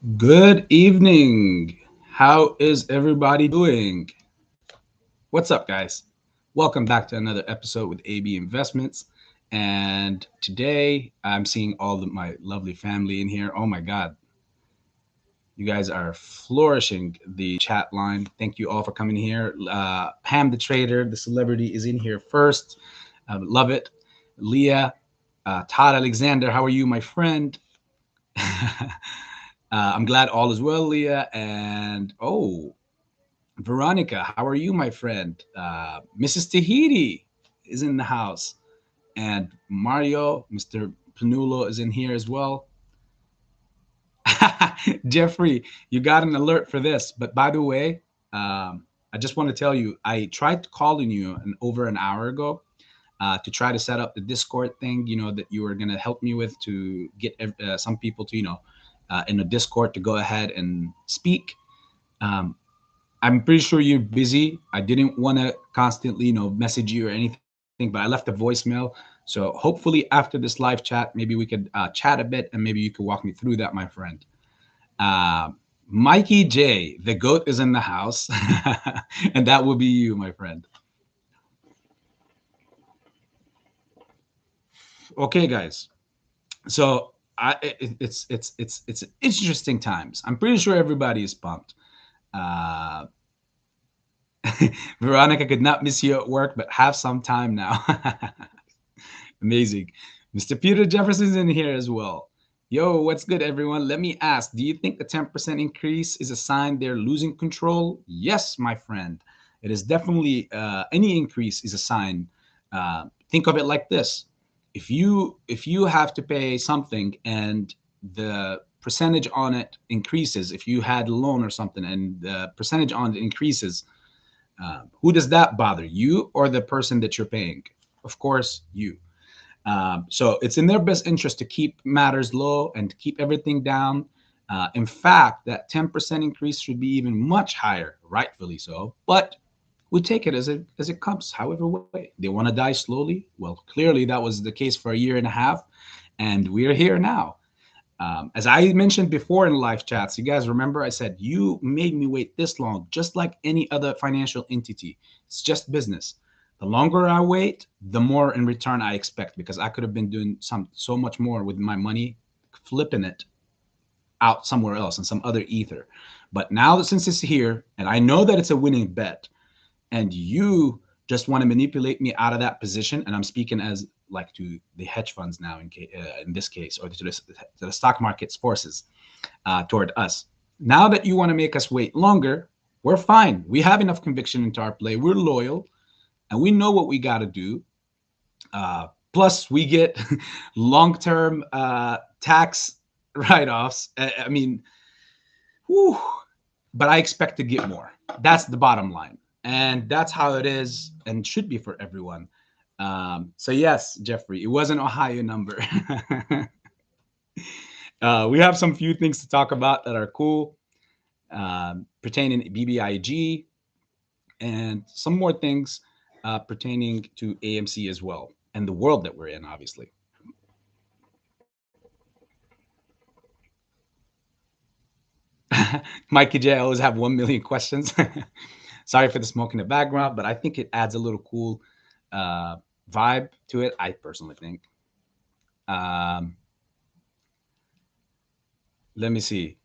Good evening. How is everybody doing? What's up, guys? Welcome back to another episode with AB Investments. And today I'm seeing all of my lovely family in here. Oh my God, you guys are flourishing the chat line. Thank you all for coming here. Pam the Trader, the celebrity, is in here first. Love it. Leah, Todd Alexander, how are you, my friend? I'm glad all is well, Leah. And Veronica, how are you, my friend? Mrs. Tahiti is in the house. And Mario, Mr. Panulo, is in here as well. Jeffrey, you got an alert for this. But by the way, I just want to tell you, I tried calling you over an hour ago to try to set up the Discord thing, that you were going to help me with to get some people to, in the Discord to go ahead and speak. Um, I'm pretty sure you're busy. I didn't want to constantly, message you or anything, but I left a voicemail. So hopefully after this live chat, maybe we could chat a bit and maybe you could walk me through that, my friend. Uh, Mikey J, the goat is in the house, and that will be you, my friend. Okay, guys. So it's interesting times. I'm pretty sure everybody is pumped. Uh, Veronica could not miss you at work, but have some time now. Amazing. Mr. Peter Jefferson's in here as well. Yo, what's good, everyone? Let me ask, do you think the 10% increase is a sign they're losing control? Yes, my friend. It is definitely, any increase is a sign. Think of it like this. If you have to pay something and the percentage on it increases, if you had a loan or something and the percentage on it increases, who does that bother, you or the person that you're paying? Of course, you. So it's in their best interest to keep matters low and to keep everything down. In fact, that 10% increase should be even much higher, rightfully so. But we take it as it comes, however way. They want to die slowly. Well, clearly that was the case for a year and a half, and we're here now. As I mentioned before in live chats, you guys remember I said, you made me wait this long, just like any other financial entity. It's just business. The longer I wait, the more in return I expect because I could have been doing so much more with my money, flipping it out somewhere else in some other ether. But now that since it's here, and I know that it's a winning bet, and you just want to manipulate me out of that position, and I'm speaking as like to the hedge funds now in this case, or to the stock market's forces toward us. Now that you want to make us wait longer, we're fine. We have enough conviction into our play. We're loyal, and we know what we got to do. Plus, we get long-term tax write-offs. I mean, whew, but I expect to get more. That's the bottom line. And that's how it is and should be for everyone. So, yes, Jeffrey, it was an Ohio number. We have some few things to talk about that are cool pertaining to BBIG and some more things pertaining to AMC as well and the world that we're in, obviously. Mikey J, I always have 1 million questions. Sorry for the smoke in the background, but I think it adds a little cool uh, vibe to it. I personally think. Um, Let me see.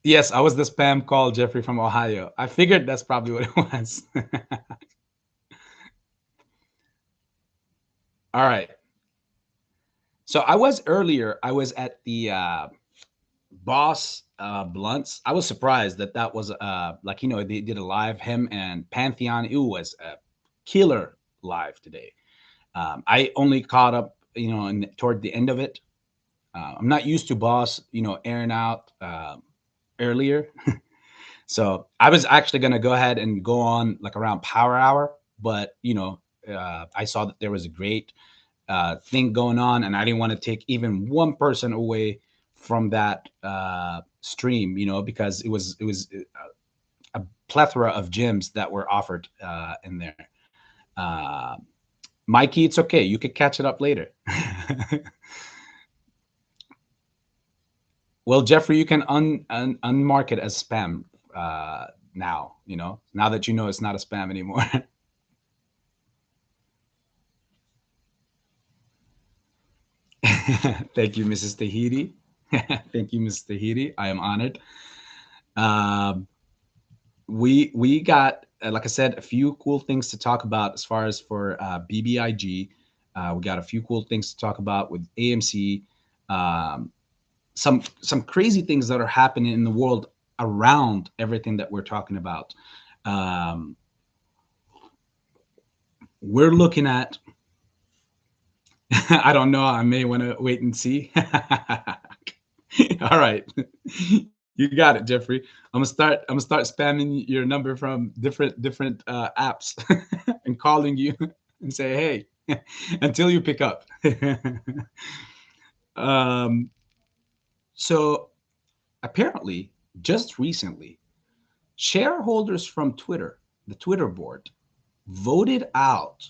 Yes, I was the spam call, Jeffrey from Ohio. I figured that's probably what it was. All right. So I was earlier. I was at the Boss Blunts. I was surprised that that was like they did a live him and Pantheon. It was a killer live today. I only caught up, toward the end of it. I'm not used to Boss, airing out earlier. So I was actually going to go ahead and go on like around power hour, but I saw that there was a great thing going on, and I didn't want to take even one person away from that stream, because it was a plethora of gems that were offered in there. Uh, Mikey, it's okay. You could catch it up later. Well, Jeffrey, you can unmark it as spam now, now that you know it's not a spam anymore. Thank you, Mrs. Tahiti. Thank you, Mrs. Tahiti. I am honored. Um, we got, like I said, a few cool things to talk about as far as for BBIG. We got a few cool things to talk about with AMC. Um, some crazy things that are happening in the world around everything that we're talking about. Um, we're looking at. I don't know. I may want to wait and see. All right, you got it, Jeffrey. I'm gonna start spamming your number from different apps and calling you and say, hey, until you pick up. um, so apparently, just recently, shareholders from Twitter, the Twitter board, voted out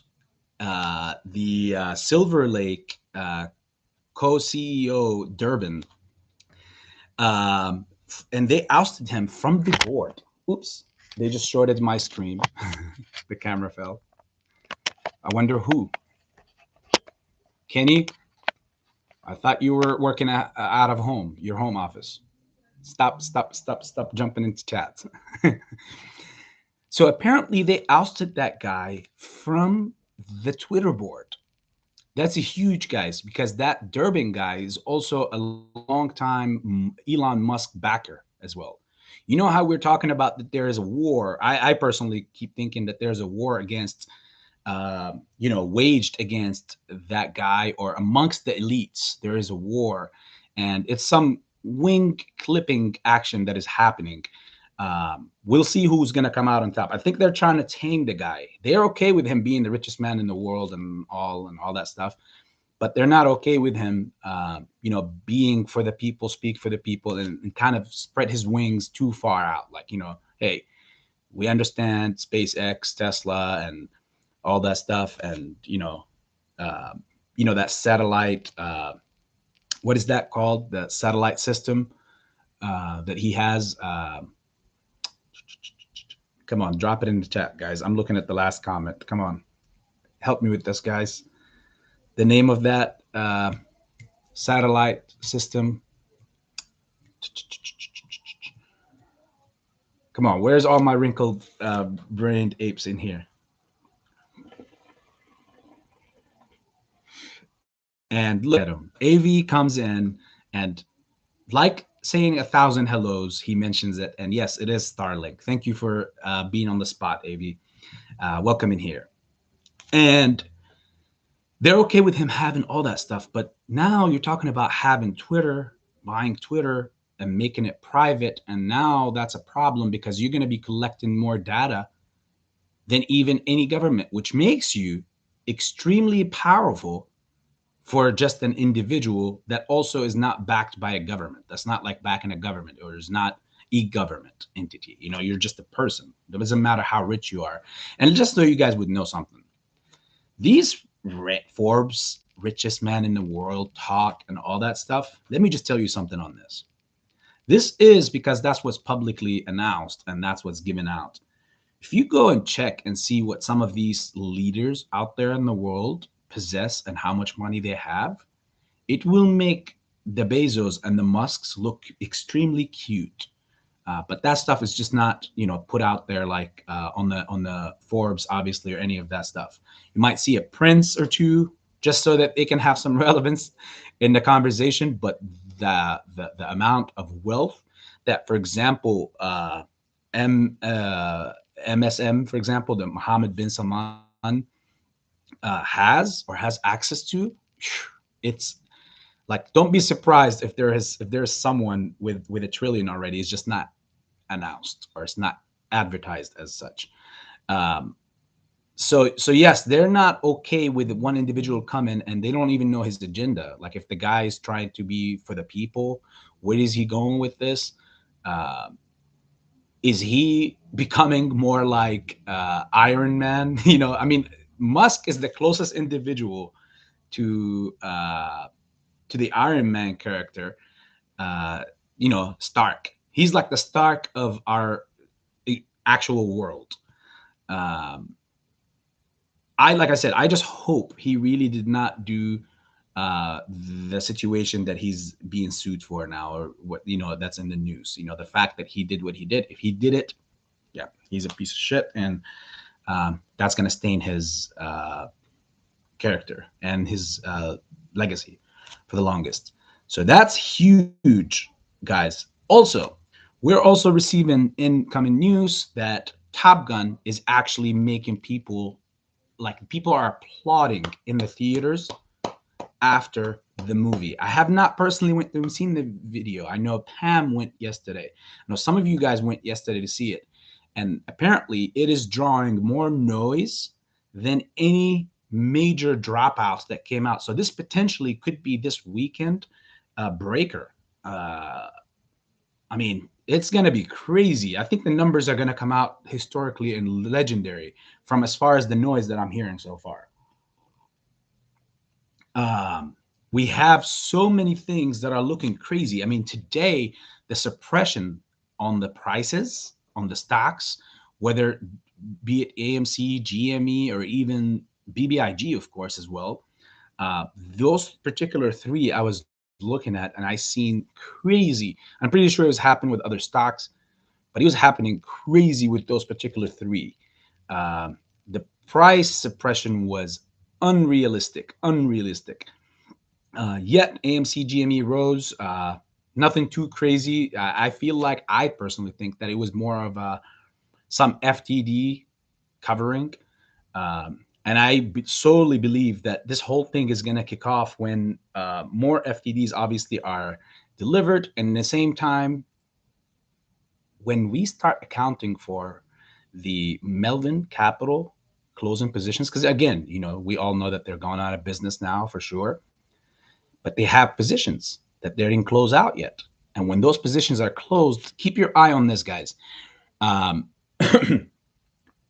the Silver Lake co-CEO Durbin, um, and they ousted him from the board. Oops, they just shorted my stream. The camera fell. I wonder who. Kenny, I thought you were working out of home, your home office. Stop jumping into chats. So apparently they ousted that guy from the Twitter board. That's a huge, guys, because that Durbin guy is also a long-time Elon Musk backer as well. You know how we're talking about that there is a war. I personally keep thinking that there's a war against, waged against that guy or amongst the elites. There is a war, and it's some wing clipping action that is happening. We'll see who's going to come out on top. I think they're trying to tame the guy. They're okay with him being the richest man in the world and all that stuff, but they're not okay with him, being for the people, speak for the people, and kind of spread his wings too far out. Like, hey, we understand SpaceX, Tesla, and all that stuff, and that satellite. What is that called? The satellite system that he has. Come on, drop it in the chat, guys. I'm looking at the last comment. Come on, help me with this, guys. The name of that satellite system. Come on, where's all my wrinkled brained apes in here? And look at him. AV comes in and, like saying 1,000 hellos, he mentions it. And yes, it is Starlink. Thank you for being on the spot, AV. Welcome in here. And they're okay with him having all that stuff. But now you're talking about having Twitter, buying Twitter and making it private. And now that's a problem because you're going to be collecting more data than even any government, which makes you extremely powerful for just an individual that also is not backed by a government. That's not like backing a government, or is not a government entity. You're just a person. It doesn't matter how rich you are. And just so you guys would know something, these Forbes richest man in the world talk and all that stuff, let me just tell you something on this. This is because that's what's publicly announced and that's what's given out. If you go and check and see what some of these leaders out there in the world possess and how much money they have, it will make the Bezos and the Musks look extremely cute. But that stuff is just not, put out there like on the Forbes, obviously, or any of that stuff. You might see a prince or two just so that they can have some relevance in the conversation. But the amount of wealth that, for example, MSM, for example, that Mohammed bin Salman has access to, it's like, don't be surprised if there's someone with a trillion already. It's just not announced or it's not advertised as such. So yes, they're not okay with one individual coming and they don't even know his agenda. Like, if the guy is trying to be for the people, where is he going with this? Is he becoming more like Iron Man? I mean, Musk is the closest individual to the Iron Man character. Stark. He's like the Stark of our actual world. Like I said, I just hope he really did not do the situation that he's being sued for now, or what that's in the news. The fact that he did what he did. If he did it, yeah, he's a piece of shit, and that's gonna stain his character and his legacy for the longest. So that's huge, guys. Also, we're also receiving incoming news that Top Gun is actually making people are applauding in the theaters after the movie. I have not personally went through and seen the video. I know Pam went yesterday. I know some of you guys went yesterday to see it. And apparently it is drawing more noise than any major dropouts that came out. So this potentially could be this weekend breaker. I mean, it's going to be crazy. I think the numbers are going to come out historically and legendary from as far as the noise that I'm hearing so far. We have so many things that are looking crazy. I mean, today, the suppression on the prices, on the stocks, whether be it AMC, GME, or even BBIG, of course, as well. Those particular three I was looking at, and I seen crazy. I'm pretty sure it was happening with other stocks, but it was happening crazy with those particular three. The price suppression was unrealistic. Yet AMC, GME rose. Nothing too crazy. I feel like, I personally think that it was more of some FTD covering. And I solely believe that this whole thing is going to kick off when more FTDs obviously are delivered. And at the same time, when we start accounting for the Melvin Capital closing positions, because again, we all know that they're going out of business now for sure, but they have positions that they didn't close out yet. And when those positions are closed, keep your eye on this, guys.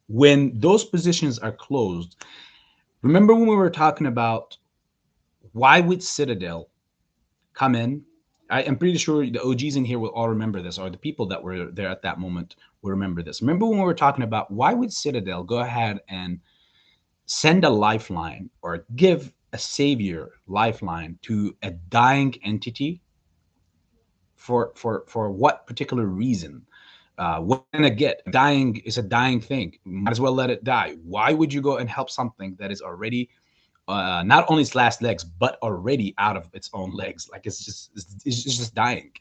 When those positions are closed, remember when we were talking about why would Citadel come in? I am pretty sure the OGs in here will all remember this, or the people that were there at that moment will remember this. Remember when we were talking about why would Citadel go ahead and send a lifeline or give a savior lifeline to a dying entity? For what particular reason? What gonna get? Dying is a dying thing. Might as well let it die. Why would you go and help something that is already not only its last legs, but already out of its own legs? Like it's just dying.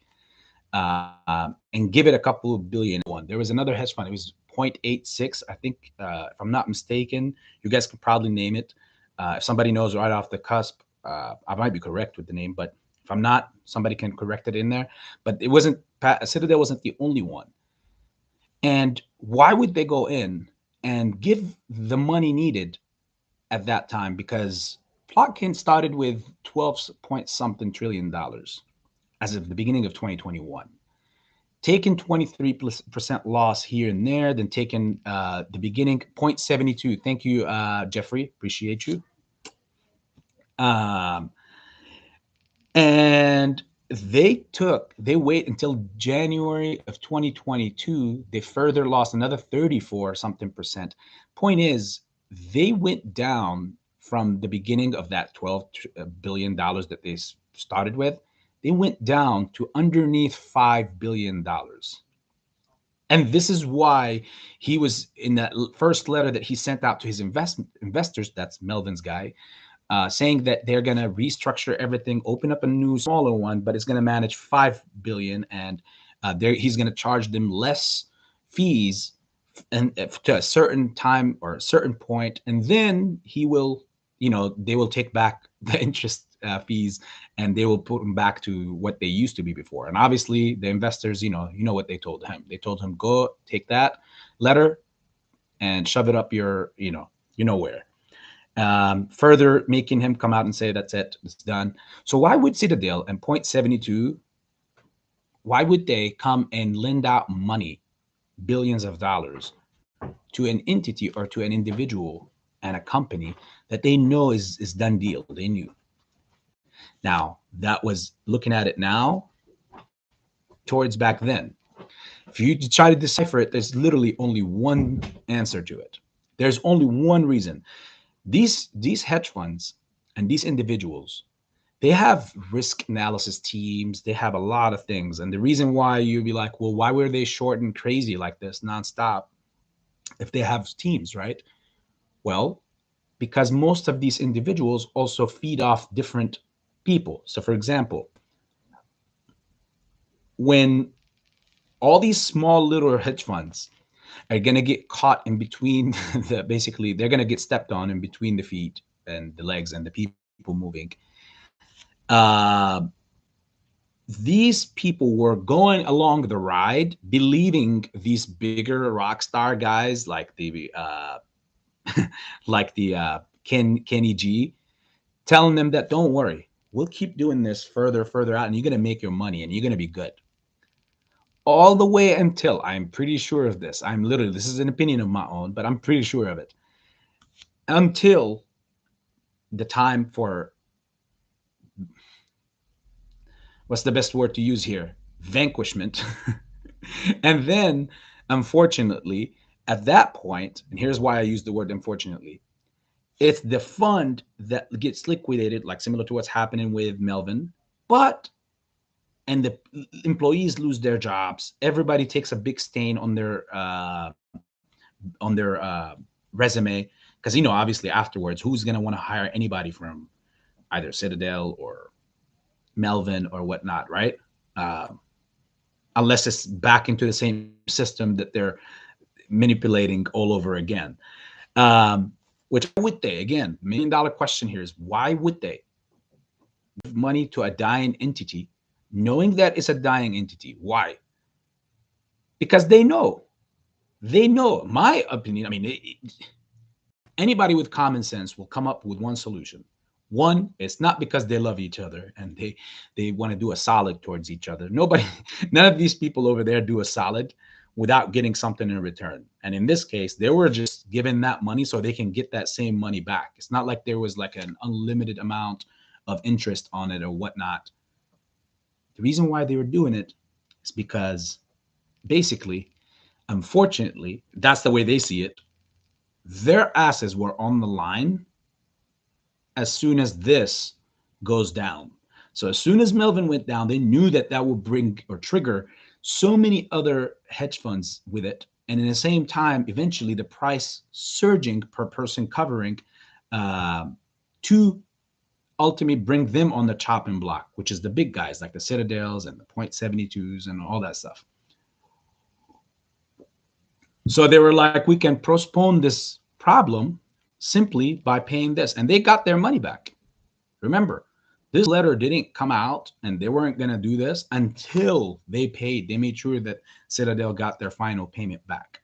And give it a couple of billion. There was another hedge fund. It was 0.86, I think, if I'm not mistaken. You guys can probably name it. If somebody knows right off the cusp, I might be correct with the name, but if I'm not, somebody can correct it in there. But it wasn't, Citadel wasn't the only one. And why would they go in and give the money needed at that time? Because Plotkin started with 12 point something trillion dollars as of the beginning of 2021. Taking 23% loss here and there, then taking the beginning 0.72. Thank you, Jeffrey. Appreciate you. And they wait until January of 2022. They further lost another 34 something percent. Point is, they went down from the beginning of that $12 billion that they started with. They went down to underneath $5 billion. And this is why he was in that first letter that he sent out to his investors, that's Melvin's guy, saying that they're going to restructure everything, open up a new smaller one, but it's going to manage 5 billion, and he's going to charge them less fees and to a certain time or a certain point, and then he will, they will take back the interest fees, and they will put them back to what they used to be before. And obviously, the investors, you know what they told him. They told him, go take that letter and shove it up your, where. Further making him come out and say, that's it, it's done. So why would Citadel and 0.72, why would they come and lend out money, billions of dollars, to an entity or to an individual and a company that they know is done deal. They knew. Now, that was looking at it now towards back then. If you try to decipher it, there's literally only one answer to it. There's only one reason. These hedge funds and these individuals, they have risk analysis teams. They have a lot of things. And the reason why you'd be like, well, why were they short and crazy like this nonstop if they have teams, right? Well, because most of these individuals also feed off different people. So for example, when all these small little hedge funds are going to get caught in between basically they're going to get stepped on in between the feet and the legs and the people moving. Uh, these people were going along the ride, believing these bigger rock star guys like the Kenny G, telling them that don't worry, we'll keep doing this further out, and you're going to make your money and you're going to be good. All the way until, I'm pretty sure of this. This is an opinion of my own, but I'm pretty sure of it. Until the time for, what's the best word to use here? Vanquishment. And then, unfortunately, at that point, and here's why I use the word unfortunately, it's the fund that gets liquidated, like similar to what's happening with Melvin, and the employees lose their jobs. Everybody takes a big stain on their resume, because obviously afterwards, who's going to want to hire anybody from either Citadel or Melvin or whatnot, right? Unless it's back into the same system that they're manipulating all over again. Which would they? Again, $1 million question here is, why would they give money to a dying entity, knowing that it's a dying entity? Why? Because they know. My opinion, I mean, anybody with common sense will come up with one solution. One, it's not because they love each other and they want to do a solid towards each other. None of these people over there do a solid without getting something in return. And in this case, they were just given that money so they can get that same money back. It's not like there was like an unlimited amount of interest on it or whatnot. The reason why they were doing it is because basically, unfortunately, that's the way they see it. Their asses were on the line as soon as this goes down. So as soon as Melvin went down, they knew that that would bring or trigger so many other hedge funds with it. And in the same time, eventually the price surging per person covering to ultimately bring them on the chopping block, which is the big guys like the Citadels and the 0.72s and all that stuff. So they were like, we can postpone this problem simply by paying this. And they got their money back. Remember, this letter didn't come out and they weren't going to do this until they paid. They made sure that Citadel got their final payment back.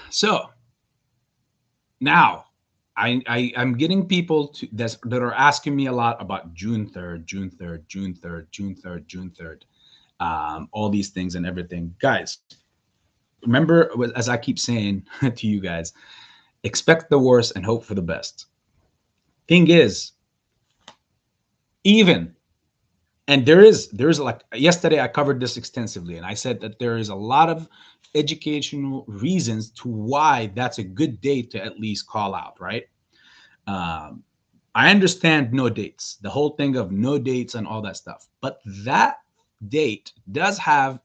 So now I'm getting people that are asking me a lot about June 3rd, June 3rd, June 3rd, June 3rd, June 3rd, all these things and everything. Guys, remember, as I keep saying to you guys, expect the worst and hope for the best. Thing is, and there is like, yesterday I covered this extensively, and I said that there is a lot of educational reasons to why that's a good date to at least call out, right? I understand no dates, the whole thing of no dates and all that stuff, but that date does have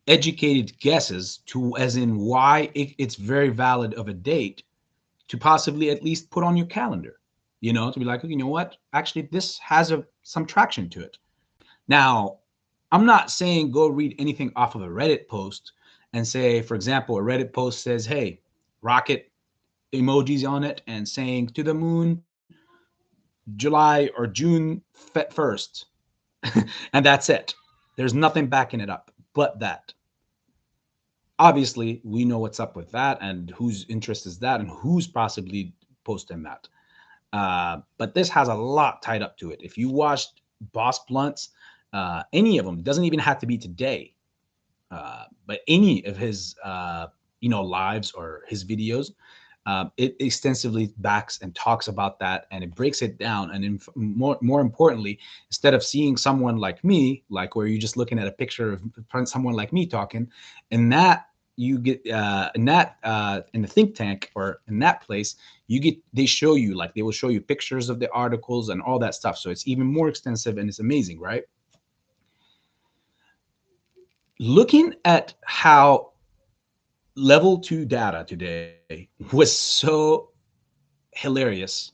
educated guesses to, as in why it's very valid of a date to possibly at least put on your calendar, to be like, you know what, actually this has some traction to it. Now, I'm not saying go read anything off of a Reddit post and say, for example, a Reddit post says, hey, rocket emojis on it and saying to the moon, July or June 1st. And that's it. There's nothing backing it up but that. Obviously, we know what's up with that and whose interest is that and who's possibly posting that. But this has a lot tied up to it. If you watched Boss Blunt's, any of them, doesn't even have to be today, but any of his, lives or his videos, it extensively backs and talks about that, and it breaks it down. And more importantly, instead of seeing someone like me, like where you're just looking at a picture of someone like me talking, and that you get in the think tank or in that place, they show you, like they will show you pictures of the articles and all that stuff. So it's even more extensive and it's amazing, right? Looking at how level 2 data today was so hilarious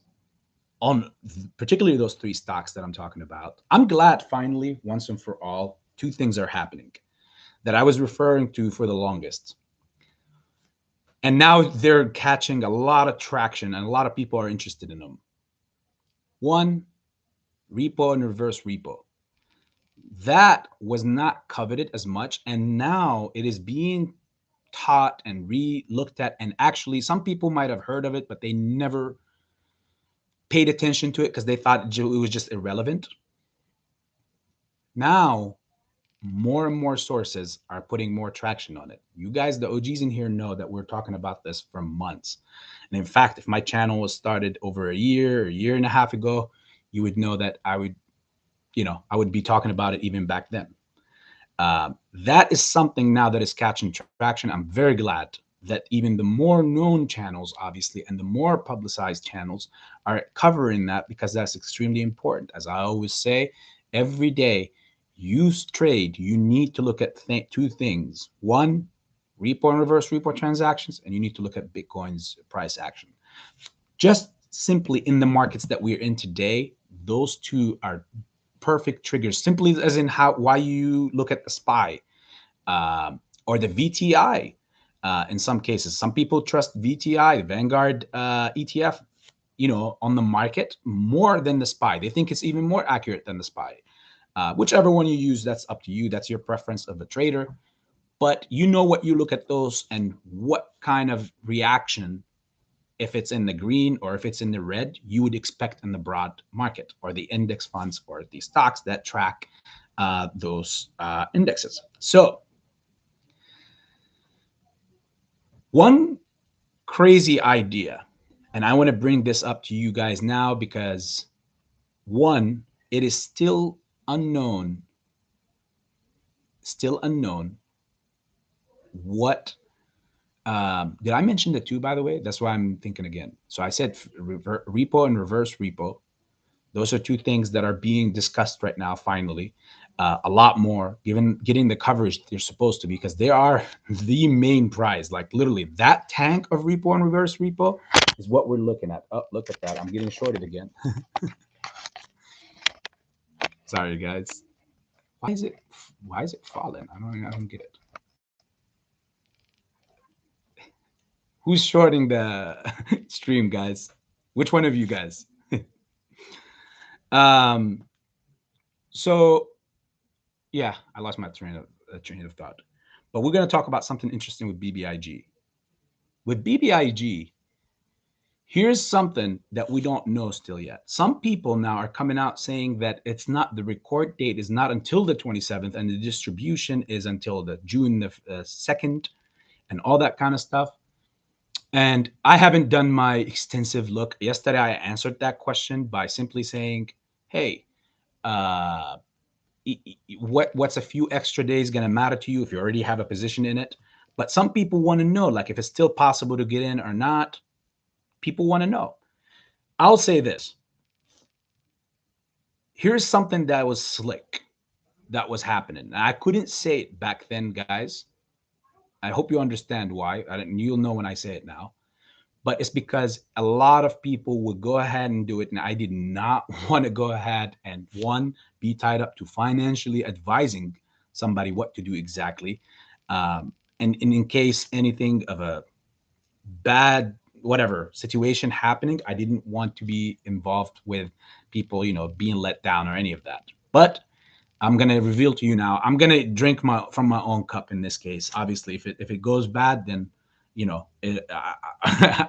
on particularly those 3 stocks that I'm talking about. I'm glad finally, once and for all, 2 things are happening that I was referring to for the longest. And now they're catching a lot of traction and a lot of people are interested in them. One, repo and reverse repo. That was not coveted as much, and now it is being taught and re-looked at, and actually some people might have heard of it, but they never paid attention to it because they thought it was just irrelevant. Now more and more sources are putting more traction on it. You guys, the OGs in here, know that we're talking about this for months. And in fact, if my channel was started over a year and a half ago, you would know that I would be talking about it even back then. That is something now that is catching traction. I'm very glad that even the more known channels, obviously, and the more publicized channels are covering that, because that's extremely important. As I always say, every day you trade, you need to look at 2 things. One, repo and reverse repo transactions, and you need to look at Bitcoin's price action. Just simply in the markets that we're in today, those 2 are perfect triggers, simply as in why you look at the SPY or the VTI. In some cases, some people trust VTI, Vanguard ETF, on the market more than the SPY. They think it's even more accurate than the SPY. Whichever one you use, that's up to you. That's your preference of a trader. But what you look at those and what kind of reaction, if it's in the green or if it's in the red, you would expect in the broad market or the index funds or the stocks that track those indexes. So one crazy idea, and I want to bring this up to you guys now because, one, it is still unknown what did I mention the 2, by the way? That's why I'm thinking again. So I said repo and reverse repo. Those are 2 things that are being discussed right now, finally. A lot more, getting the coverage they're supposed to, because they are the main prize. Like literally, that tank of repo and reverse repo is what we're looking at. Oh, look at that. I'm getting shorted again. Sorry, guys. Why is it falling? I don't get it. Who's shorting the stream, guys? Which one of you guys? So yeah, I lost my train of thought. But we're going to talk about something interesting with BBIG. With BBIG, here's something that we don't know still yet. Some people now are coming out saying that it's not, the record date is not until the 27th, and the distribution is until the June the 2nd, and all that kind of stuff. And I haven't done my extensive look. Yesterday, I answered that question by simply saying, hey, what's a few extra days going to matter to you if you already have a position in it? But some people want to know, like, if it's still possible to get in or not. People want to know. I'll say this. Here's something that was slick that was happening. And I couldn't say it back then, guys. I hope you understand why. You'll know when I say it now. But it's because a lot of people would go ahead and do it. And I did not want to go ahead and, one, be tied up to financially advising somebody what to do exactly. And in case anything of a bad, whatever situation happening, I didn't want to be involved with people, being let down or any of that. But I'm going to reveal to you now, I'm going to drink from my own cup in this case. Obviously, if it goes bad, then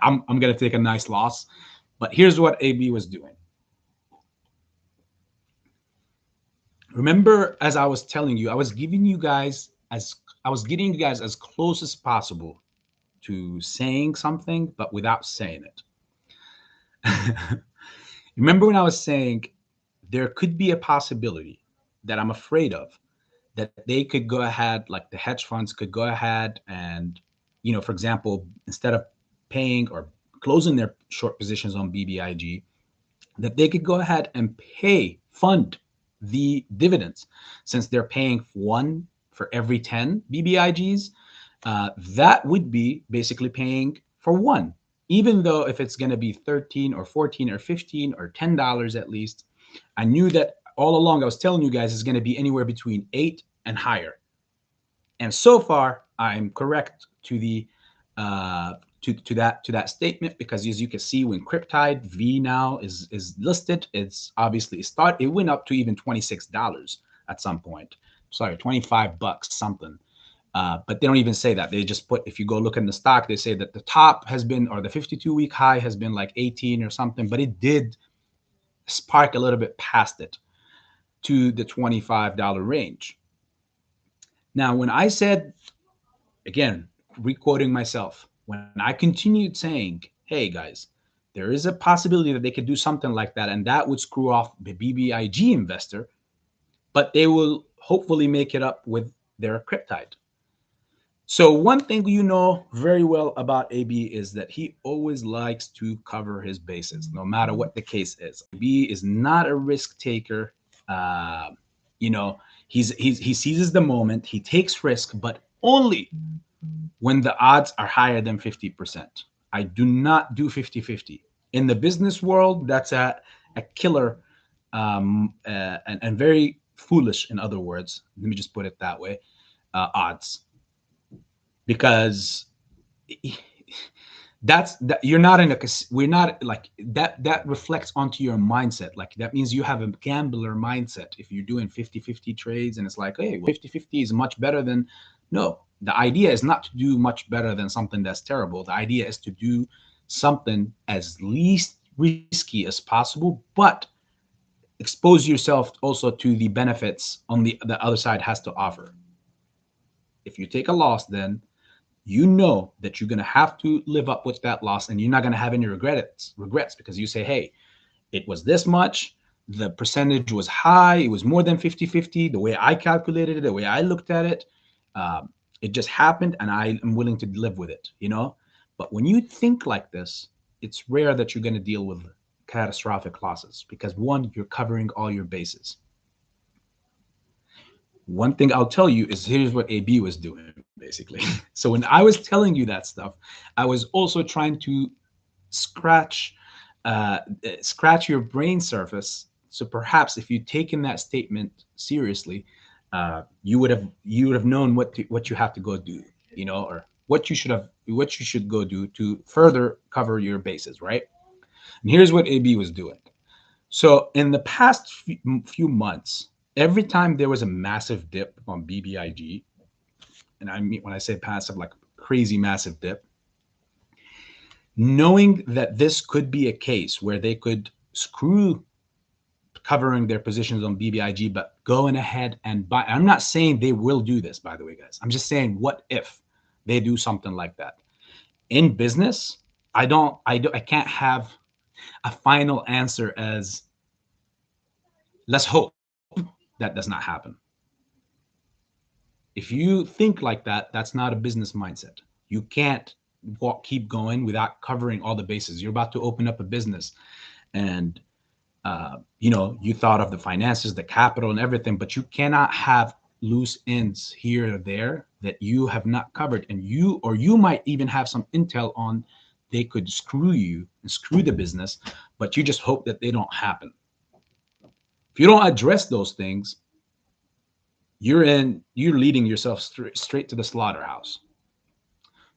I'm going to take a nice loss. But here's what AB was doing. Remember, as I was telling you, I was getting you guys as close as possible to saying something, but without saying it. Remember when I was saying there could be a possibility that I'm afraid of, that they could go ahead, like the hedge funds could go ahead and, for example, instead of paying or closing their short positions on BBIG, that they could go ahead and fund the dividends, since they're paying one for every 10 BBIGs. That would be basically paying for one, even though if it's going to be 13 or 14 or 15 or $10 at least. I knew that all along. I was telling you guys it's going to be anywhere between 8 and higher. And so far, I'm correct to the to that statement, because as you can see, when Kryptide V now is listed, it's obviously it went up to even $26 at some point. Sorry, 25 bucks something. But they don't even say that. They just put, if you go look in the stock, they say that the top has been, or the 52-week high has been like 18 or something, but it did spark a little bit past it to the $25 range. Now, when I said, again, re-quoting myself, when I continued saying, hey guys, there is a possibility that they could do something like that, and that would screw off the BBIG investor, but they will hopefully make it up with their Kryptide. So one thing you know very well about AB is that he always likes to cover his bases, no matter what the case is. AB is not a risk taker. He seizes the moment. He takes risk, but only when the odds are higher than 50%. I do not do 50-50. In the business world, that's a killer and very foolish, in other words. Let me just put it that way, odds. Because you're not in a, we're not like that reflects onto your mindset. Like that means you have a gambler mindset if you're doing 50-50 trades, and it's like, hey, 50-50 is much better than. No, the idea is not to do much better than something that's terrible. The idea is to do something as least risky as possible, but expose yourself also to the benefits on the other side has to offer. If you take a loss, then you know that you're going to have to live up with that loss, and you're not going to have any regrets, because you say, hey, it was this much, the percentage was high, it was more than 50-50, the way I calculated it, the way I looked at it, it just happened, and I am willing to live with it, But when you think like this, it's rare that you're going to deal with catastrophic losses, because one, you're covering all your bases. One thing I'll tell you is, here's what AB was doing, basically. So when I was telling you that stuff, I was also trying to scratch your brain surface. So perhaps if you'd taken that statement seriously, you would have known what you have to go do, or what you should go do to further cover your bases, right? And here's what AB was doing. So in the past few months, every time there was a massive dip on BBIG, and I mean, when I say passive, like crazy massive dip, knowing that this could be a case where they could screw covering their positions on BBIG, but going ahead and buy. I'm not saying they will do this, by the way, guys. I'm just saying, what if they do something like that? In business, I can't have a final answer as let's hope that does not happen. If you think like that, that's not a business mindset. You can't keep going without covering all the bases. You're about to open up a business, and you thought of the finances, the capital, and everything, but you cannot have loose ends here or there that you have not covered, and you might even have some intel on they could screw you and screw the business, but you just hope that they don't happen. If you don't address those things, you're leading yourself straight to the slaughterhouse.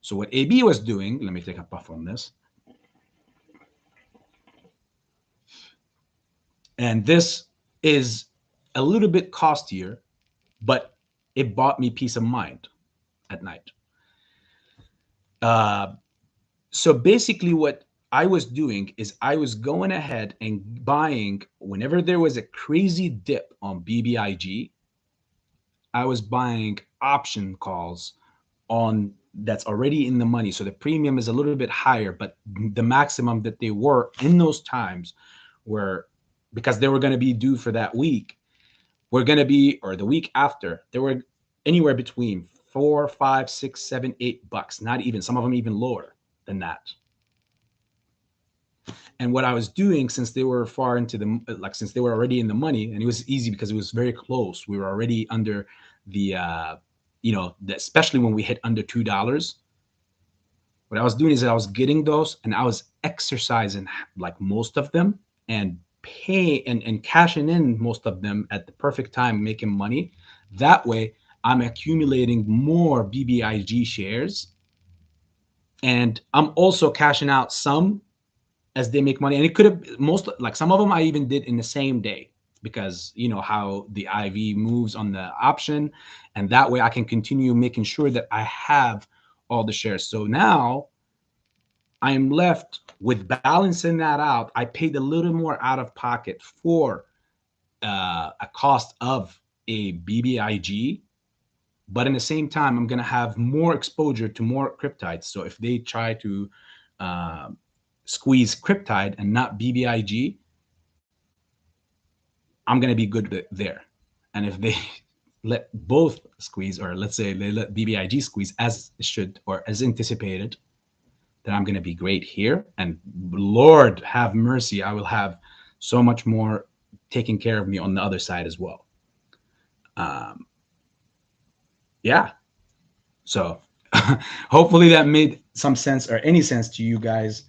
So what AB was doing, let me take a puff on this. And this is a little bit costlier, but it bought me peace of mind at night. So basically what I was doing is I was going ahead and buying whenever there was a crazy dip on BBIG. I was buying option calls on that's already in the money. So the premium is a little bit higher, but the maximum that they were in those times were, because they were going to be due for that week, were going to be, or the week after, they were anywhere between $4, $5, $6, $7, $8, not even, some of them even lower than that. And what I was doing, since they were far into the, like, since they were already in the money, and it was easy because it was very close, we were already under the, especially when we hit under $2. What I was doing is I was getting those and I was exercising like most of them and pay and cashing in most of them at the perfect time, making money. That way I'm accumulating more BBIG shares, and I'm also cashing out some as they make money. And it could have, most, like some of them I even did in the same day, because you know how the IV moves on the option, and that way I can continue making sure that I have all the shares. So now I'm left with balancing that out. I paid a little more out of pocket for a cost of a BBIG, but in the same time, I'm going to have more exposure to more Kryptides. So if they try to squeeze Kryptide and not BBIG, I'm going to be good there. And if they let both squeeze, or let's say they let BBIG squeeze as it should or as anticipated, then I'm going to be great here. And Lord have mercy, I will have so much more taking care of me on the other side as well. Yeah. So hopefully that made some sense, or any sense to you guys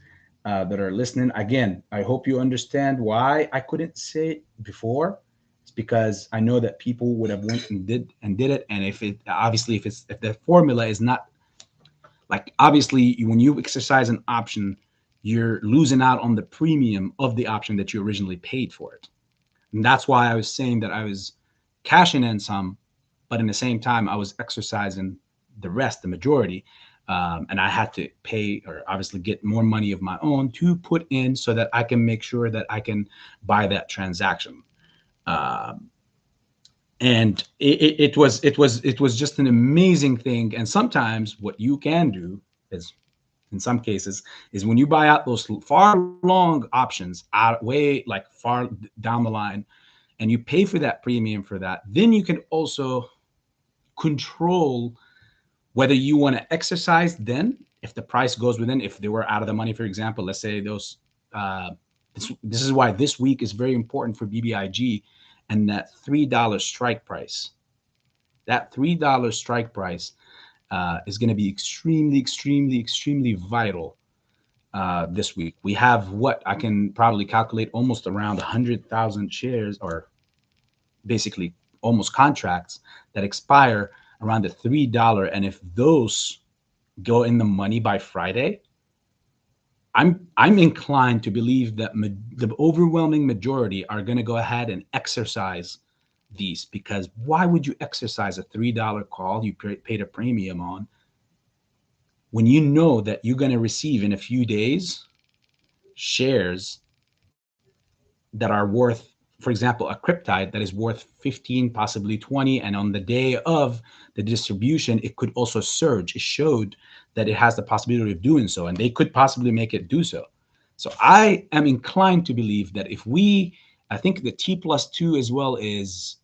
that are listening. Again, I hope you understand why I couldn't say it before. It's because I know that people would have went and did it. And if it, obviously, if the formula is not, like, obviously when you exercise an option, you're losing out on the premium of the option that you originally paid for it. And that's why I was saying that I was cashing in some, but in the same time I was exercising the rest, the majority. And I had to pay, or obviously get more money of my own to put in, so that I can make sure that I can buy that transaction. And it was just an amazing thing. And sometimes what you can do is, in some cases, is when you buy out those far long options out way, like, far down the line, and you pay for that premium for that, then you can also control whether you want to exercise then, if the price goes within, if they were out of the money, for example. Let's say those this is why this week is very important for BBIG, and that $3 strike price. That $3 strike price is going to be extremely vital this week. We have, what I can probably calculate, almost around 100,000 shares, or basically almost contracts, that expire around the $3. And if those go in the money by Friday, I'm inclined to believe that the overwhelming majority are going to go ahead and exercise these. Because why would you exercise a $3 call you paid a premium on, when you know that you're going to receive in a few days shares that are worth, for example, a Kryptide that is worth 15, possibly 20, and on the day of the distribution, it could also surge. It showed that it has the possibility of doing so, and they could possibly make it do so. So I am inclined to believe that I think the T+2 as well is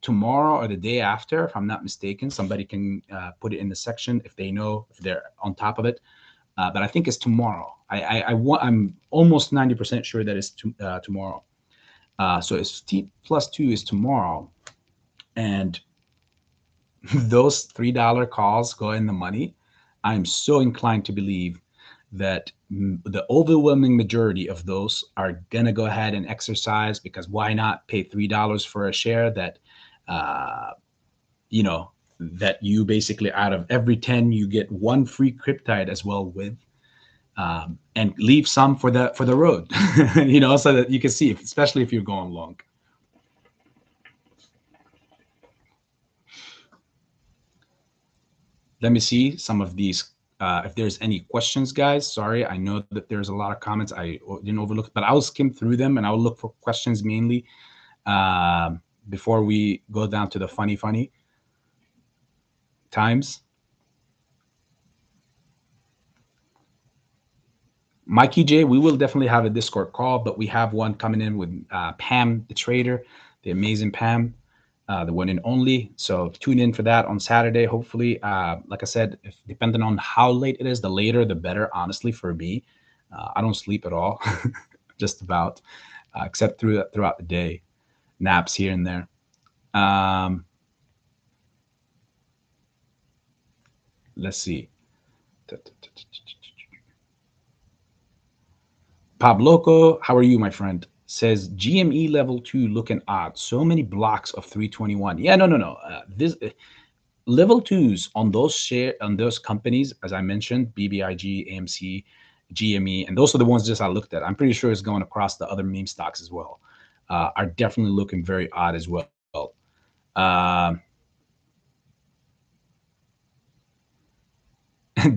tomorrow or the day after, if I'm not mistaken. Somebody can put it in the section if they know, if they're on top of it. But I think it's tomorrow. I'm almost 90% sure that it's tomorrow. So it's T+2 is tomorrow, and those $3 calls go in the money. I'm so inclined to believe that the overwhelming majority of those are gonna go ahead and exercise, because why not pay $3 for a share that, that you basically, out of every 10, you get one free Kryptide as well with. And leave some for the road, so that you can see, especially if you're going long. Let me see some of these. If there's any questions, guys. Sorry, I know that there's a lot of comments I didn't overlook, but I'll skim through them and I'll look for questions mainly before we go down to the funny times. Mikey J, we will definitely have a Discord call, but we have one coming in with Pam, the trader, the amazing Pam, the one and only. So tune in for that on Saturday. Hopefully, like I said, if depending on how late it is, the later the better. Honestly, for me, I don't sleep at all, just about, except throughout the day, naps here and there. Let's see. Pabloco, how are you, my friend? Says GME level 2 looking odd. So many blocks of 321. Yeah, no. This level 2s on those companies, as I mentioned, BBIG, AMC, GME, and those are the ones just I looked at. I'm pretty sure it's going across the other meme stocks as well. Are definitely looking very odd as well. Um,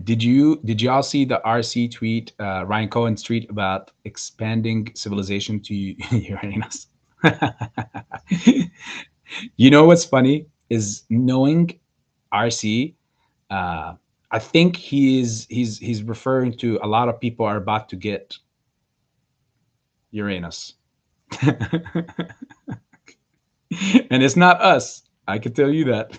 did y'all see the RC tweet, Ryan Cohen's tweet about expanding civilization to Uranus? You know what's funny is knowing RC. I think he's referring to a lot of people are about to get Uranus, and it's not us. I can tell you that.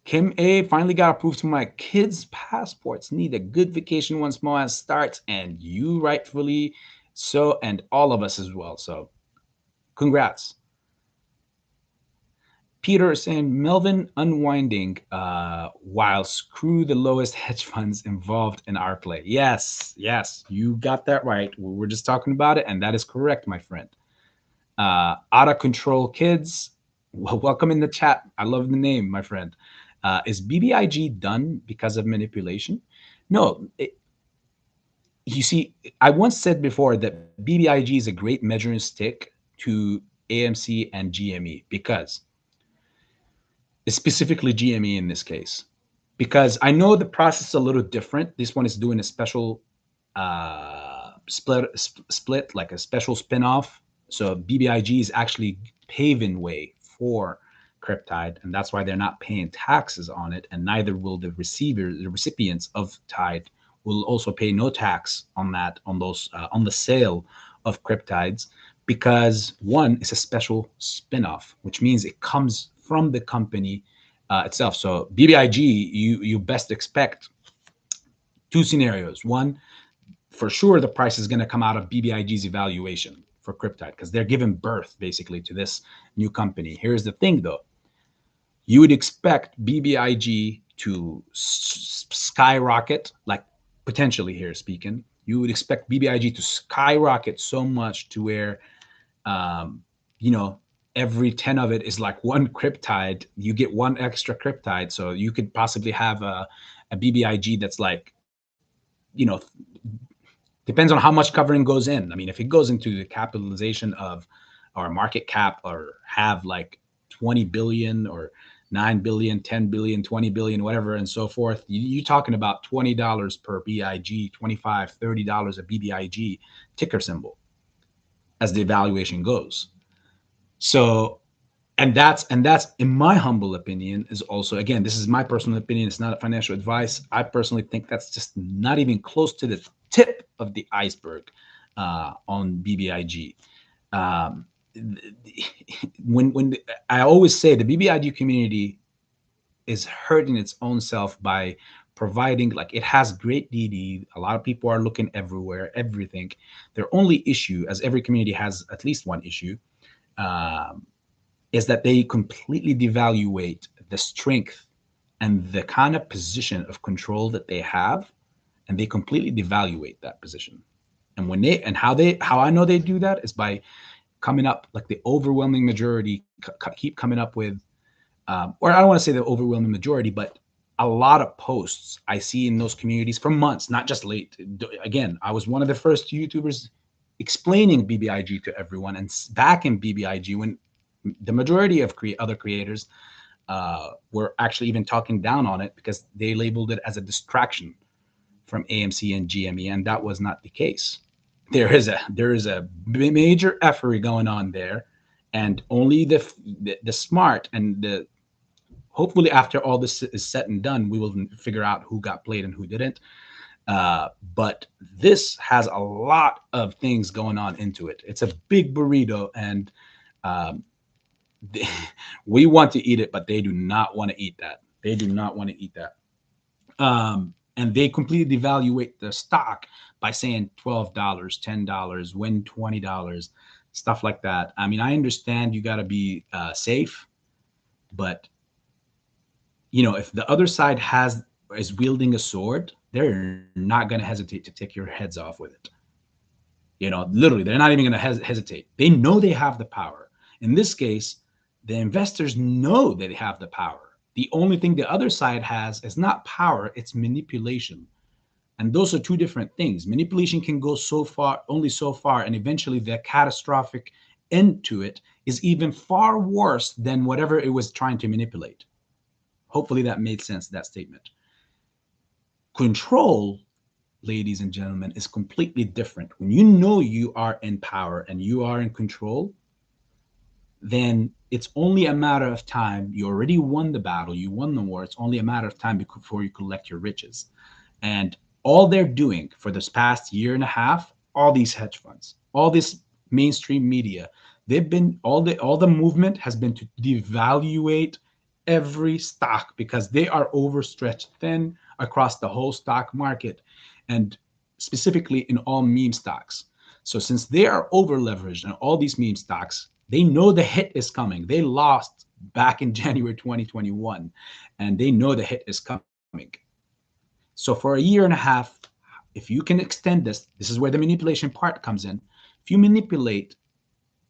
Kim A finally got approved to my kids' passports. Need a good vacation once Moaz starts, and you rightfully so, and all of us as well. So, congrats. Peter is saying Melvin unwinding while screw the lowest hedge funds involved in our play. Yes, you got that right. We were just talking about it, and that is correct, my friend. Out of control kids, welcome in the chat. I love the name, my friend. Is BBIG done because of manipulation? No. You see, I once said before that BBIG is a great measuring stick to AMC and GME because, specifically GME in this case, because I know the process is a little different. This one is doing a special split, like a special spinoff. So BBIG is actually paving way for Kryptide, and that's why they're not paying taxes on it, and neither will the recipients of Tide will also pay no tax on that, on those, on the sale of Kryptides, because one is a special spinoff, which means it comes from the company itself. So BBIG, you best expect two scenarios. One, for sure, the price is going to come out of BBIG's evaluation for Kryptide because they're giving birth basically to this new company. Here's the thing, though. You would expect BBIG to skyrocket, like potentially here speaking, you would expect BBIG to skyrocket so much to where, you know, every 10 of it is like one Kryptide. You get one extra Kryptide. So you could possibly have a BBIG that's like, you know, depends on how much covering goes in. I mean, if it goes into the capitalization of our market cap or have like 20 billion or 9 billion, 10 billion, 20 billion, whatever, and so forth, you're talking about $20 per BIG, $25, $30 a BBIG ticker symbol as the evaluation goes. So, and that's in my humble opinion is also, again, this is my personal opinion. It's not financial advice. I personally think that's just not even close to the tip of the iceberg on BBIG. When I always say the BBIG community is hurting its own self by providing, like, it has great DD. A lot of people are looking everywhere, everything. Their only issue, as every community has at least one issue, is that they completely devaluate the strength and the kind of position of control that they have, and they completely devaluate that position. And when they, and how I know they do that is by coming up, like the overwhelming majority keep coming up with, or I don't want to say the overwhelming majority, but a lot of posts I see in those communities for months, not just late. Again, I was one of the first YouTubers explaining BBIG to everyone, and back in BBIG when the majority of other creators were actually even talking down on it because they labeled it as a distraction from AMC and GME, and that was not the case. There is a major effery going on there, and only the smart and the Hopefully, after all this is said and done, we will figure out who got played and who didn't. But this has a lot of things going on into it. It's a big burrito, and um, we want to eat it, but they do not want to eat that. They do not want to eat that. And they completely devaluate the stock by saying $12, $10, win $20, stuff like that. I mean, I understand you got to be safe, but if the other side is wielding a sword, they're not going to hesitate to take your heads off with it. Literally, they're not even going to hesitate. They know they have the power. In this case, the investors know that they have the power. The only thing the other side has is not power, it's manipulation. And those are two different things. Manipulation can go so far, only so far, and eventually the catastrophic end to it is even far worse than whatever it was trying to manipulate. Hopefully that made sense, that statement. Control, ladies and gentlemen, is completely different. When you know you are in power and you are in control, then it's only a matter of time. You already won the battle. You won the war. It's only a matter of time before you collect your riches. And all they're doing for this past year and a half, all these hedge funds, all this mainstream media, they've been all the movement has been to devaluate every stock because they are overstretched thin across the whole stock market, and specifically in all meme stocks. So since they are over leveraged in all these meme stocks, they know the hit is coming. They lost back in January 2021, and they know the hit is coming. So for a year and a half, if you can extend this is where the manipulation part comes in. If you manipulate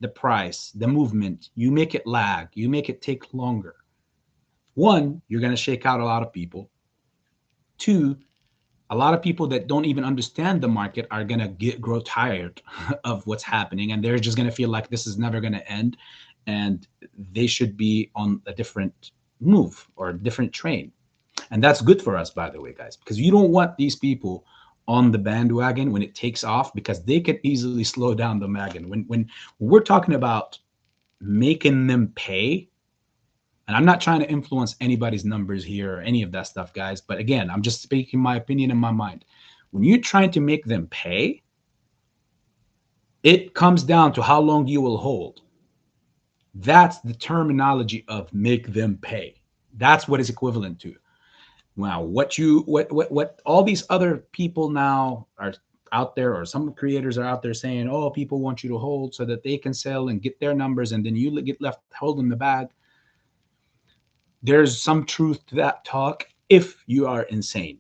the price, the movement, you make it lag, you make it take longer. One, you're going to shake out a lot of people. Two, a lot of people that don't even understand the market are going to grow tired of what's happening, and they're just going to feel like this is never going to end, and they should be on a different move or a different train. And that's good for us, by the way, guys, because you don't want these people on the bandwagon when it takes off, because they could easily slow down the wagon. When we're talking about making them pay, and I'm not trying to influence anybody's numbers here or any of that stuff, guys, but again, I'm just speaking my opinion in my mind. When you're trying to make them pay, it comes down to how long you will hold. That's the terminology of make them pay. That's what it's equivalent to. Wow, what all these other people now are out there, or some creators are out there saying, oh, people want you to hold so that they can sell and get their numbers, and then you get left holding the bag. There's some truth to that talk if you are insane.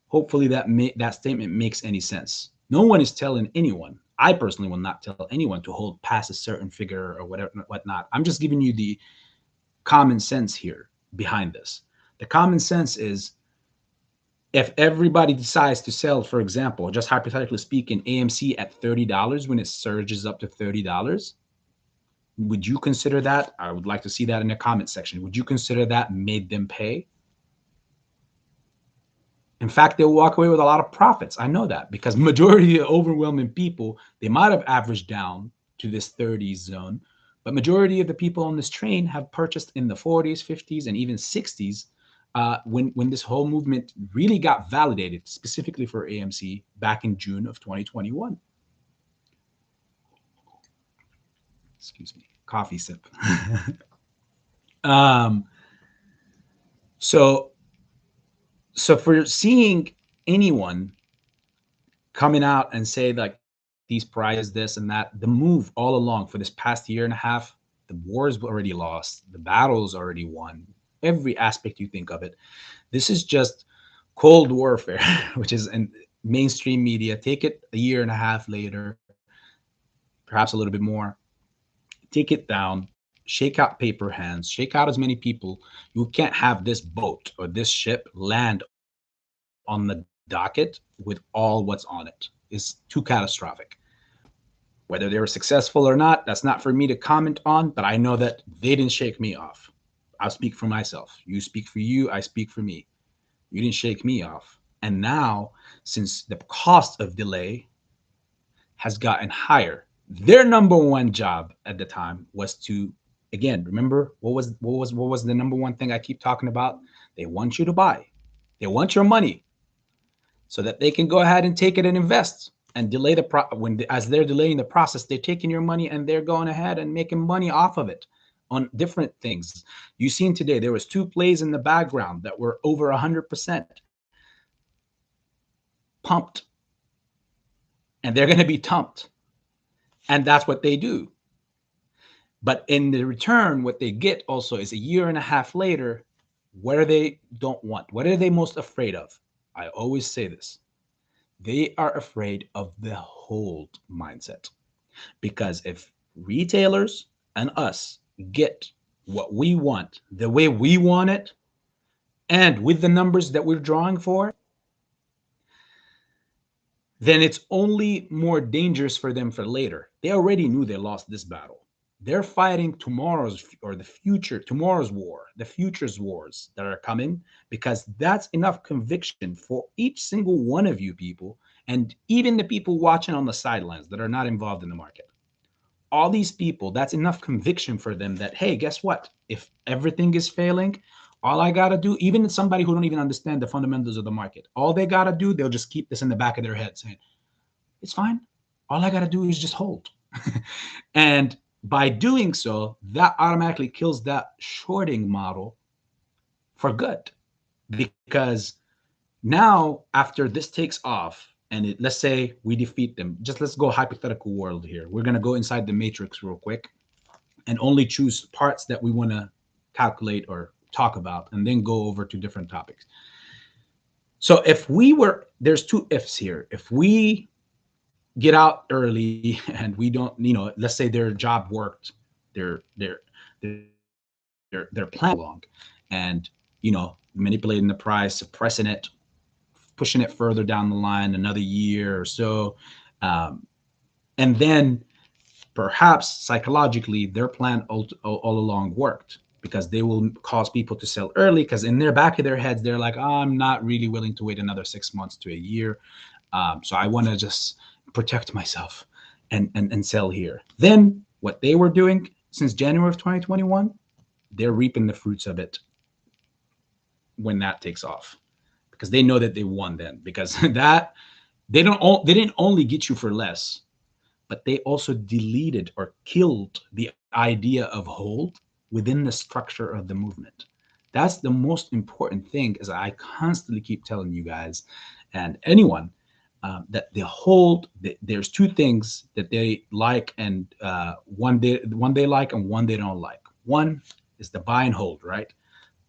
Hopefully that statement makes any sense. No one is telling anyone. I personally will not tell anyone to hold past a certain figure or whatnot. I'm just giving you the common sense here behind this. The common sense is, if everybody decides to sell, for example, just hypothetically speaking, AMC at $30 when it surges up to $30, would you consider that? I would like to see that in the comment section. Would you consider that made them pay? In fact, they'll walk away with a lot of profits. I know that, because majority of the overwhelming people, they might have averaged down to this 30s zone, but majority of the people on this train have purchased in the 40s, 50s, and even 60s when this whole movement really got validated, specifically for AMC back in June of 2021. Excuse me, coffee sip. So for seeing anyone coming out and say like these prices, this and that, the move all along for this past year and a half, the war's already lost, the battle's already won, every aspect you think of it. This is just cold warfare, which is in mainstream media. Take it a year and a half later, perhaps a little bit more. Take it down, shake out paper hands, shake out as many people. You can't have this boat or this ship land on the docket with all what's on it. It's too catastrophic. Whether they were successful or not, that's not for me to comment on, but I know that they didn't shake me off. I'll speak for myself. You speak for you, I speak for me. You didn't shake me off. And now, since the cost of delay has gotten higher, their number one job at the time was to Again, remember what was the number one thing I keep talking about? They want you to buy. They want your money so that they can go ahead and take it and invest and delay as they're delaying the process, they're taking your money and they're going ahead and making money off of it on different things. You seen today there was 2 plays in the background that were over 100% pumped, and they're going to be tumped, and that's what they do. But in the return, what they get also is a year and a half later, what they don't want. What are they most afraid of? I always say this. They are afraid of the hold mindset. Because if retailers and us get what we want the way we want it, and with the numbers that we're drawing for, then it's only more dangerous for them for later. They already knew they lost this battle. They're fighting tomorrow's or tomorrow's war, the future's wars that are coming, because that's enough conviction for each single one of you people, and even the people watching on the sidelines that are not involved in the market. All these people, that's enough conviction for them that, hey, guess what? If everything is failing, all I got to do, even somebody who don't even understand the fundamentals of the market, all they got to do, they'll just keep this in the back of their head saying, it's fine. All I got to do is just hold. And by doing so, that automatically kills that shorting model for good. Because now, after this takes off, and let's say we defeat them, just let's go hypothetical world here. We're going to go inside the matrix real quick and only choose parts that we want to calculate or talk about, and then go over to different topics. So there's 2 ifs here. If we get out early and we don't, let's say their job worked, their plan along, and manipulating the price, suppressing it, pushing it further down the line another year or so, and then perhaps psychologically their plan all along worked, because they will cause people to sell early, because in their back of their heads they're like, oh, I'm not really willing to wait another 6 months to a year, so I want to just protect myself and sell here. Then what they were doing since January of 2021, they're reaping the fruits of it when that takes off, because they know that they won then, because that they didn't only get you for less, but they also deleted or killed the idea of hold within the structure of the movement. That's the most important thing, as I constantly keep telling you guys and anyone, that the hold, there's 2 things that they like, and one they like and one they don't like. One is the buy and hold, right?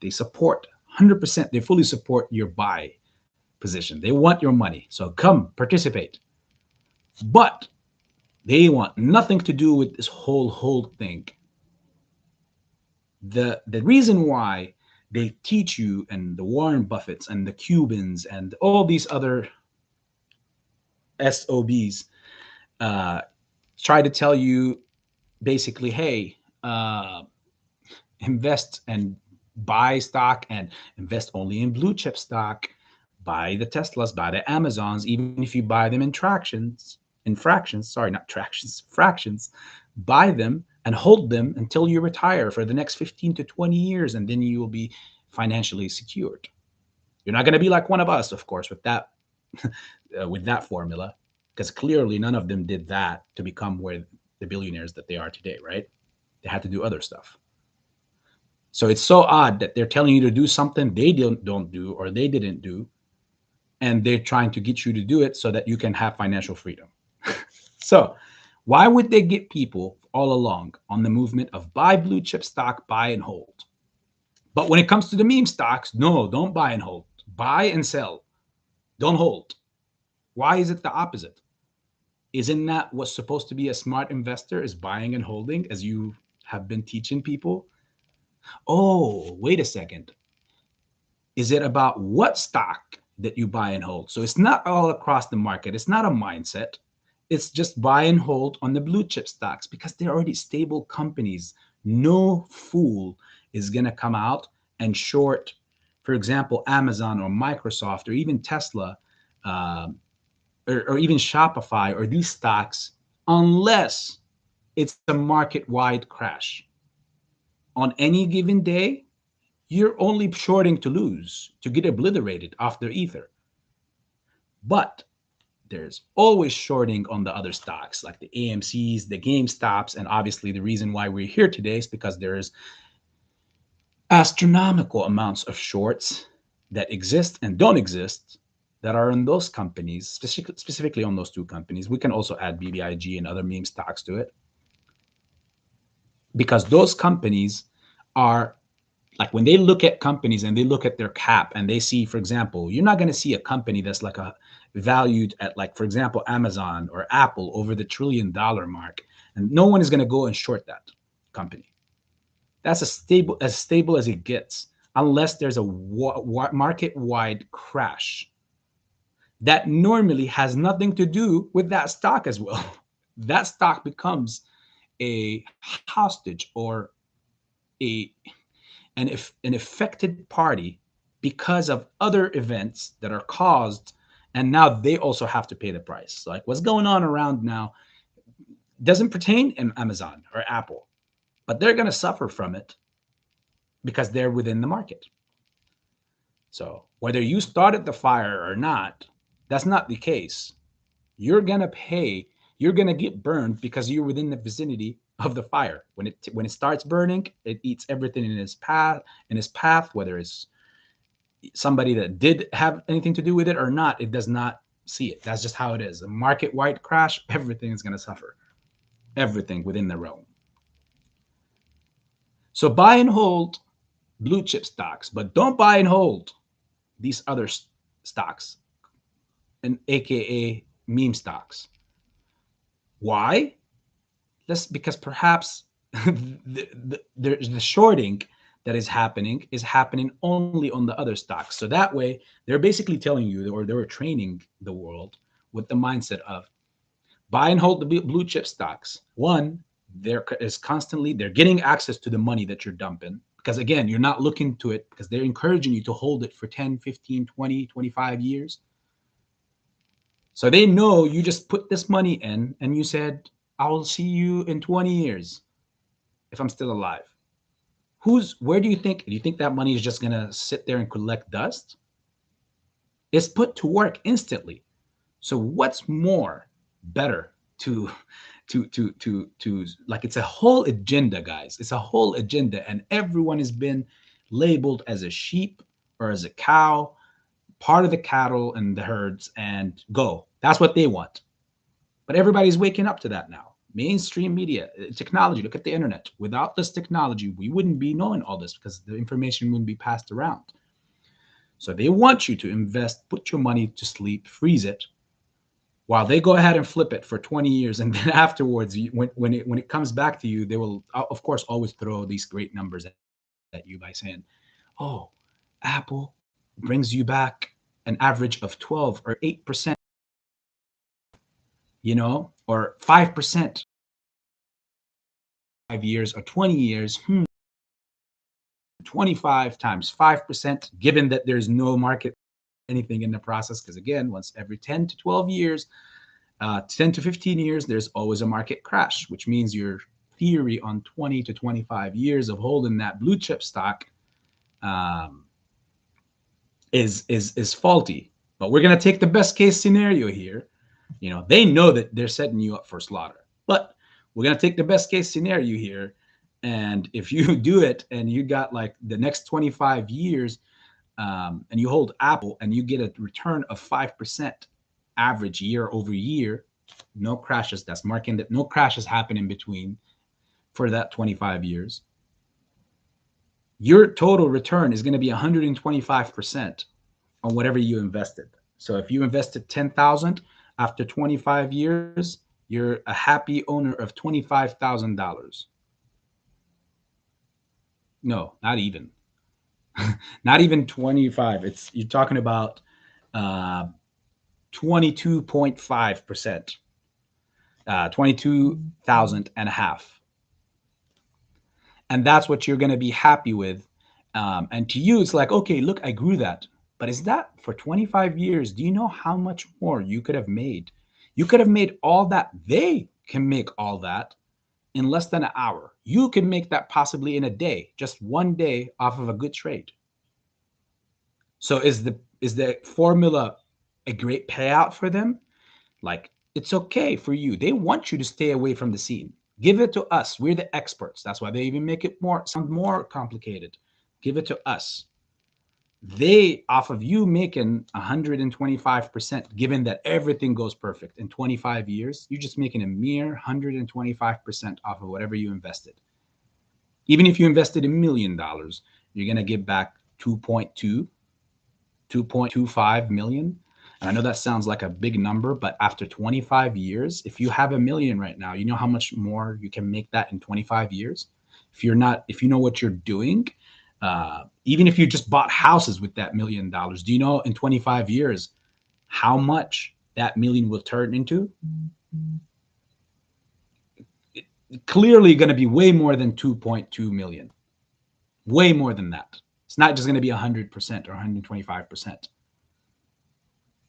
They support 100%, they fully support your buy position. They want your money, so come participate. But they want nothing to do with this whole hold thing. The reason why they teach you, and the Warren Buffetts and the Cubans and all these other SOBs try to tell you basically, hey, invest and buy stock and invest only in blue chip stock, buy the Teslas, buy the Amazons, even if you buy them in fractions, buy them and hold them until you retire for the next 15 to 20 years, and then you will be financially secured. You're not going to be like one of us, of course, with that with that formula, because clearly none of them did that to become where the billionaires that they are today, right? They had to do other stuff. So it's so odd that they're telling you to do something they don't do, or they didn't do, and they're trying to get you to do it so that you can have financial freedom. So why would they get people all along on the movement of buy blue chip stock, buy and hold? But when it comes to the meme stocks, no, don't buy and hold. Buy and sell. Don't hold. Why is it the opposite? Isn't that what's supposed to be a smart investor, is buying and holding, as you have been teaching people? Oh, wait a second. Is it about what stock that you buy and hold? So it's not all across the market. It's not a mindset. It's just buy and hold on the blue chip stocks, because they're already stable companies. No fool is going to come out and short, for example, Amazon or Microsoft or even Tesla, or even Shopify, or these stocks, unless it's a market-wide crash. on any given day, you're only shorting to lose, to get obliterated off their ether. But there's always shorting on the other stocks like the AMCs, the GameStops, and obviously the reason why we're here today is because there's astronomical amounts of shorts that exist and don't exist that are in those companies, specifically on those two companies. We can also add BBIG and other meme stocks to it because those companies are like when they look at companies and they look at their cap and they see, for example, you're not going to see a company that's like a valued at like, for example, Amazon or Apple over the $1 trillion mark, and no one is going to go and short that company. That's as stable as it gets, unless there's a market-wide crash that normally has nothing to do with that stock as well. That stock becomes a hostage or an affected party because of other events that are caused, and now they also have to pay the price. So like what's going on around now doesn't pertain in Amazon or Apple, but they're going to suffer from it because they're within the market. So whether you started the fire or not, that's not the case. You're going to pay, you're going to get burned because you're within the vicinity of the fire. When it starts burning, it eats everything in its path, whether it's somebody that did have anything to do with it or not, it does not see it. That's just how it is. A market-wide crash, everything is going to suffer. Everything within the realm. So buy and hold blue chip stocks, but don't buy and hold these other stocks, and aka meme stocks. Why? That's because perhaps the shorting that is happening only on the other stocks. So that way, they're basically telling you, or they're training the world with the mindset of buy and hold the blue chip stocks. One, they're getting access to the money that you're dumping. Because again, you're not looking to it because they're encouraging you to hold it for 10, 15, 20, 25 years. So they know you just put this money in and you said, I will see you in 20 years if I'm still alive. Where do you think that money is just going to sit there and collect dust? It's put to work instantly. So what's more better to like, it's a whole agenda, guys. It's a whole agenda, and everyone has been labeled as a sheep or as a cow, part of the cattle and the herds, and go. That's what they want. But everybody's waking up to that now. Mainstream media, technology, look at the internet. Without this technology, we wouldn't be knowing all this because the information wouldn't be passed around. So they want you to invest, put your money to sleep, freeze it, while they go ahead and flip it for 20 years. And then afterwards, when it comes back to you, they will, of course, always throw these great numbers at you by saying, oh, Apple brings you back an average of 12 or 8%, or 5%, 5 years or 20 years. 25 times 5%, given that there's no market anything in the process. Because again, once every 10 to 12 years, 10 to 15 years, there's always a market crash, which means your theory on 20 to 25 years of holding that blue chip stock is faulty. But we're going to take the best case scenario here. They know that they're setting you up for slaughter, but we're going to take the best case scenario here. And if you do it and you got like the next 25 years and you hold Apple and you get a return of 5% average year over year, no crashes, that's marking that no crashes happen in between for that 25 years, your total return is going to be 125% on whatever you invested. So if you invested 10,000, after 25 years, you're a happy owner of $25,000. No, not even. Not even 25. You're talking about 22.5%, 22,000 and a half. And that's what you're going to be happy with. And to you, it's like, okay, look, I grew that. But is that for 25 years? Do you know how much more you could have made? You could have made all that. They can make all that in less than an hour. You can make that possibly in a day, just one day off of a good trade. So is the formula a great payout for them? Like, it's okay for you. They want you to stay away from the scene. Give it to us. We're the experts. That's why they even make it sound more complicated. Give it to us. They, off of you making 125%, given that everything goes perfect in 25 years, you're just making a mere 125% off of whatever you invested. Even if you invested $1 million, you're going to get back 2.25 million. And I know that sounds like a big number, but after 25 years, if you have $1 million right now, you know how much more you can make that in 25 years. If you know what you're doing, even if you just bought houses with that $1 million, do you know in 25 years how much that million will turn into? Clearly going to be way more than 2.2 million. Way more than that. It's not just going to be 100% or 125%.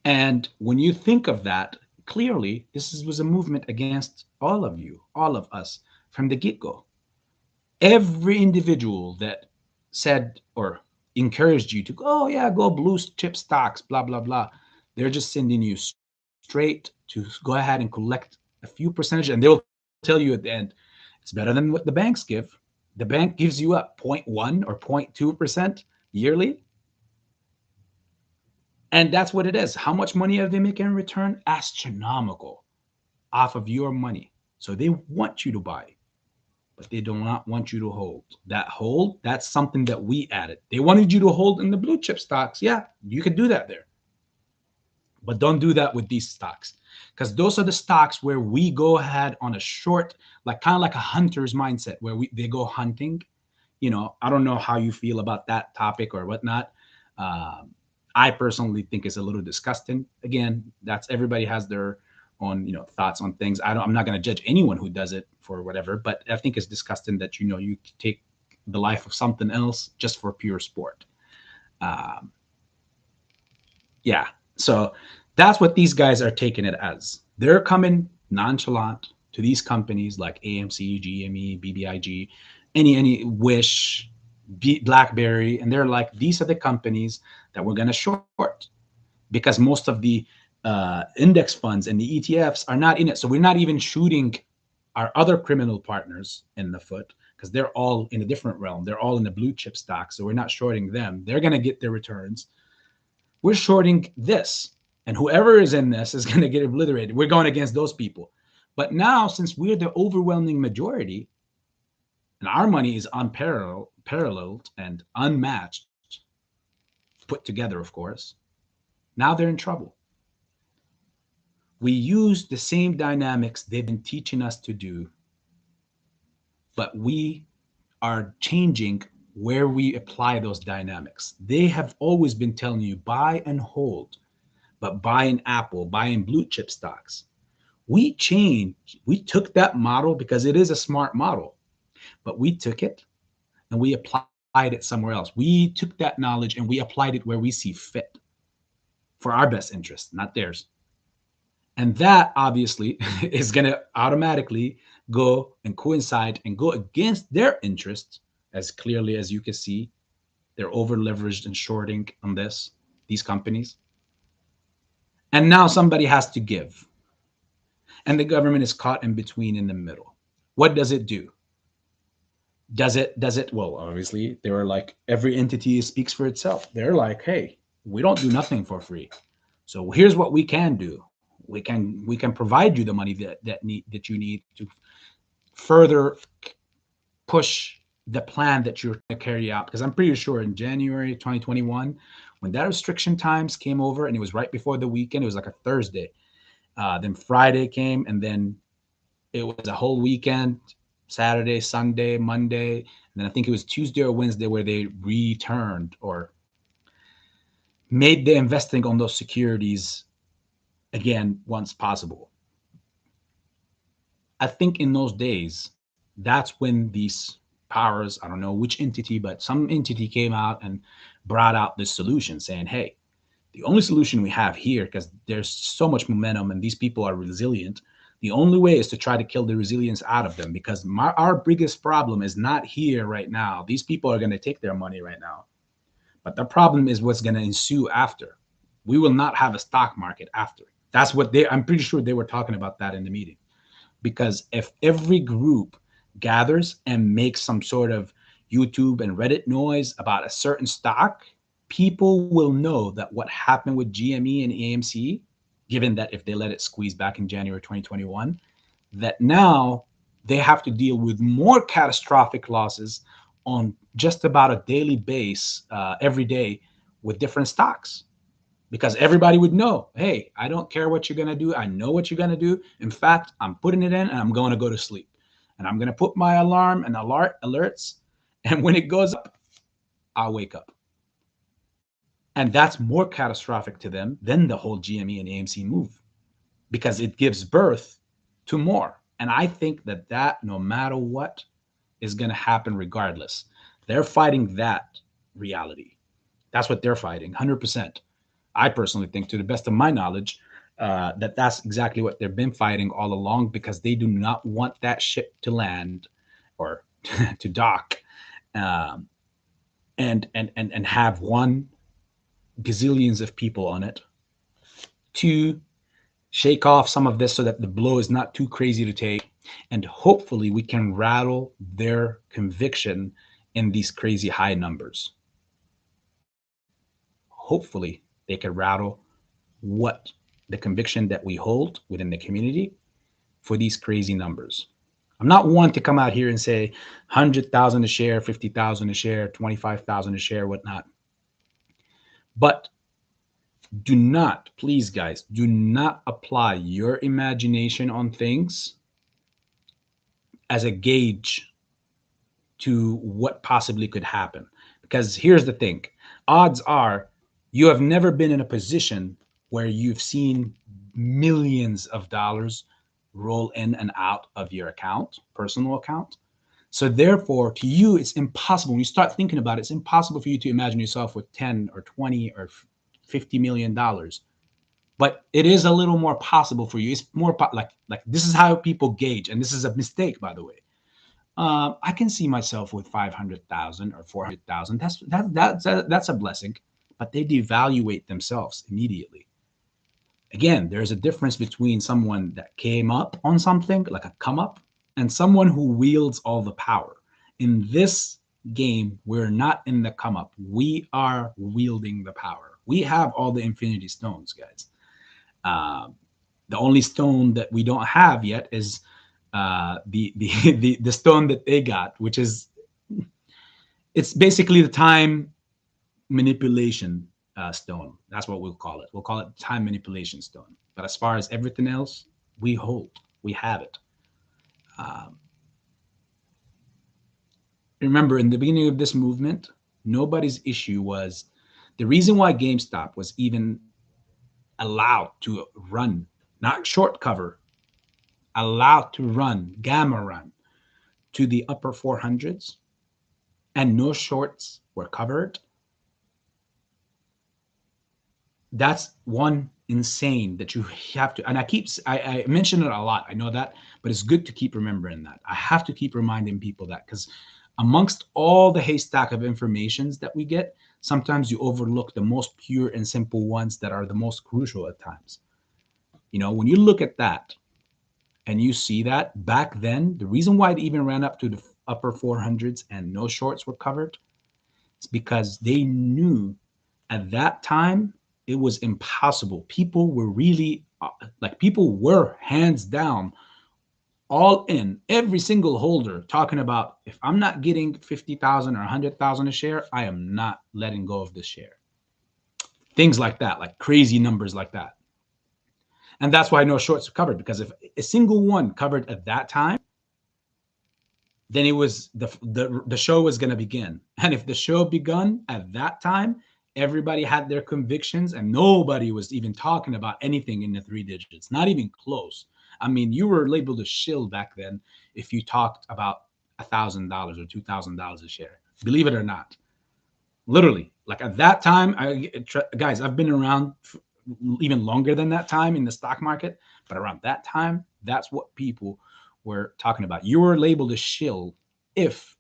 And when you think of that, clearly this was a movement against all of you, all of us from the get-go. Every individual that said or encouraged you to go, oh yeah, go blue chip stocks, blah, blah, blah. They're just sending you straight to go ahead and collect a few percentage, and they'll tell you at the end, it's better than what the banks give. The bank gives you a 0.1 or 0.2% yearly. And that's what it is. How much money are they making in return? Astronomical off of your money. So they want you to buy, but they do not want you to hold. That's something that we added. They wanted you to hold in the blue chip stocks. Yeah, you could do that there. But don't do that with these stocks, because those are the stocks where we go ahead on a short, like kind of like a hunter's mindset, where they go hunting. I don't know how you feel about that topic or whatnot. I personally think it's a little disgusting. Again, that's everybody has their own, thoughts on things. I'm not going to judge anyone who does it for whatever, but I think it's disgusting that, you take the life of something else just for pure sport. Yeah. So that's what these guys are taking it as. They're coming nonchalant to these companies like AMC, GME, BBIG, any Wish, BlackBerry, and they're like, these are the companies that we're going to short, because most of the index funds and the ETFs are not in it. So we're not even shooting our other criminal partners in the foot, because they're all in a different realm. They're all in the blue chip stock. So we're not shorting them. They're going to get their returns. We're shorting this. And whoever is in this is going to get obliterated. We're going against those people. But now, since we're the overwhelming majority, and our money is unparalleled and unmatched, put together, of course, now they're in trouble. We use the same dynamics they've been teaching us to do, but we are changing where we apply those dynamics. They have always been telling you buy and hold, but buy in Apple, buy in blue chip stocks. We took that model because it is a smart model, but we took it and we applied it somewhere else. We took that knowledge and we applied it where we see fit for our best interest, not theirs. And that obviously is going to automatically go and coincide and go against their interests, as clearly as you can see. They're over leveraged and shorting on these companies. And now somebody has to give. And the government is caught in between, in the middle. What does it do? Does it? Well, obviously, they were like, every entity speaks for itself. They're like, hey, we don't do nothing for free. So here's what we can do. We can provide you the money that you need to further push the plan that you're going to carry out. Because I'm pretty sure in January 2021, when that restriction times came over, and it was right before the weekend, it was like a Thursday. Then Friday came, and then it was a whole weekend, Saturday, Sunday, Monday, and then I think it was Tuesday or Wednesday where they returned or made the investing on those securities again once possible. I think in those days, that's when these powers, I don't know which entity, but some entity came out and brought out this solution saying, hey, the only solution we have here, because there's so much momentum and these people are resilient, The only way is to try to kill the resilience out of them, because our biggest problem is not here right now. These people are going to take their money right now. But the problem is what's going to ensue after. We will not have a stock market after. That's what I'm pretty sure they were talking about that in the meeting. Because if every group gathers and makes some sort of YouTube and Reddit noise about a certain stock, people will know that what happened with GME and AMC, given that if they let it squeeze back in January 2021, that now they have to deal with more catastrophic losses on just about a daily base every day with different stocks. Because everybody would know, hey, I don't care what you're going to do. I know what you're going to do. In fact, I'm putting it in and I'm going to go to sleep. And I'm going to put my alarm and alerts. And when it goes up, I'll wake up. And that's more catastrophic to them than the whole GME and AMC move, because it gives birth to more. And I think that no matter what is going to happen regardless, they're fighting that reality. That's what they're fighting, 100%. I personally think, to the best of my knowledge, that's exactly what they've been fighting all along, because they do not want that ship to land or to dock and have one, gazillions of people on it, to shake off some of this so that the blow is not too crazy to take, and hopefully we can rattle their conviction in these crazy high numbers. Hopefully they can rattle what the conviction that we hold within the community for these crazy numbers. I'm not one to come out here and say 100,000 a share, 50,000 a share, 25,000 a share, whatnot. But do not, please guys, do not apply your imagination on things as a gauge to what possibly could happen. Because here's the thing, odds are you have never been in a position where you've seen millions of dollars roll in and out of your account, personal account. So therefore, to you, it's impossible. When you start thinking about it, it's impossible for you to imagine yourself with 10 or 20 or $50 million. But it is a little more possible for you. It's more like this is how people gauge. And this is a mistake, by the way. I can see myself with 500,000 or 400,000. That's a blessing. But they devaluate themselves immediately. Again, there's a difference between someone that came up on something, like a come up, and someone who wields all the power. In this game, we're not in the come up. We are wielding the power. We have all the infinity stones, guys. The only stone that we don't have yet is the stone that they got, which is, it's basically the time manipulation stone. That's what we'll call it. We'll call it time manipulation stone. But as far as everything else, we hold, we have it. Remember, in the beginning of this movement, nobody's issue was, the reason why GameStop was even allowed to run, not short cover, allowed to run, gamma run to the upper 400s, and no shorts were covered. That's one insane that you have to, and I mention it a lot, I know that, but it's good to keep remembering that. I have to keep reminding people that, because amongst all the haystack of informations that we get, sometimes you overlook the most pure and simple ones that are the most crucial at times. You know, when you look at that and you see that back then, the reason why it even ran up to the upper 400s and no shorts were covered is because they knew at that time it was impossible. People were really people were hands down all in, every single holder talking about, if I'm not getting 50,000 or 100,000 a share, I am not letting go of this share. Things like that, like crazy numbers like that. And that's why no shorts were covered, because if a single one covered at that time, then it was the show was going to begin. And if the show begun at that time, everybody had their convictions and nobody was even talking about anything in the 3 digits, not even close. I mean, you were labeled a shill back then if you talked about $1,000 or $2,000 a share, believe it or not. Literally, like at that time, guys, I've been around even longer than that time in the stock market, but around that time, That's what people were talking about. You were labeled a shill if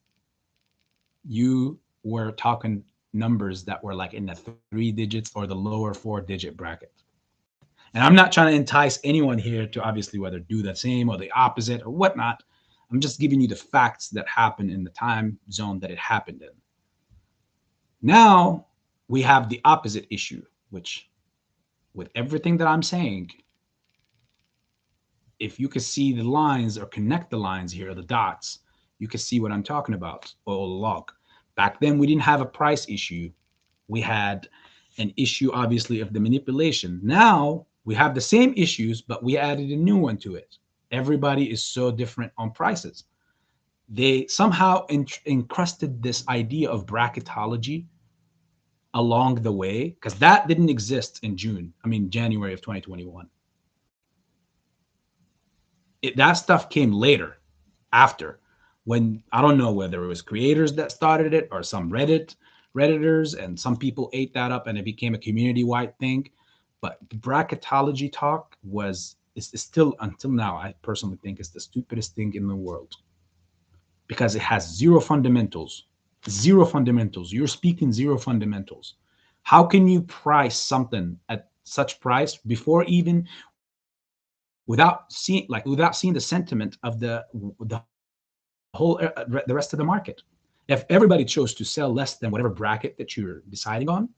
you were talking numbers that were like in the 3 digits or the lower 4-digit bracket. And I'm not trying to entice anyone here to obviously whether do the same or the opposite or whatnot. I'm just giving you the facts that happened in the time zone that it happened in. Now we have the opposite issue, which with everything that I'm saying, if you could see the lines or connect the lines here, the dots, you can see what I'm talking about. Or log. Back then, we didn't have a price issue. We had an issue, obviously, of the manipulation. Now we have the same issues, but we added a new one to it. Everybody is so different on prices. They somehow encrusted this idea of bracketology along the way, because that didn't exist in January of 2021. That stuff came later, after, when I don't know whether it was creators that started it or some redditors, and some people ate that up and it became a community-wide thing. But bracketology talk is still, until now, I personally think is the stupidest thing in the world, because it has zero fundamentals. Zero fundamentals. You're speaking zero fundamentals. How can you price something at such price before even without seeing the sentiment of the whole the rest of the market? If everybody chose to sell less than whatever bracket that you're deciding on,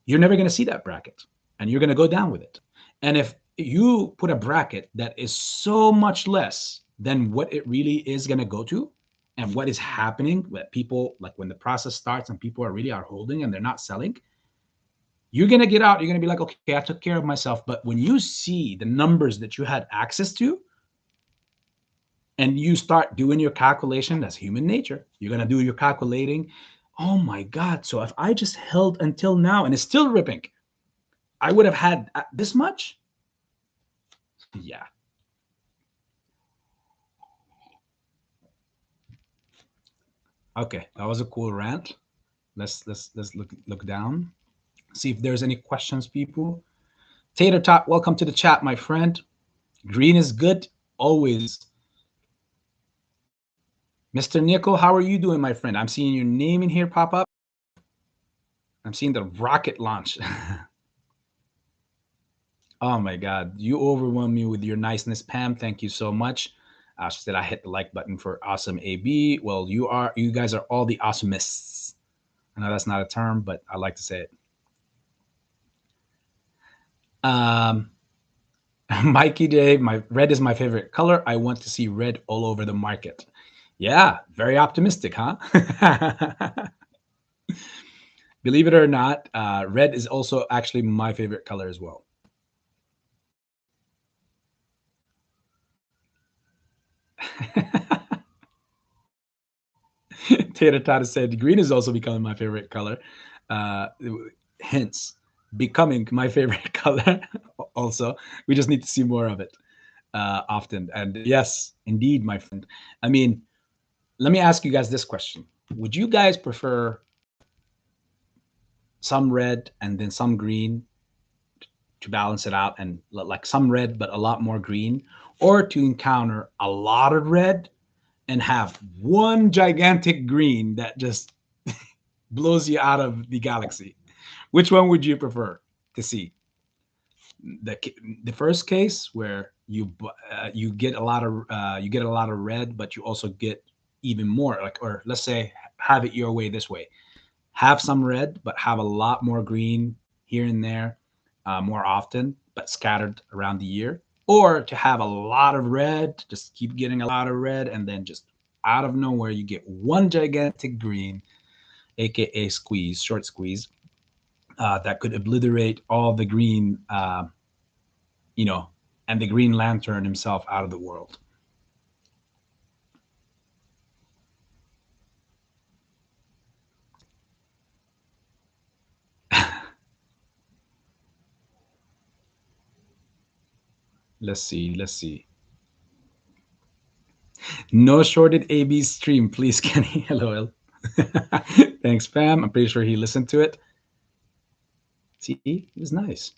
you're never going to see that bracket, and you're going to go down with it. And if you put a bracket that is so much less than what it really is going to go to, and what is happening, that people, like when the process starts and people are holding and they're not selling, you're going to get out. You're going to be like, okay, I took care of myself. But when you see the numbers that you had access to, and you start doing your calculation, that's human nature. You're going to do your calculating. Oh my God. So if I just held until now and it's still ripping, I would have had this much. Yeah. Okay. That was a cool rant. Let's look down. See if there's any questions, people. Tater Tot, welcome to the chat, my friend. Green is good. Always. Mr. Nickel, how are you doing, my friend? I'm seeing your name in here pop up. I'm seeing the rocket launch. Oh my God, you overwhelm me with your niceness, Pam. Thank you so much. She said I hit the like button for awesome AB. Well, you guys are all the awesomeists. I know that's not a term, but I like to say it. Mikey J, red is my favorite color. I want to see red all over the market. Yeah, very optimistic, huh? Believe it or not, red is also actually my favorite color as well. Tater Tata said green is also becoming my favorite color. Hence, becoming my favorite color also. We just need to see more of it often. And yes, indeed, my friend. I mean, let me ask you guys this question. Would you guys prefer some red and then some green to balance it out, and like some red but a lot more green, or to encounter a lot of red and have one gigantic green that just blows you out of the galaxy? Which one would you prefer to see? The first case where you get a lot of red, but you also get even more, like, or let's say have it your way this way: have some red but have a lot more green here and there, more often but scattered around the year, or to have a lot of red, just keep getting a lot of red, and then just out of nowhere you get one gigantic green, aka short squeeze, that could obliterate all the green, and the Green Lantern himself out of the world. Let's see. No shorted AB stream, please, Kenny. LOL. Thanks, Pam. I'm pretty sure he listened to it. See, it was nice.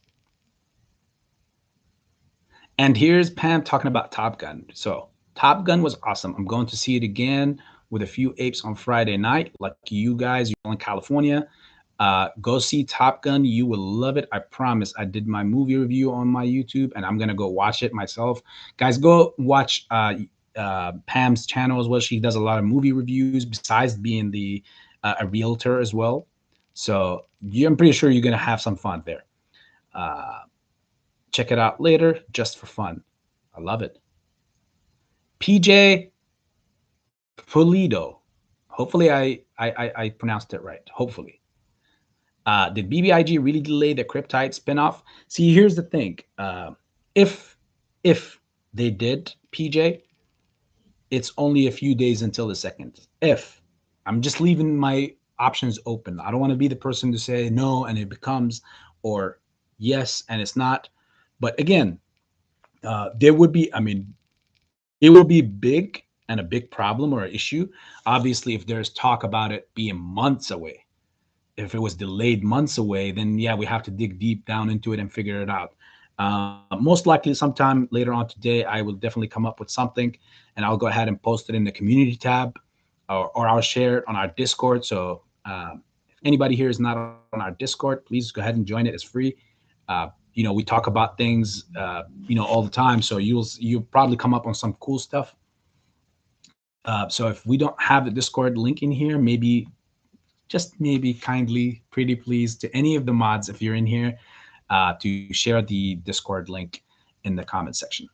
And here's Pam talking about Top Gun. So Top Gun was awesome. I'm going to see it again with a few apes on Friday night. Like you guys, you're in California. Go see Top Gun. You will love it. I promise. I did my movie review on my YouTube, and I'm gonna go watch it myself. Guys, go watch Pam's channel as well. She does a lot of movie reviews besides being a realtor as well. So I'm pretty sure you're gonna have some fun there. Uh, Check it out later, just for fun. I love it. PJ Pulido. Hopefully, I pronounced it right. Hopefully. Did BBIG really delay the Kryptide spinoff? See, here's the thing. If if they did, PJ, it's only a few days until the second. If I'm just leaving my options open. I don't want to be the person to say no and it becomes, or yes and it's not. But again, there would be, I mean, it will be big and a big problem or issue. Obviously, if there's talk about it being months away, if it was delayed months away, then yeah, we have to dig deep down into it and figure it out. Most likely sometime later on today, I will definitely come up with something and I'll go ahead and post it in the community tab, or I'll share it on our Discord. So if anybody here is not on our Discord, please go ahead and join it. It's free. We talk about things, all the time. So you'll probably come up on some cool stuff. So if we don't have the Discord link in here, maybe kindly, pretty please, to any of the mods, if you're in here, to share the Discord link in the comment section.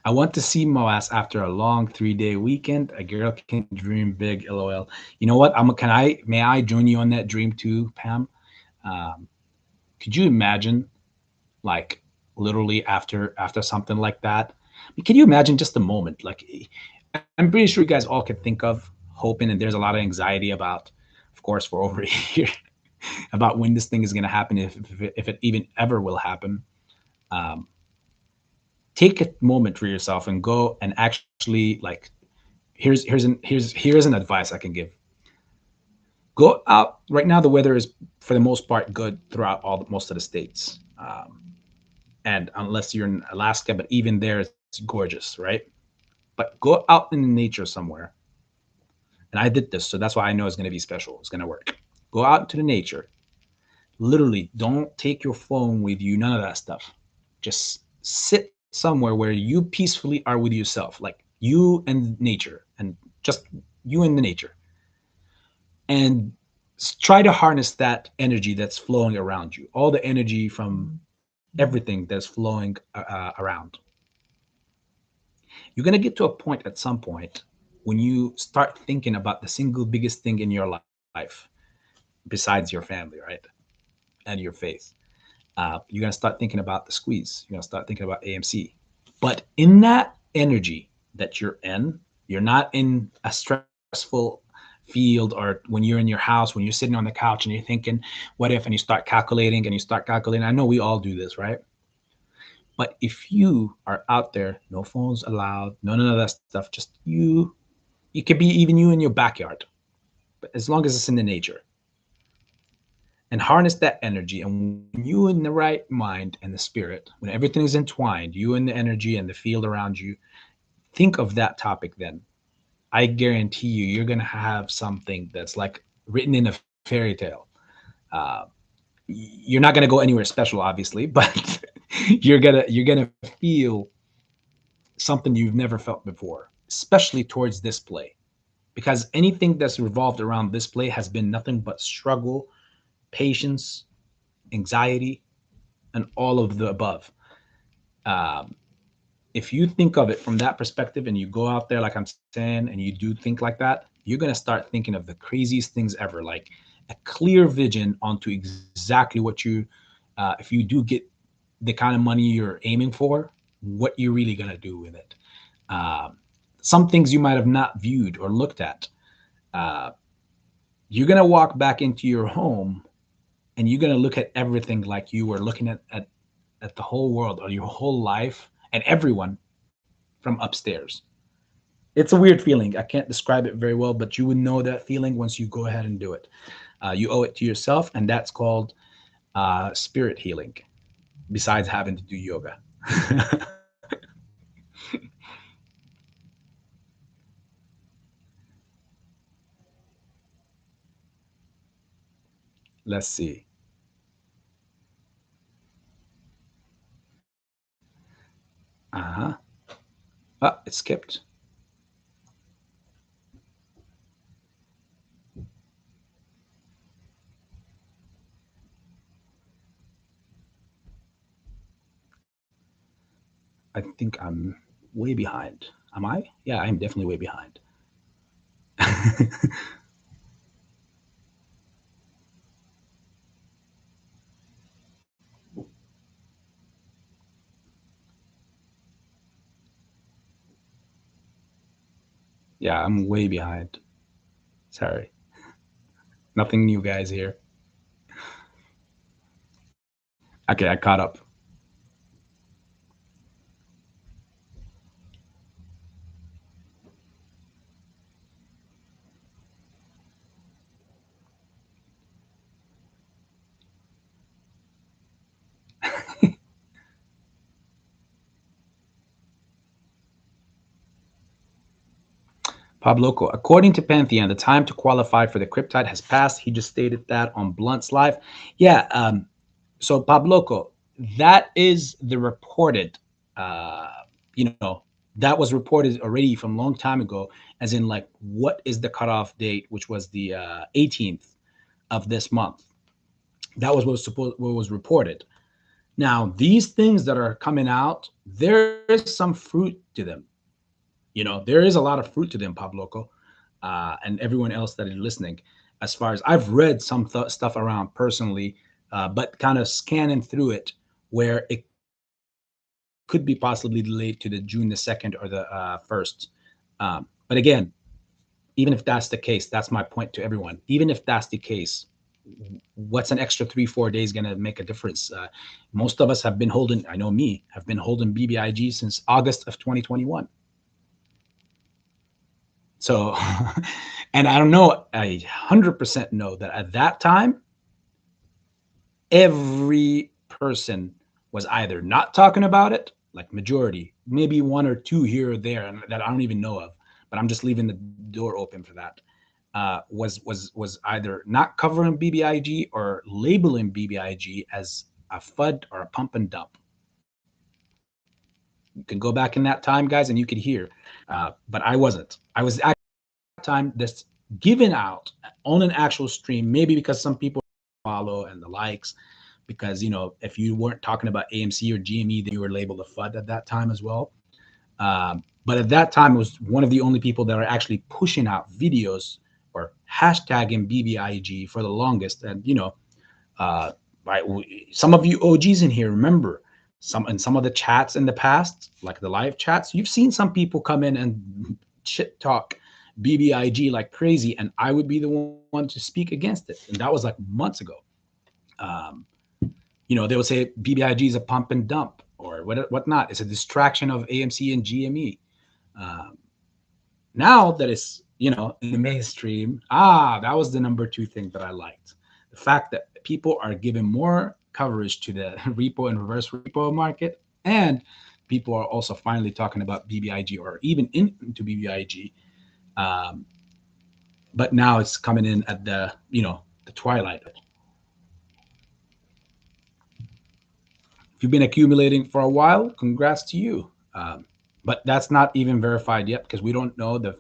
I want to see Moas after a long 3-day weekend. A girl can dream big, LOL. You know what? May I join you on that dream too, Pam? Um, could you imagine, like, literally after something like that? Can you imagine just the moment? Like, I'm pretty sure you guys all could think of hoping, and there's a lot of anxiety about, of course, for over a year, about when this thing is going to happen, if it even ever will happen. Um, Take a moment for yourself and go and actually, like, here's an advice I can give. Go out right now. The weather is for the most part good throughout most of the states, and unless you're in Alaska, but even there it's gorgeous, right? But go out in nature somewhere. And I did this, so that's why I know it's going to be special. It's going to work. Go out into the nature. Literally, don't take your phone with you. None of that stuff. Just sit somewhere where you peacefully are with yourself, like you and nature, and just you and the nature. And try to harness that energy that's flowing around you, all the energy from everything that's flowing around. You're going to get to a point at some point when you start thinking about the single biggest thing in your life besides your family, right? And your faith. You're going to start thinking about the squeeze. You're going to start thinking about AMC. But in that energy that you're in, you're not in a stressful field, or when you're in your house, when you're sitting on the couch and you're thinking, what if, and you start calculating and you start calculating. I know we all do this, right? But if you are out there, no phones allowed, none of that stuff, just it could be even you in your backyard, but as long as it's in the nature, and harness that energy. And when you in the right mind and the spirit, when everything is entwined, you and the energy and the field around you, think of that topic, then I guarantee you're going to have something that's like written in a fairy tale. Uh, you're not going to go anywhere special, obviously, but you're gonna feel something you've never felt before, especially towards this play, because anything that's revolved around this play has been nothing but struggle, patience, anxiety, and all of the above. Um, if you think of it from that perspective and you go out there, like I'm saying, and you do think like that, you're going to start thinking of the craziest things ever, like a clear vision onto exactly what if you do get the kind of money you're aiming for, what you're really going to do with it. Some things you might have not viewed or looked at. You're going to walk back into your home and you're going to look at everything like you were looking at the whole world or your whole life and everyone from upstairs. It's a weird feeling. I can't describe it very well, but you would know that feeling once you go ahead and do it. You owe it to yourself, and that's called spirit healing besides having to do yoga. Let's see. Uh-huh. It skipped. I think I'm way behind. Am I? Yeah, I'm definitely way behind. Yeah, I'm way behind. Sorry. Nothing new, guys, here. Okay, I caught up. Pabloco, according to Pantheon, the time to qualify for the Kryptide has passed. He just stated that on Blunt's Live. Yeah. So Pabloco, that is the reported. Uh, you know, that was reported already from a long time ago. As in, like, what is the cutoff date, which was the 18th of this month. That was what was reported. Now, these things that are coming out, there is some fruit to them. There is a lot of fruit to them, Pabloco, and everyone else that is listening. As far as I've read some stuff around personally, but kind of scanning through it, where it could be possibly delayed to the June the 2nd or the 1st. But again, even if that's the case, that's my point to everyone. Even if that's the case, what's an extra 3-4 days going to make a difference? Most of us have been holding, I know me, have been holding BBIG since August of 2021. So, and I don't know, I 100% know that at that time, every person was either not talking about it, like majority, maybe one or two here or there, and that I don't even know of, but I'm just leaving the door open for that. Was either not covering BBIG or labeling BBIG as a FUD or a pump and dump. You can go back in that time, guys, and you could hear. But I wasn't. I was at that time just given out on an actual stream, maybe because some people follow and the likes, because if you weren't talking about AMC or GME, then you were labeled a FUD at that time as well. But at that time, it was one of the only people that are actually pushing out videos or hashtagging BBIG for the longest. And uh, right, some of you OGs in here remember some of the chats in the past, like the live chats. You've seen some people come in and shit talk BBIG like crazy, and I would be the one to speak against it. And that was like months ago. Um, they would say BBIG is a pump and dump or whatnot. It's a distraction of AMC and GME. Um, Now that it's in the mainstream, that was the number two thing that I liked. The fact that people are giving more coverage to the repo and reverse repo market, and people are also finally talking about BBIG or even into BBIG. Um, but now it's coming in at the twilight. If you've been accumulating for a while, congrats to you. But that's not even verified yet because we don't know. The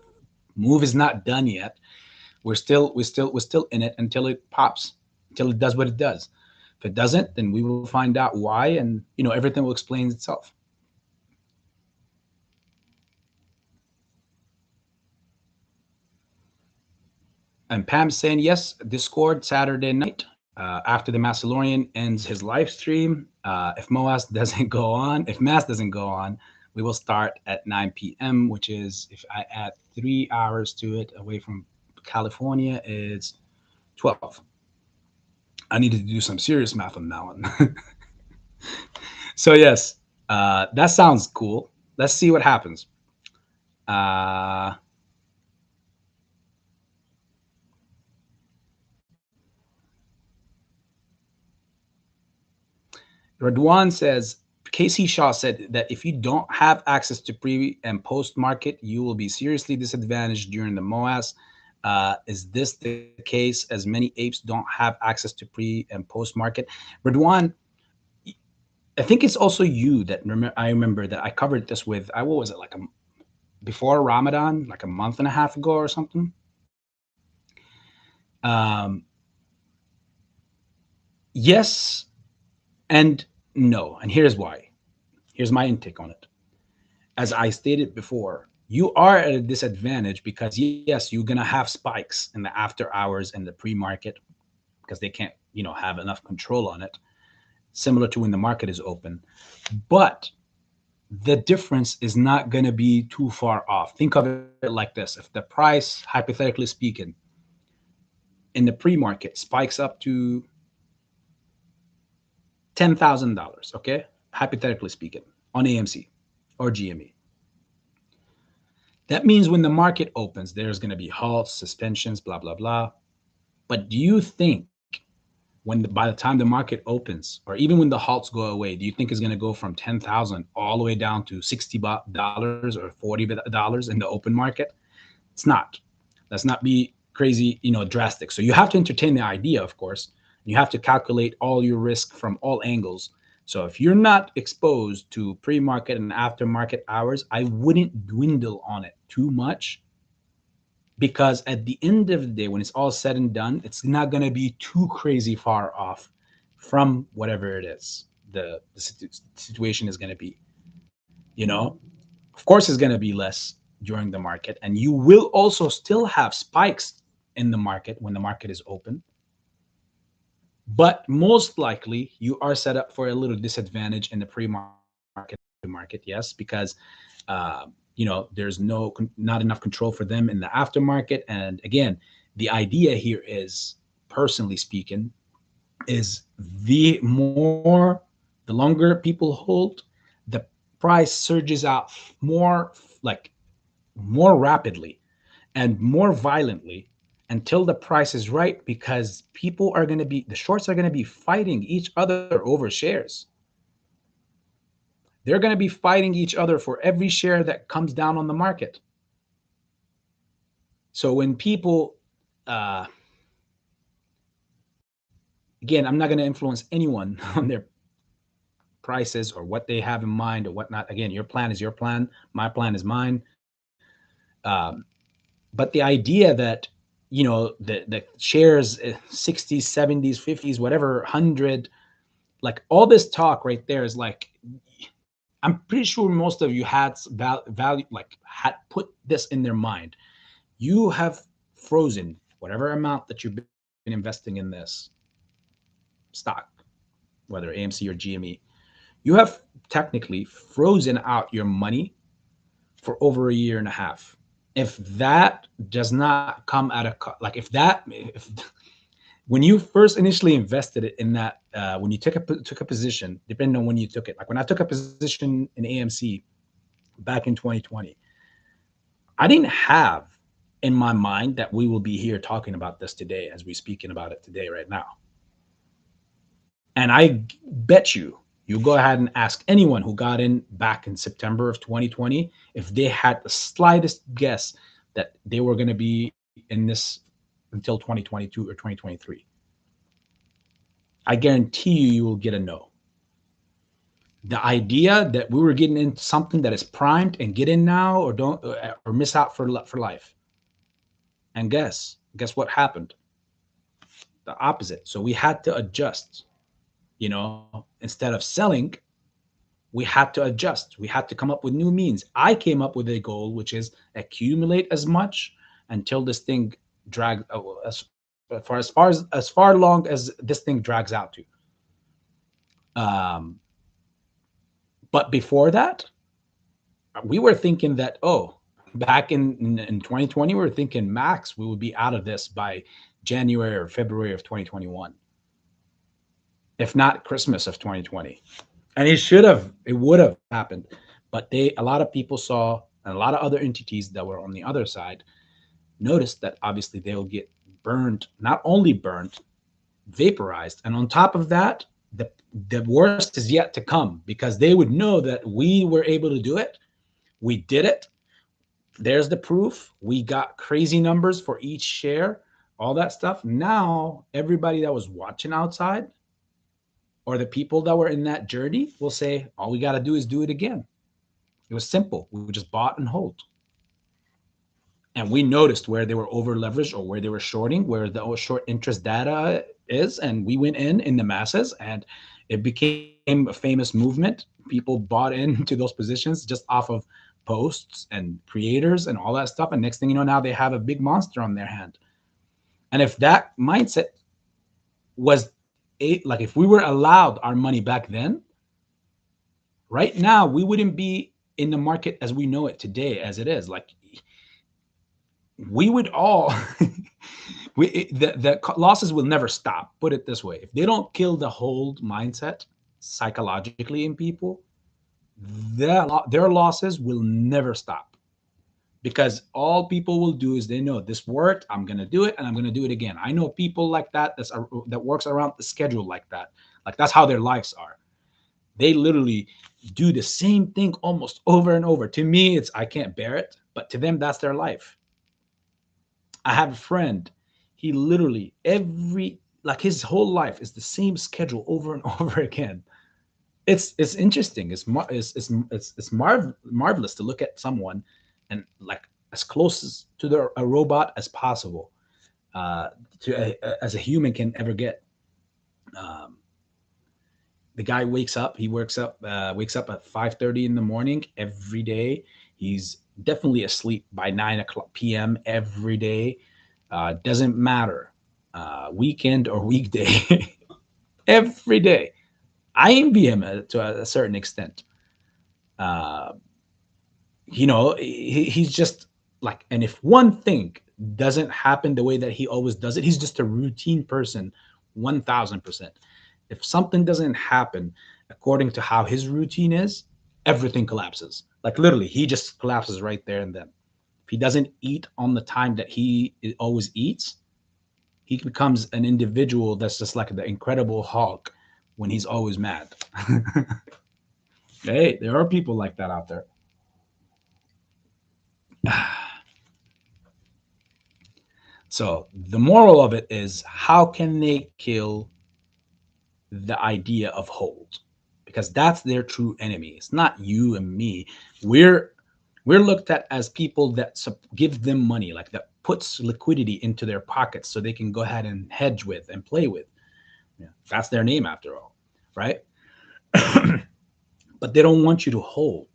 move is not done yet. We're still in it until it pops, until it does what it does. If it doesn't, then we will find out why, and everything will explain itself. And Pam's saying yes, Discord Saturday night after the Macedonian ends his live stream. If Moas doesn't go on, if Mass doesn't go on, we will start at 9 p.m., which is, if I add 3 hours to it away from California, it's 12. I needed to do some serious math on that one. So yes, that sounds cool. Let's see what happens. Uh, Radwan says, Casey Shaw said that if you don't have access to pre and post market, you will be seriously disadvantaged during the MOAS. Is this the case, as many apes don't have access to pre and post market? Radwan, I think it's also you that I remember that I covered this with, what was it, like before Ramadan, like a month and a half ago or something. Yes and no. And here's why. Here's my intake on it. As I stated before, you are at a disadvantage because yes, you're gonna have spikes in the after hours and the pre-market because they can't, have enough control on it, similar to when the market is open. But the difference is not gonna be too far off. Think of it like this: if the price, hypothetically speaking, in the pre-market spikes up to $10,000, okay, hypothetically speaking, on AMC or GME. That means when the market opens, there's going to be halts, suspensions, blah, blah, blah. But do you think by the time the market opens, or even when the halts go away, do you think it's going to go from 10,000 all the way down to $60 or $40 in the open market? It's not. Let's not be crazy, drastic. So you have to entertain the idea, of course. You have to calculate all your risk from all angles. So if you're not exposed to pre-market and after-market hours, I wouldn't dwindle on it too much, because at the end of the day, when it's all said and done, it's not going to be too crazy far off from whatever it is the situation is going to be. Of course, it's going to be less during the market, and you will also still have spikes in the market when the market is open. But most likely, you are set up for a little disadvantage in the pre-market, yes, because there's not enough control for them in the aftermarket. And again, the idea here is, personally speaking, is the longer people hold, the price surges out more rapidly and more violently until the price is right, because the shorts are going to be fighting each other over shares. They're going to be fighting each other for every share that comes down on the market. So when people, again, I'm not going to influence anyone on their prices or what they have in mind or whatnot. Again, your plan is your plan. My plan is mine. But the idea that, the shares 60s, 70s, 50s, whatever, 100, like all this talk right there is like, I'm pretty sure most of you had value, had put this in their mind. You have frozen whatever amount that you've been investing in this stock, whether AMC or GME. You have technically frozen out your money for over a year and a half. If that does not come at when you first initially invested it in that, when you took a position, depending on when you took it, like when I took a position in AMC back in 2020, I didn't have in my mind that we will be here talking about this today as we're speaking about it today right now. And I bet you go ahead and ask anyone who got in back in September of 2020 if they had the slightest guess that they were going to be in this until 2022 or 2023. I guarantee you will get a no. The idea that we were getting into something that is primed and get in now or don't or miss out for life. And guess what happened? The opposite. So we had to adjust. Instead of selling, we had to adjust. We had to come up with new means. I came up with a goal, which is accumulate as much until this thing drags as far long as this thing drags out to. But before that, we were thinking that, back in 2020, we were thinking max we would be out of this by January or February of 2021, if not Christmas of 2020. And it would have happened. But a lot of people saw, and a lot of other entities that were on the other side noticed that obviously they will get burned, not only burned, vaporized. And on top of that, the the worst is yet to come, because they would know that we were able to do it. We did it. There's the proof. We got crazy numbers for each share, all that stuff. Now, everybody that was watching outside, or the people that were in that journey, will say, all we got to do is do it again. It was simple. We just bought and hold. And we noticed where they were over leveraged, or where they were shorting, where the short interest data is. And we went in the masses, and it became a famous movement. People bought into those positions just off of posts and creators and all that stuff. And next thing you know, now they have a big monster on their hand. And if that mindset was like, if we were allowed our money back then, right now we wouldn't be in the market as we know it today, as it is. Like, we would all the losses will never stop. Put it this way: if they don't kill the hold mindset psychologically in people, their losses will never stop. Because all people will do is, they know this worked, I'm going to do it, and I'm going to do it again. I know people like that, that works around the schedule like that. Like, that's how their lives are. They literally do the same thing almost over and over. To me, I can't bear it, but to them, that's their life. I have a friend, he literally his whole life is the same schedule over and over again. It's interesting. It's marvelous to look at someone, and like, as close to a robot as possible, as a human can ever get. Um, the guy wakes up at 5:30 in the morning every day. He's definitely asleep by 9 o'clock p.m. every day. Doesn't matter, weekend or weekday, every day. I envy him to a certain extent. Uh, he's just like, and if one thing doesn't happen the way that he always does it, he's just a routine person, 1000%. If something doesn't happen according to how his routine is, everything collapses. Like, literally, he just collapses right there and then. If he doesn't eat on the time that he always eats, he becomes an individual that's just like the Incredible Hulk when he's always mad. Hey, there are people like that out there. So the moral of it is, how can they kill the idea of hold? Because that's their true enemy. It's not you and me. We're looked at as people that give them money, like that puts liquidity into their pockets so they can go ahead and hedge with and play with. Yeah, that's their name after all, right? But they don't want you to hold.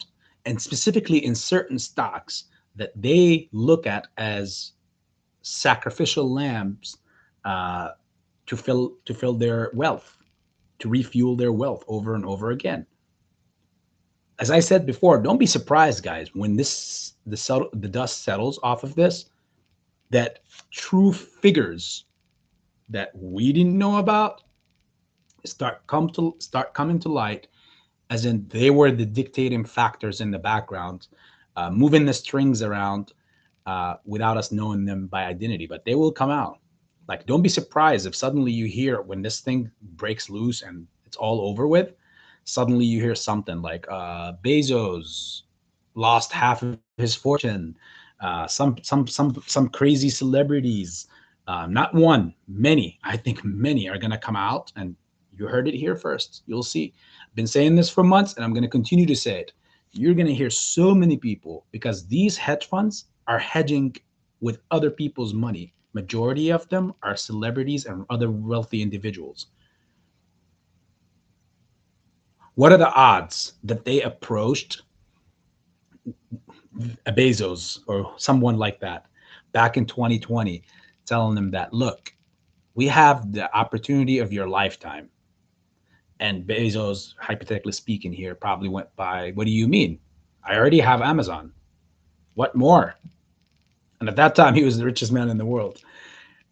And specifically in certain stocks that they look at as sacrificial lambs, uh, to fill their wealth, to refuel their wealth over and over again. As I said before, don't be surprised, guys, when the dust settles off of this, that true figures that we didn't know about start coming to light, as in they were the dictating factors in the background, moving the strings around, without us knowing them by identity. But they will come out. Like, don't be surprised if suddenly you hear, when this thing breaks loose and it's all over with, suddenly you hear something like, Bezos lost half of his fortune. Some crazy celebrities, not one, many. I think many are gonna come out, and you heard it here first. You'll see. I've been saying this for months, and I'm gonna continue to say it. You're gonna hear so many people, because these hedge funds are hedging with other people's money. Majority of them are celebrities and other wealthy individuals. What are the odds that they approached a Bezos or someone like that back in 2020, telling them that, look, we have the opportunity of your lifetime? And Bezos, hypothetically speaking here, probably went by, what do you mean? I already have Amazon. What more? And at that time, he was the richest man in the world.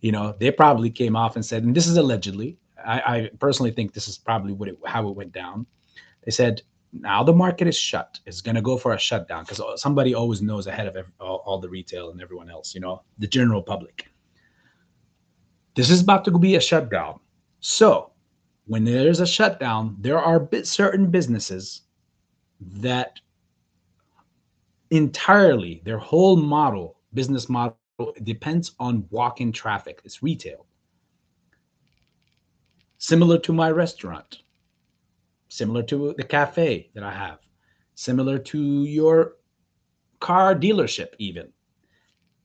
They probably came off and said, and this is allegedly, I personally think this is probably how it went down. They said, now the market is shut. It's going to go for a shutdown, because somebody always knows ahead of all the retail and everyone else, the general public. This is about to be a shutdown. So when there's a shutdown, there are certain businesses that entirely their whole model, business model, depends on walk-in traffic. It's retail. Similar to my restaurant, similar to the cafe that I have, similar to your car dealership, even.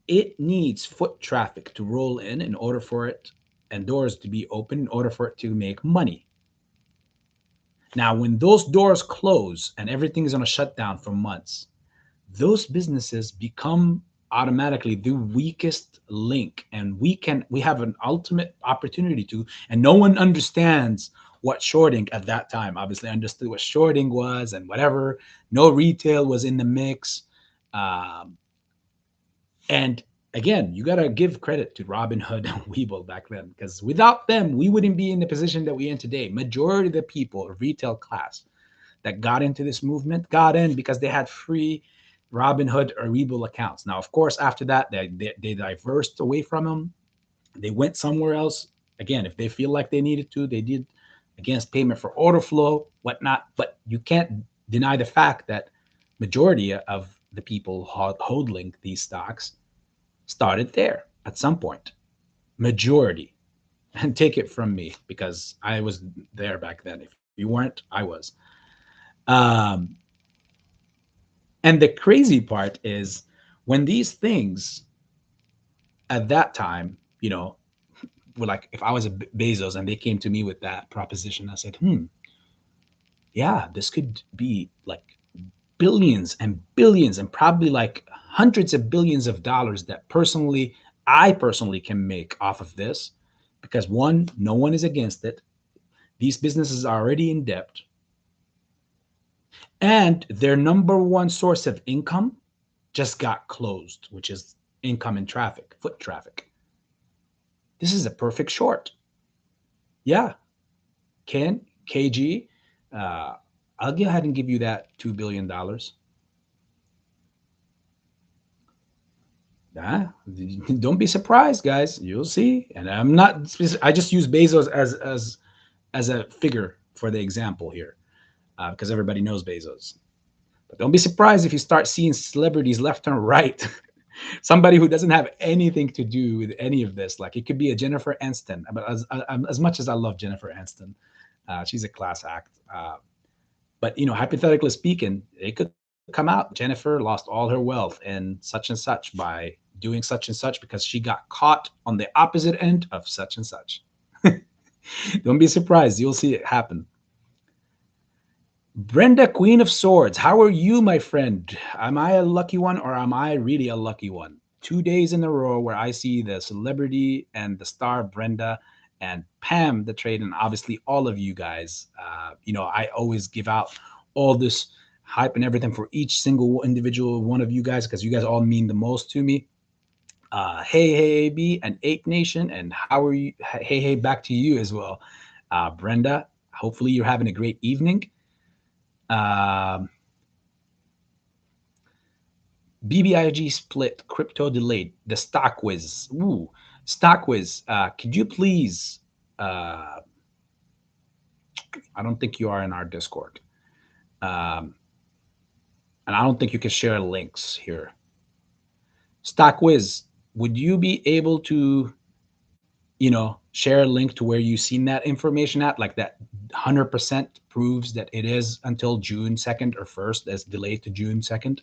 It needs foot traffic to roll in order for it and doors to be open in order for it to make money. Now, when those doors close and everything is on a shutdown for months, those businesses become automatically the weakest link, and we have an ultimate opportunity to, and no one understands what shorting at that time. Obviously understood what shorting was and whatever. No retail was in the mix. And again, you got to give credit to Robinhood and Webull back then, because without them, we wouldn't be in the position that we're in today. Majority of the people, retail class, that got into this movement got in because they had free Robinhood or Webull accounts. Now, of course, after that, they diversed away from them. They went somewhere else. Again, if they feel like they needed to, they did against payment for order flow, whatnot. But you can't deny the fact that majority of the people holding these stocks started there at some point. Majority. And take it from me, because I was there back then. If you weren't, I was. Um, and the crazy part is when these things at that time, were like, if I was a Bezos and they came to me with that proposition, I said, yeah, this could be like billions and billions and probably like hundreds of billions of dollars that I personally can make off of this, because one, no one is against it. These businesses are already in debt, and their number one source of income just got closed, which is income and traffic, foot traffic. This is a perfect short. Yeah, Ken, KG, I'll go ahead and give you that $2 billion. Don't be surprised, guys. You'll see. And I'm not. I just use Bezos as a figure for the example here, because everybody knows Bezos. But don't be surprised if you start seeing celebrities left and right. Somebody who doesn't have anything to do with any of this. Like, it could be a Jennifer Aniston. But as much as I love Jennifer Aniston, she's a class act. But hypothetically speaking, it could come out Jennifer lost all her wealth and such by doing such and such because she got caught on the opposite end of such and such. Don't be surprised. You'll see it happen. Brenda, Queen of Swords, how are you, my friend? Am I a lucky one, or am I really a lucky one? 2 days in a row where I see the celebrity and the star Brenda and Pam, the trade, and obviously all of you guys. I always give out all this hype and everything for each single individual one of you guys, because you guys all mean the most to me. Hey, AB and Ape Nation, and how are you? Hey, back to you as well. Brenda, hopefully you're having a great evening. BBIG split, crypto delayed, the stock whiz. Ooh, stock whiz. Could you please? I don't think you are in our Discord, and I don't think you can share links here. Stock whiz, would you be able to, share a link to where you've seen that information at, like that 100% proves that it is until June 2nd or 1st, as delayed to June 2nd?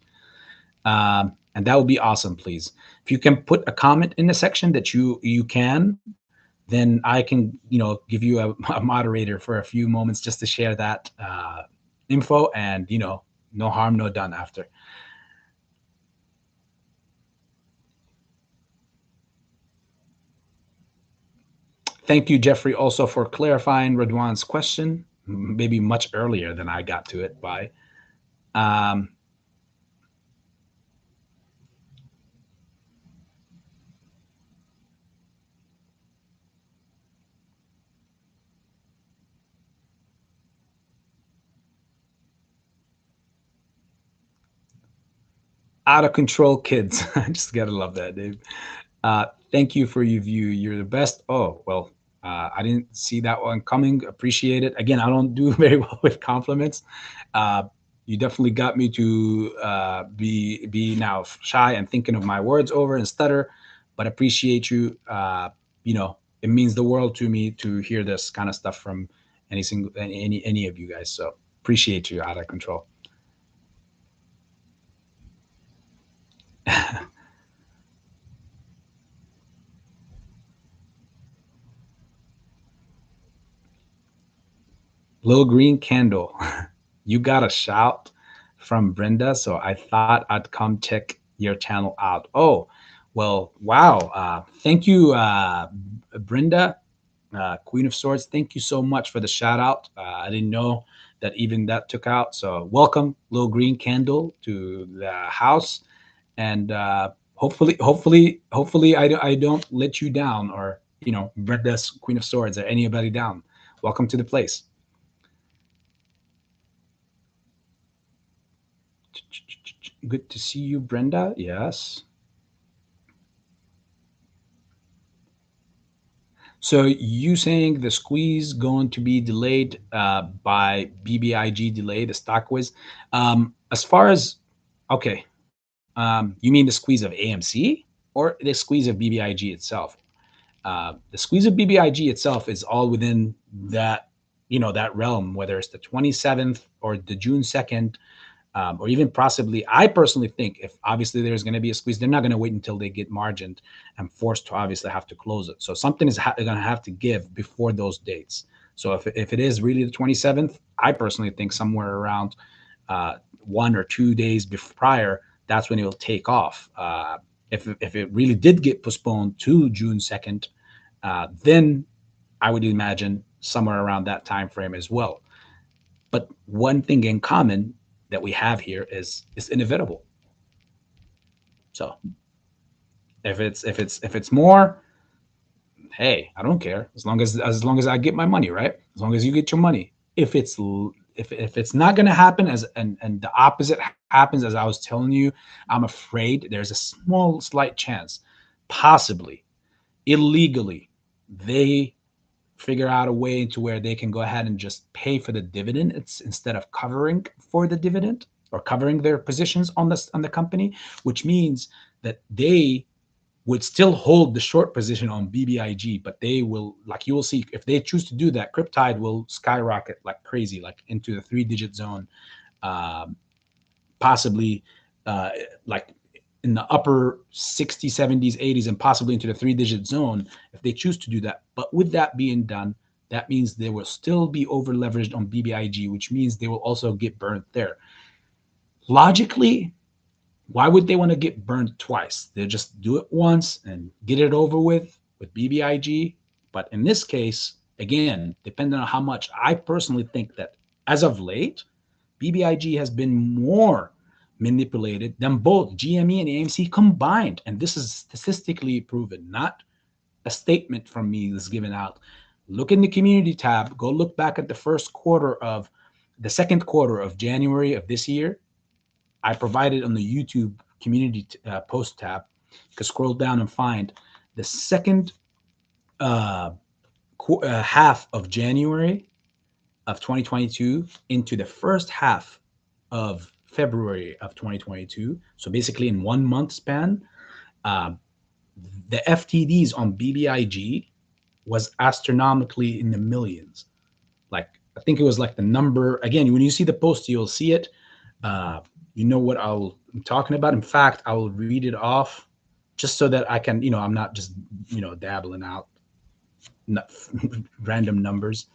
And that would be awesome, please. If you can put a comment in the section that you can, then I can, give you a moderator for a few moments just to share that info, and, no harm, no done after. Thank you, Jeffrey, also for clarifying Radwan's question, maybe much earlier than I got to it by. Out of control kids. I just gotta love that, Dave. Thank you for your view. You're the best. Oh, well, I didn't see that one coming. Appreciate it. Again, I don't do very well with compliments. You definitely got me to be now shy and thinking of my words over and stutter, but appreciate you. You know, it means the world to me to hear this kind of stuff from any of you guys. So appreciate you. Out of control. Little green candle. You got a shout from Brenda, so I thought I'd come check your channel out. Oh, well, wow. Thank you, Brenda, Queen of Swords. Thank you so much for the shout out. I didn't know that even that took out. So welcome, Little Green Candle, to the house, and hopefully, I don't let you down, or Brenda's Queen of Swords, or anybody down. Welcome to the place. Good to see you, Brenda. Yes. So you saying the squeeze going to be delayed by BBIG delay, the stock whiz? As far as, okay, you mean the squeeze of AMC or the squeeze of BBIG itself? The squeeze of BBIG itself is all within that, that realm, whether it's the 27th or the June 2nd, or even possibly, I personally think if obviously there's going to be a squeeze, they're not going to wait until they get margined and forced to obviously have to close it. So something is going to have to give before those dates. So if it is really the 27th, I personally think somewhere around 1 or 2 days prior, that's when it will take off. If it really did get postponed to June 2nd, then I would imagine somewhere around that time frame as well. But one thing in common that we have here is inevitable. So if it's more, hey, I don't care, as long as I get my money, right? As long as you get your money. If it's not going to happen, and the opposite happens, as I was telling you, I'm afraid there's a slight chance, possibly illegally, they figure out a way to where they can go ahead and just pay for the dividend instead of covering for the dividend or covering their positions on the company, which means that they would still hold the short position on BBIG, but they will, like you will see, if they choose to do that, Kryptide will skyrocket like crazy, like into the 3-digit zone, possibly like in the upper 60s, 70s, 80s, and possibly into the 3-digit zone if they choose to do that. But with that being done, that means they will still be over leveraged on BBIG, which means they will also get burnt there. Logically, why would they want to get burned twice? They'll just do it once and get it over with BBIG. But in this case, again, depending on how much, I personally think that as of late, BBIG has been more manipulated than both GME and AMC combined. And this is statistically proven, not a statement from me that's given out. Look in the community tab, go look back at the second quarter of January of this year. I provided on the YouTube community post tab. You can scroll down and find the second half of January of 2022 into the first half of February of 2022. So basically in 1 month span, the FTDs on BBIG was astronomically in the millions. Like, I think it was like the number, again, when you see the post, you'll see it. You know what I'm talking about. In fact, I will read it off just so that I can, I'm not just, dabbling out random numbers.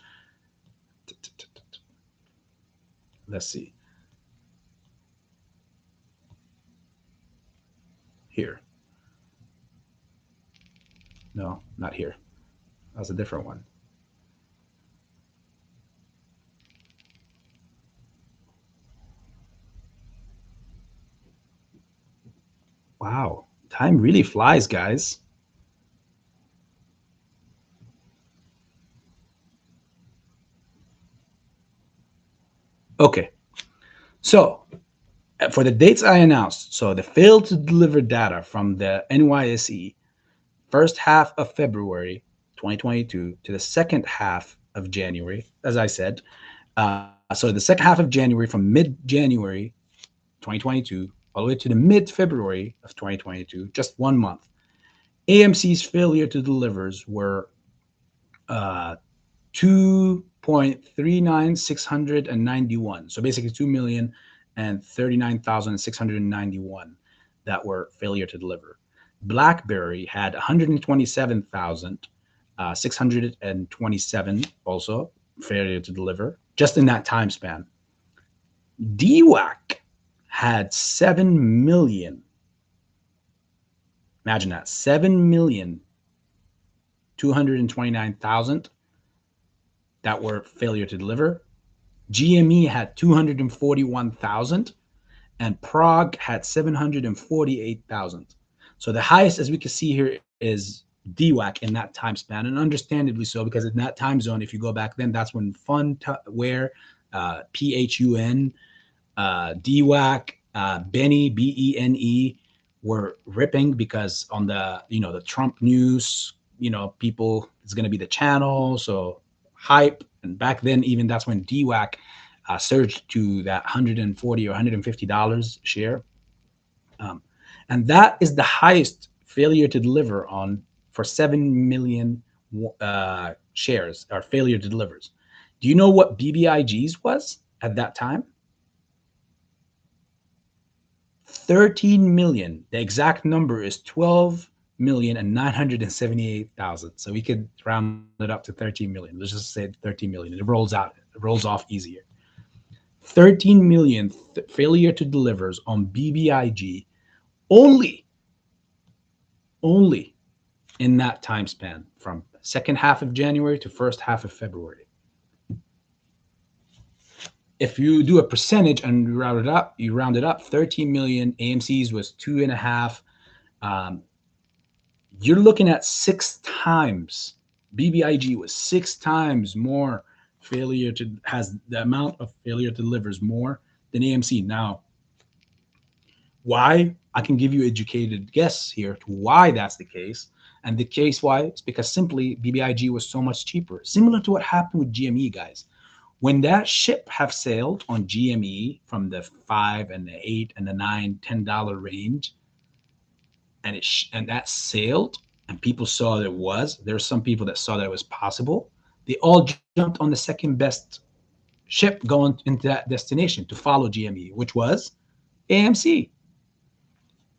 Let's see. Here. No, not here. That was a different one. Wow. Time really flies, guys. Okay. So for the dates I announced, so the failed to deliver data from the NYSE first half of February 2022 to the second half of January, as I said. So the second half of January, from mid-January 2022 all the way to the mid-February of 2022, just 1 month, AMC's failure to delivers were 2.39691. So basically 2,039,691 that were failure to deliver. BlackBerry had 127,627 also failure to deliver just in that time span. DWAC had 7 million. Imagine that, 7,229,000 that were failure to deliver. GME had 241,000, and prog had 748,000. So the highest, as we can see here, is DWAC in that time span, and understandably so, because in that time zone, if you go back then, that's when Fundware, PHUN, DWAC, Benny, BENE were ripping, because on the the Trump news, people, it's going to be the channel, so hype. And back then, even that's when DWAC surged to that $140 or $150 share, and that is the highest failure to deliver on for 7 million shares, or failure to delivers. Do you know what BBIG's was at that time? 13 million. The exact number is 12,978,000. So we could round it up to 13 million. Let's just say 13 million. It rolls off easier. 13 million failure to delivers on BBIG only in that time span, from second half of January to first half of February. If you do a percentage and you round it up, 13 million. AMC's was 2.5. You're looking at 6 times. BBIG was 6 times more has the amount of failure to delivers more than AMC. Now, why? I can give you educated guess here to why that's the case. And the case why is because simply BBIG was so much cheaper. Similar to what happened with GME, guys. When that ship have sailed on GME from the $5 and the $8 and the $9, $10 range, and that sailed, and people saw that there's some people that saw that it was possible, they all jumped on the second best ship going into that destination to follow GME, which was AMC.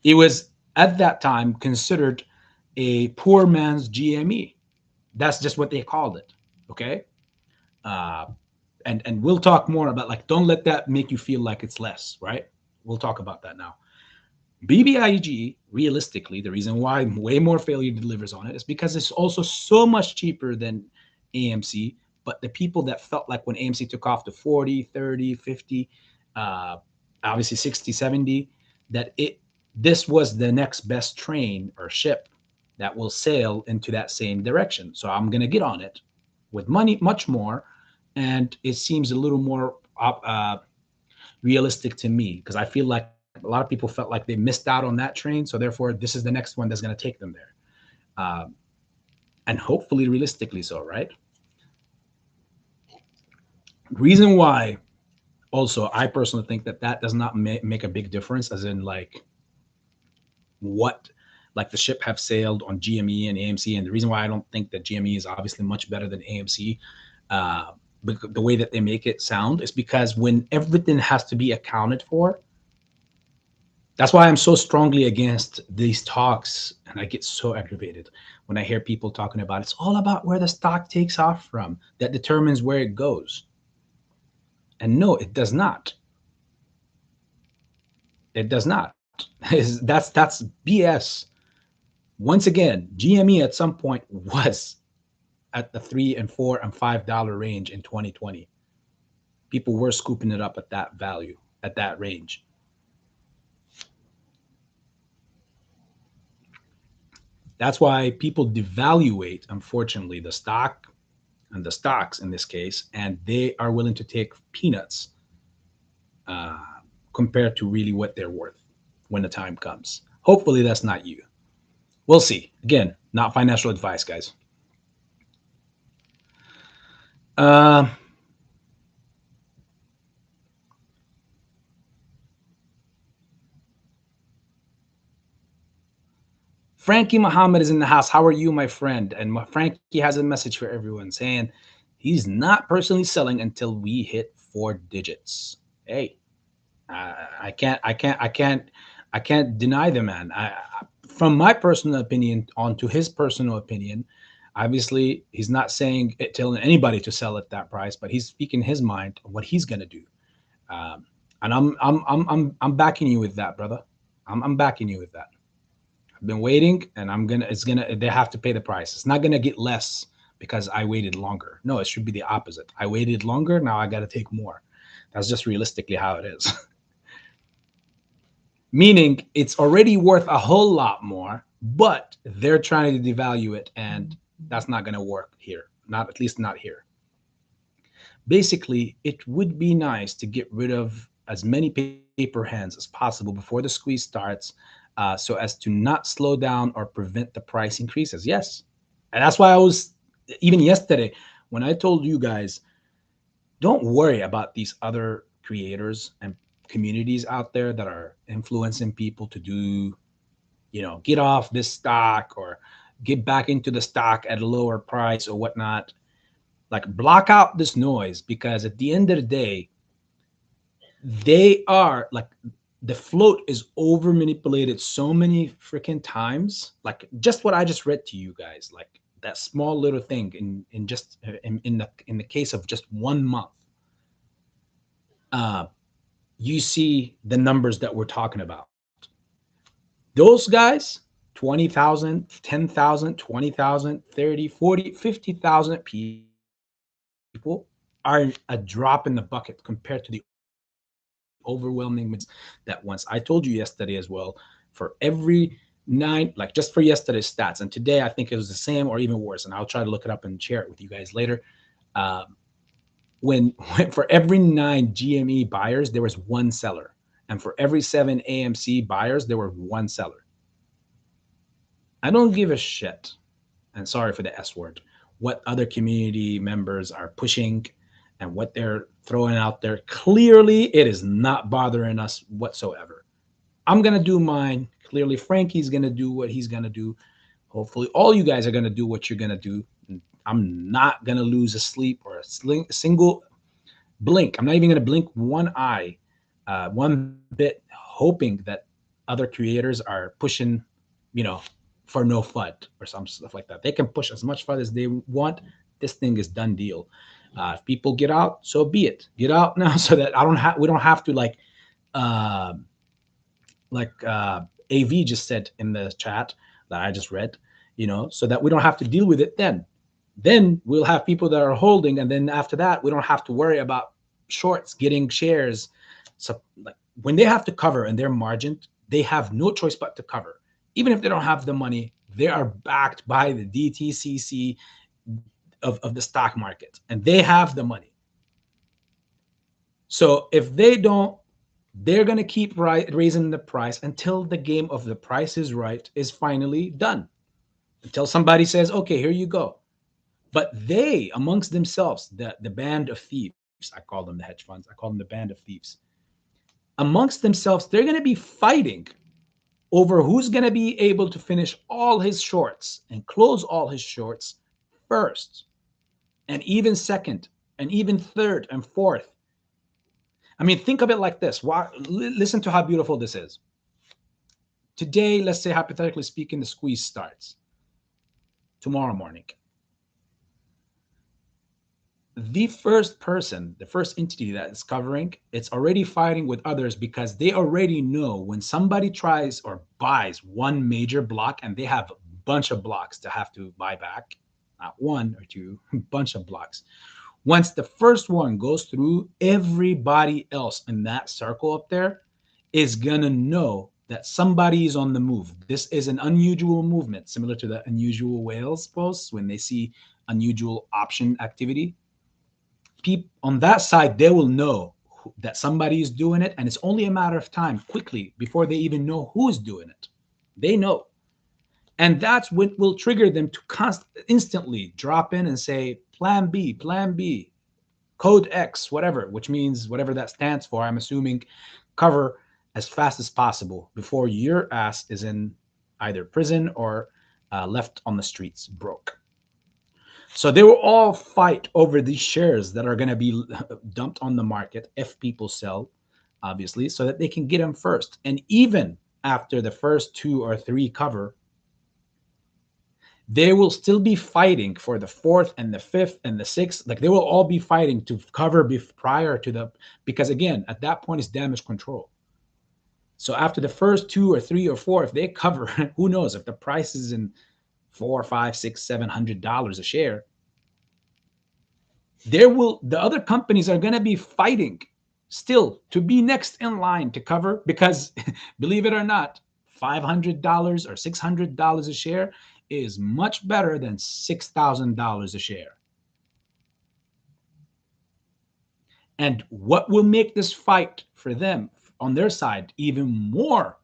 It was at that time considered a poor man's GME. That's just what they called it. Okay. And we'll talk more about, like, don't let that make you feel like it's less, right? We'll talk about that now. BBIG, realistically, the reason why way more failure delivers on it is because it's also so much cheaper than AMC. But the people that felt like when AMC took off to 40, 30, 50, obviously 60, 70, that this was the next best train or ship that will sail into that same direction. So I'm going to get on it with money, much more. And it seems a little more realistic to me, because I feel like a lot of people felt like they missed out on that train. So therefore, this is the next one that's going to take them there. And hopefully realistically so, right? Reason why also I personally think that does not make a big difference, as in like the ship have sailed on GME and AMC. And the reason why I don't think that GME is obviously much better than AMC, the way that they make it sound, is because when everything has to be accounted for, that's why I'm so strongly against these talks. And I get so aggravated when I hear people talking about it's all about where the stock takes off from that determines where it goes. And no, it does not. It does not. That's BS. Once again, GME at some point was at the $3 and $4 and $5 range in 2020. People were scooping it up at that value, at that range. That's why people devaluate, unfortunately, the stock and the stocks in this case, and they are willing to take peanuts compared to really what they're worth when the time comes. Hopefully that's not you. We'll see. Again, not financial advice, guys. Uh, Frankie Muhammad is in the house. How are you, my friend? And Frankie has a message for everyone saying he's not personally selling until we hit 4 digits. Hey, I can't deny the man. From my personal opinion, onto his personal opinion, obviously he's not saying it, telling anybody to sell at that price, but he's speaking his mind of what he's gonna do. Um, and I'm backing you with that, brother. I'm backing you with that. I've been waiting, and they have to pay the price. It's not gonna get less because I waited longer. No, it should be the opposite. I waited longer, now I got to take more. That's just realistically how it is. Meaning it's already worth a whole lot more, but they're trying to devalue it, and that's not going to work here. Not at least not here. Basically, it would be nice to get rid of as many paper hands as possible before the squeeze starts, so as to not slow down or prevent the price increases. Yes, and that's why I was, even yesterday when I told you guys, don't worry about these other creators and communities out there that are influencing people to do, get off this stock or get back into the stock at a lower price or whatnot. Like, block out this noise, because at the end of the day, they are like, the float is over manipulated so many freaking times. Like, just what I just read to you guys, like that small little thing in just in the case of just 1 month. uh you see the numbers that we're talking about. Those guys, 20,000, 10,000, 20,000, 30, 40, 50,000 people are a drop in the bucket compared to the overwhelming that once. I told you yesterday as well, for every 9, like just for yesterday's stats, and today I think it was the same or even worse, and I'll try to look it up and share it with you guys later. Um, when for every 9 GME buyers, there was one seller, and for every 7 AMC buyers, there were one seller. I don't give a shit, and sorry for the S word, what other community members are pushing and what they're throwing out there. Clearly, it is not bothering us whatsoever. I'm going to do mine. Clearly, Frankie's going to do what he's going to do. Hopefully, all you guys are going to do what you're going to do. I'm not going to lose a sleep or a single blink. I'm not even going to blink one eye, one bit, hoping that other creators are pushing, you know, for no FUD or some stuff like that. They can push as much FUD as they want. This thing is done deal. If people get out, so be it. Get out now, so that I don't have. We don't have to uh, AV just said in the chat that I just read. So that we don't have to deal with it then. Then we'll have people that are holding, and then after that, we don't have to worry about shorts getting shares. So, like, when they have to cover and they're margined, they have no choice but to cover. Even if they don't have the money, they are backed by the DTCC of the stock market, and they have the money. So if they don't, they're going to keep raising the price until the game of the price is right is finally done. Until somebody says, okay, here you go. But they, amongst themselves, the band of thieves, I call them the hedge funds, I call them the band of thieves, amongst themselves, they're going to be fighting over who's going to be able to finish all his shorts and close all his shorts first, and even second, and even third and fourth. I mean, think of it like this. Listen to how beautiful this is. Today, let's say, hypothetically speaking, the squeeze starts tomorrow morning. The first person, the first entity that is covering, it's already fighting with others, because they already know when somebody tries or buys one major block, and they have a bunch of blocks to have to buy back, not one or two, a bunch of blocks. Once the first one goes through, everybody else in that circle up there is gonna know that somebody is on the move. This is an unusual movement, similar to the unusual whales posts when they see unusual option activity. People on that side, they will know that somebody is doing it, and it's only a matter of time, quickly, before they even know who's doing it. They know, and that's what will trigger them to instantly drop in and say plan B, code X, whatever, which means whatever that stands for. I'm assuming cover as fast as possible before your ass is in either prison or left on the streets broke. So they will all fight over these shares that are going to be dumped on the market if people sell, obviously, so that they can get them first. And even after the first 2 or 3 cover, they will still be fighting for the 4th and the 5th and the 6th. Like they will all be fighting to cover prior to the, because again, at that point it's damage control. So after the first 2 or 3 or 4, if they cover, who knows if the price is in $400, $500, $600, $700 a share, the other companies are going to be fighting still to be next in line to cover, because believe it or not, $500 or $600 a share is much better than $6,000 a share. And what will make this fight for them on their side even more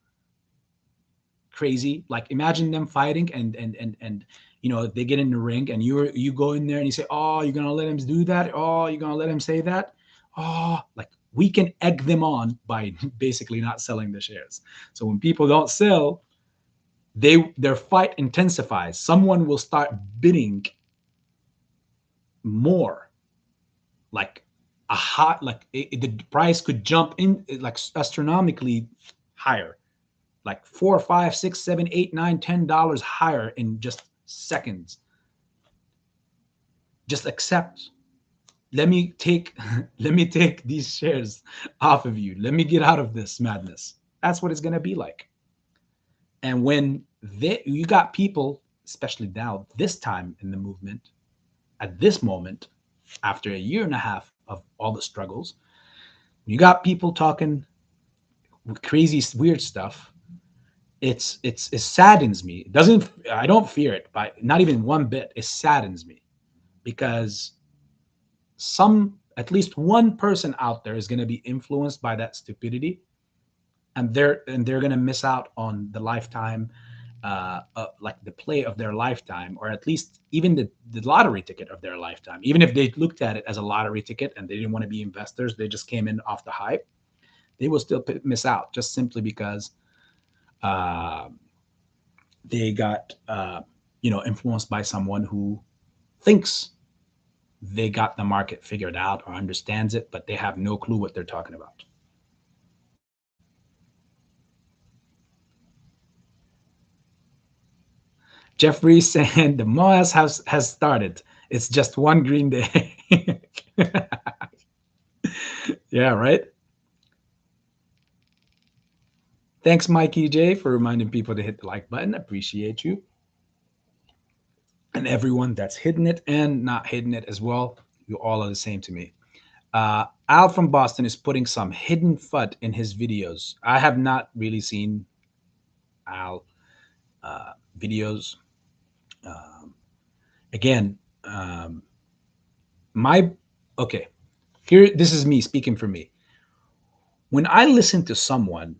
crazy, like imagine them fighting and you know, they get in the ring and you go in there and you say, oh, you're gonna let him do that, oh, you're gonna let him say that, oh, like we can egg them on by basically not selling the shares. So when people don't sell, their fight intensifies. Someone will start bidding more, like a hot, like the price could jump in like astronomically higher, like $4, $5, $6, $7, $8, $9, $10 higher in just seconds. Just accept. Let me take these shares off of you. Let me get out of this madness. That's what it's gonna be like. And when you got people, especially now, this time in the movement, at this moment, after a year and a half of all the struggles, you got people talking crazy, weird stuff. It saddens me. I don't fear it, but not even one bit. It saddens me because at least one person out there is going to be influenced by that stupidity, and they're going to miss out on the lifetime, like the play of their lifetime, or at least even the lottery ticket of their lifetime. Even if they looked at it as a lottery ticket and they didn't want to be investors, they just came in off the hype, they will still miss out just simply because they got influenced by someone who thinks they got the market figured out or understands it, but they have no clue what they're talking about. Jeffrey saying the MOAS has started. It's just one green day. Yeah, right. Thanks, Mikey J, for reminding people to hit the like button. Appreciate you. And everyone that's hidden it and not hidden it as well. You all are the same to me. Al from Boston is putting some hidden FUD in his videos. I have not really seen Al videos. Again, this is me speaking for me. When I listen to someone,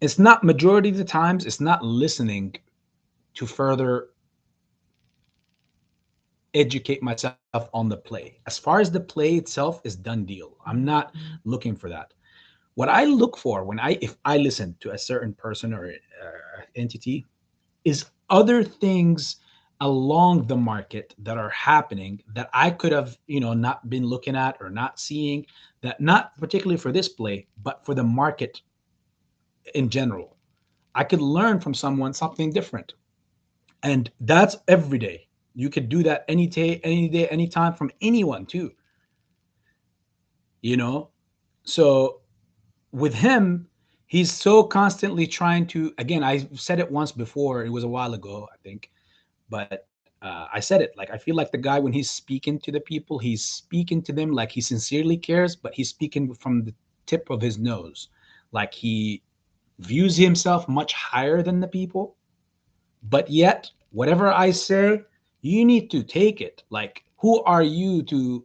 it's not majority of the times, it's not listening to further educate myself on the play. As far as the play itself is done deal, I'm not looking for that. What I look for if I listen to a certain person or entity is other things along the market that are happening that I could have, not been looking at or not seeing, that not particularly for this play, but for the market in general. I could learn from someone something different. And that's every day. You could do that any day, anytime, from anyone too. So with him, he's so constantly trying to, again, I said it once before, it was a while ago, I think, but I said it, like, I feel like the guy, when he's speaking to the people, he's speaking to them like he sincerely cares, but he's speaking from the tip of his nose. Like he views himself much higher than the people, but yet whatever I say, you need to take it. Like, who are you to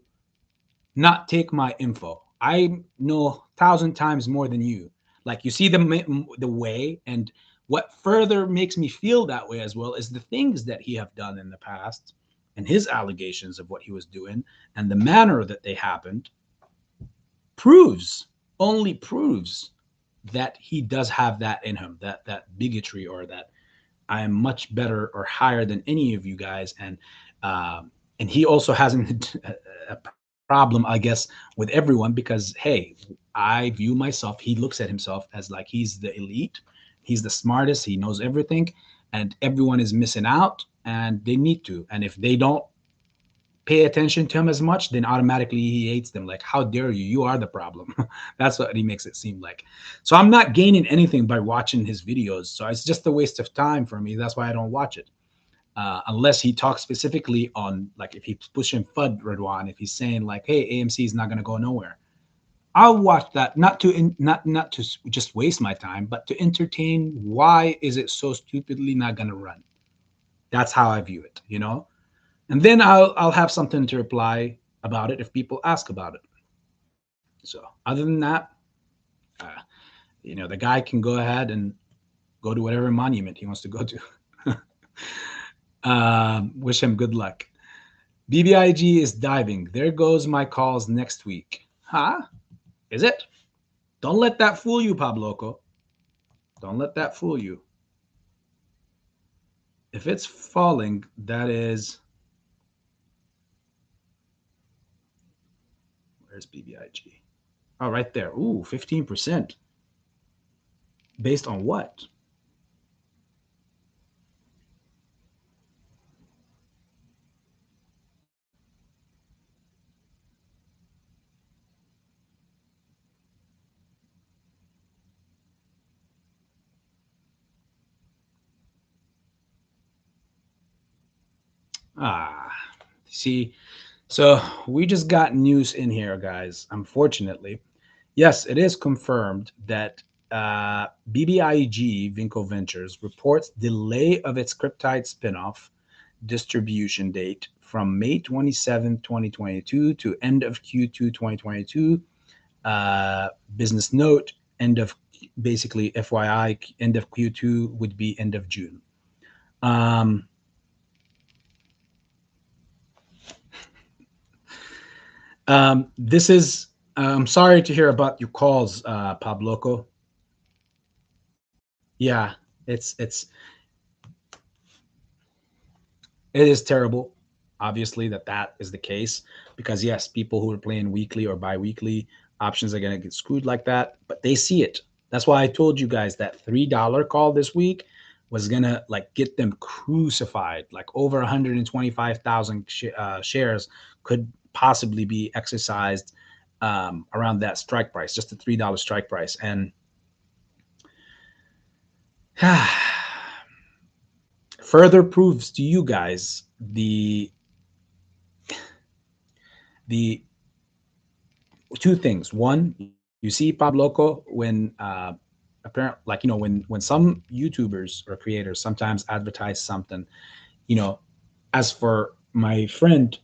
not take my info? I know 1,000 times more than you. Like, you see the way, and what further makes me feel that way as well is the things that he have done in the past and his allegations of what he was doing and the manner that they happened proves, only proves that he does have that in him, that bigotry, or that I am much better or higher than any of you guys. And he also hasn't a problem, I guess, with everyone, because hey, I view myself, he looks at himself as like he's the elite, he's the smartest, he knows everything, and everyone is missing out, and they need to. And if they don't pay attention to him as much, then automatically he hates them. Like, how dare you? You are the problem. That's what he makes it seem like. So I'm not gaining anything by watching his videos. So it's just a waste of time for me. That's why I don't watch it. Unless he talks specifically on, like, if he's pushing FUD, Redwan, if he's saying like, hey, AMC is not going to go nowhere, I'll watch that, not to just waste my time, but to entertain. Why is it so stupidly not going to run? That's how I view it, you know. And then I'll have something to reply about it if people ask about it. So other than that, uh, the guy can go ahead and go to whatever monument he wants to go to. Wish him good luck. BBIG is diving. There goes my calls next week. Huh? Is it? Don't let that fool you, Pabloco. Don't let that fool you. If it's falling, that is. Where's BBIG? Oh, right there. Ooh, 15%. Based on what? Ah, see, so we just got news in here, guys. Unfortunately, yes, it is confirmed that BBIG Vinco Ventures reports delay of its Kryptide spinoff distribution date from May 27, 2022 to end of Q2 2022. Business note: end of, basically FYI, end of Q2 would be end of June. Um, this is. I'm sorry to hear about your calls, Pabloco. Yeah, it's it is terrible. Obviously, that is the case, because yes, people who are playing weekly or bi-weekly options are gonna get screwed like that, but they see it. That's why I told you guys that $3 call this week was gonna like get them crucified. Like over 125,000 shares could possibly be exercised around that strike price, just a $3 strike price. And further proves to you guys the two things. One, you see Pabloco when apparent, like, when some YouTubers or creators sometimes advertise something, as for my friend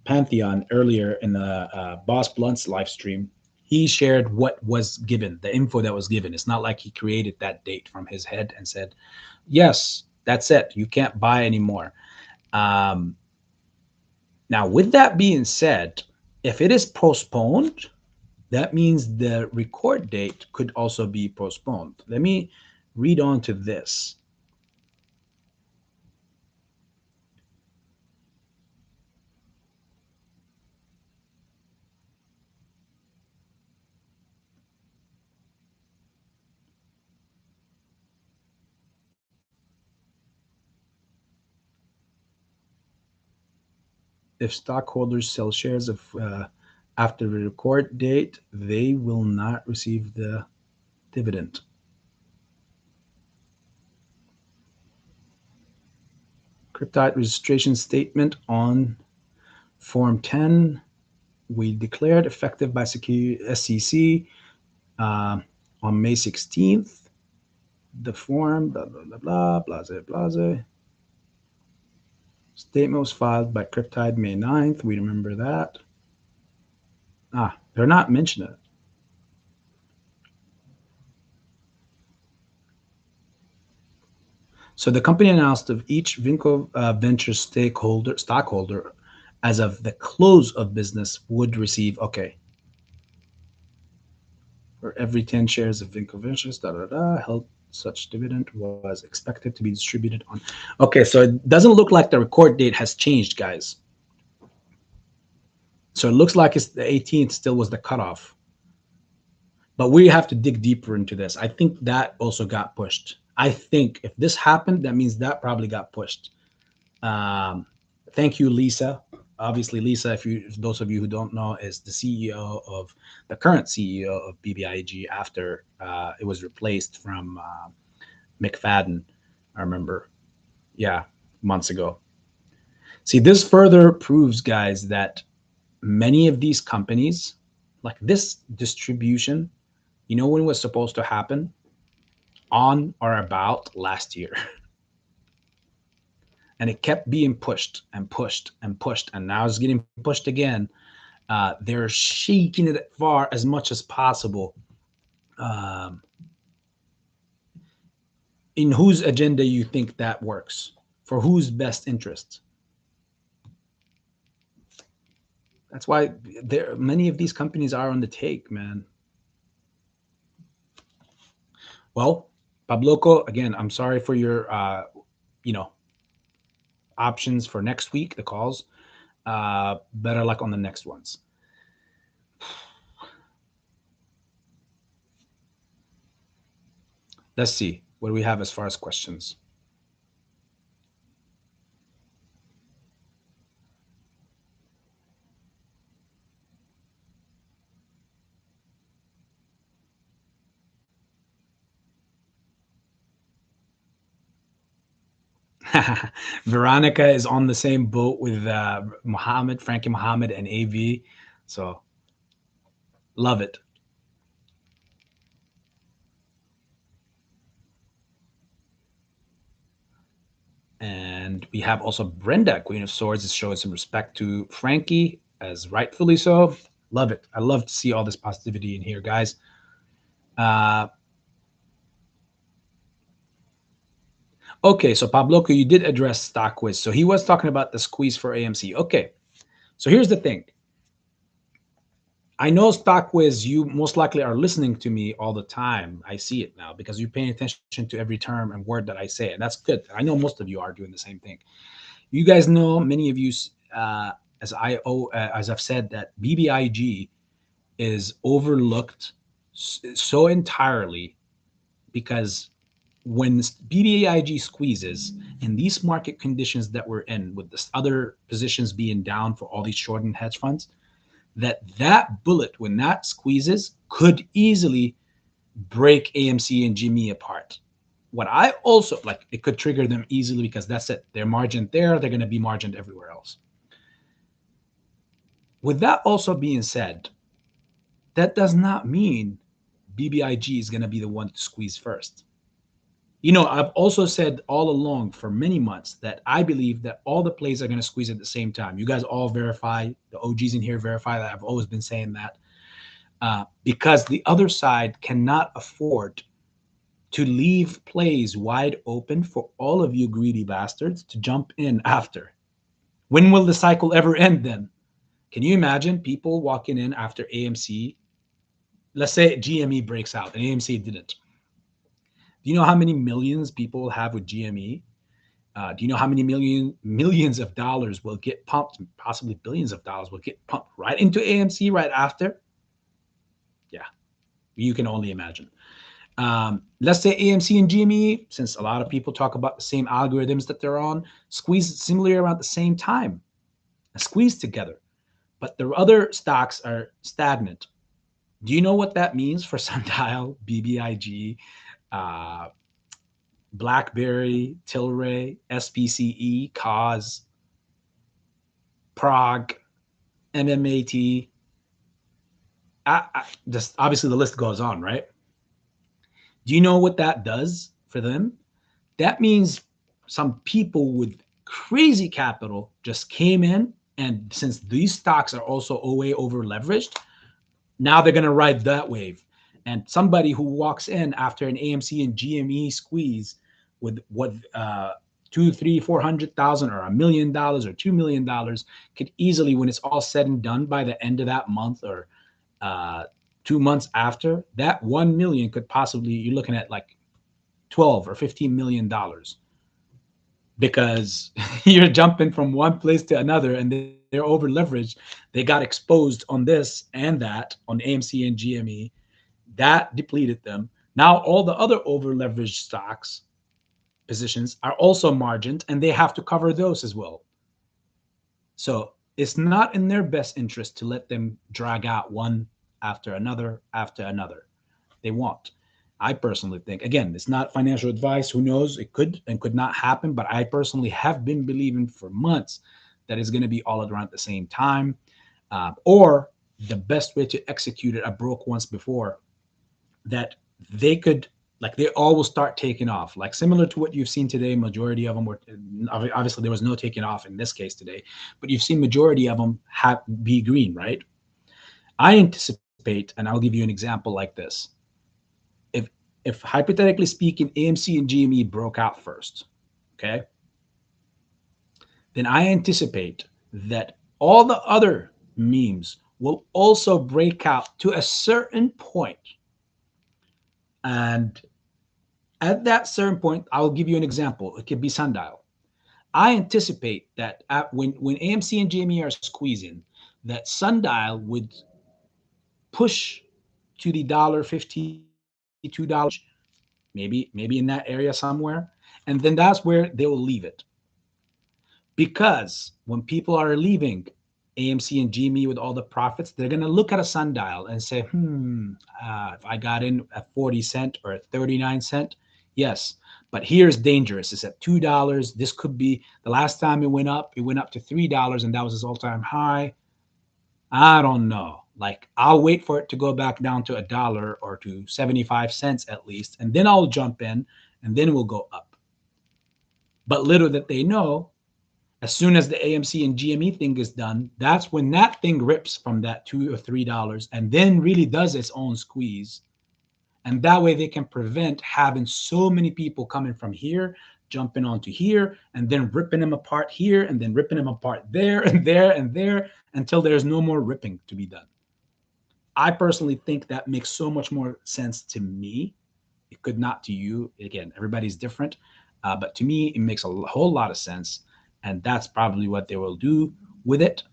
Pantheon earlier in the Boss Blunt's live stream, he shared what was given, the info that was given. It's not like he created that date from his head and said, yes, that's it, you can't buy anymore. um, Now, with that being said, if it is postponed, that means the record date could also be postponed. Let me read on to this. If stockholders sell shares of after the record date, they will not receive the dividend. Kryptide registration statement on Form 10. We declared effective by SEC uh, on May 16th. The form, blah, blah, blah, blah, blase, blase. Statement was filed by Kryptide May 9th. We remember that. They're not mentioning it. So the company announced of each Vinco Ventures stockholder as of the close of business would receive, okay, for every 10 shares of Vinco Ventures, held such dividend was expected to be distributed on. Okay, so it doesn't look like the record date has changed, guys. So it looks like it's the 18th still was the cutoff. But we have to dig deeper into this. I think that also got pushed. I think if this happened, that means that probably got pushed. Thank you, Lisa. Obviously, Lisa, if those of you who don't know, is the CEO of the current CEO of BBIG after it was replaced from McFadden. I remember, yeah, months ago. See, this further proves, guys, that many of these companies, like this distribution, you know when it was supposed to happen? On or about last year. And it kept being pushed and pushed and pushed, and now it's getting pushed again. They're shaking it far as much as possible. In whose agenda you think that works? For whose best interest? That's why many of these companies are on the take, man. Well, Pabloco, again, I'm sorry for your, options for next week, the calls. Better luck on the next ones. Let's see what do we have as far as questions. Veronica is on the same boat with Frankie Muhammad, and AV. So love it. And we have also Brenda, Queen of Swords, is showing some respect to Frankie, as rightfully so. Love it. I love to see all this positivity in here, guys. Okay, so Pabloco, you did address stock quiz. So he was talking about the squeeze for AMC. Okay, so here's the thing. I know StockWiz, you most likely are listening to me all the time. I see it now because you're paying attention to every term and word that I say, and that's good. I know most of you are doing the same thing. You guys know, many of you, as I've said, that BBIG is overlooked so entirely because when BBIG squeezes in these market conditions that we're in, with the other positions being down for all these short and hedge funds, that bullet, when that squeezes, could easily break AMC and GME apart. What I also like, it could trigger them easily because that's it. They're margined there. They're going to be margined everywhere else. With that also being said, that does not mean BBIG is going to be the one to squeeze first. You know, I've also said all along for many months that I believe that all the plays are going to squeeze at the same time. You guys all verify, the OGs in here verify that I've always been saying that, because the other side cannot afford to leave plays wide open for all of you greedy bastards to jump in after. When will the cycle ever end then? Can you imagine people walking in after AMC? Let's say GME breaks out and AMC didn't. Do you know how many millions people have with GME? Do you know how many millions of dollars will get pumped, possibly billions of dollars will get pumped right into AMC right after? Yeah, you can only imagine. Let's say AMC and GME, since a lot of people talk about the same algorithms that they're on, squeeze similarly around the same time, squeeze together. But the other stocks are stagnant. Do you know what that means for Sundial, BBIG, BlackBerry, tlry, spce, koss, prog, MMAT? Just obviously the list goes on, right? Do you know what that does for them? That means some people with crazy capital just came in, and since these stocks are also way over leveraged, now they're going to ride that wave. And somebody who walks in after an AMC and GME squeeze with what two, three, 400,000 or $1 million or $2 million could easily, when it's all said and done, by the end of that month or 2 months after, that 1 million could possibly, you're looking at like 12 or $15 million, because you're jumping from one place to another and they're over leveraged. They got exposed on this and that on AMC and GME. That depleted them. Now all the other over leveraged stocks positions are also margined and they have to cover those as well. So it's not in their best interest to let them drag out one after another after another. They won't. I personally think, again, it's not financial advice. Who knows? It could and could not happen. But I personally have been believing for months that it's going to be all around at the same time. Or the best way to execute it, I broke once before, that they could, like, they all will start taking off, like similar to what you've seen today. Majority of them were, obviously there was no taking off in this case today, but you've seen majority of them be green, right? I anticipate, and I'll give you an example like this. If hypothetically speaking, AMC and GME broke out first, okay, then I anticipate that all the other memes will also break out to a certain point. And at that certain point, I'll give you an example. It could be sundial. I anticipate that when AMC and GME are squeezing, that sundial would push to the $1.50, $2, maybe in that area somewhere, and then that's where they will leave it. Because when people are leaving AMC and GME with all the profits, they're going to look at a sundial and say, if I got in at 40 cent or at 39 cent, yes, but here's dangerous. It's at $2. This could be the last time it went up to $3, and that was its all-time high. I don't know. Like, I'll wait for it to go back down to $1 or to 75 cents at least, and then I'll jump in, and then we'll go up. But little that they know, as soon as the AMC and GME thing is done, that's when that thing rips from that $2 or $3 and then really does its own squeeze. And that way they can prevent having so many people coming from here, jumping onto here, and then ripping them apart here, and then ripping them apart there and there and there, until there's no more ripping to be done. I personally think that makes so much more sense to me. It could not to you. Again, everybody's different. But to me, it makes a whole lot of sense. And that's probably what they will do with it.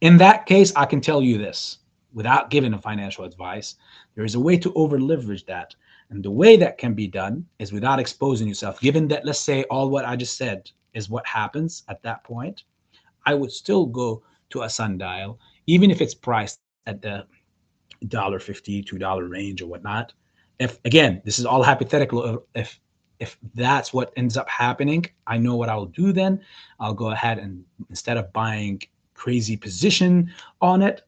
In that case, I can tell you this, without giving a financial advice, there is a way to over leverage that. And the way that can be done is without exposing yourself. Given that, let's say, all what I just said is what happens at that point, I would still go to a sundial, even if it's priced at the $1.50, $2 range or whatnot. If, again, this is all hypothetical, if that's what ends up happening, I know what I'll do then. I'll go ahead and, instead of buying crazy position on it,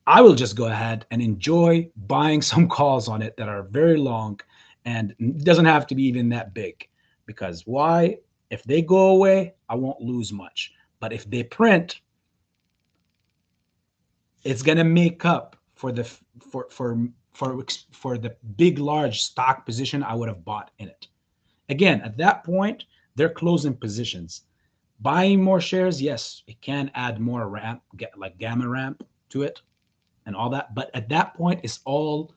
I will just go ahead and enjoy buying some calls on it that are very long, and it doesn't have to be even that big. Because why? If they go away, I won't lose much. But if they print, it's going to make up for the for the big large stock position I would have bought in it. Again, at that point, they're closing positions. Buying more shares, yes, it can add more ramp, like gamma ramp to it and all that. But at that point, it's all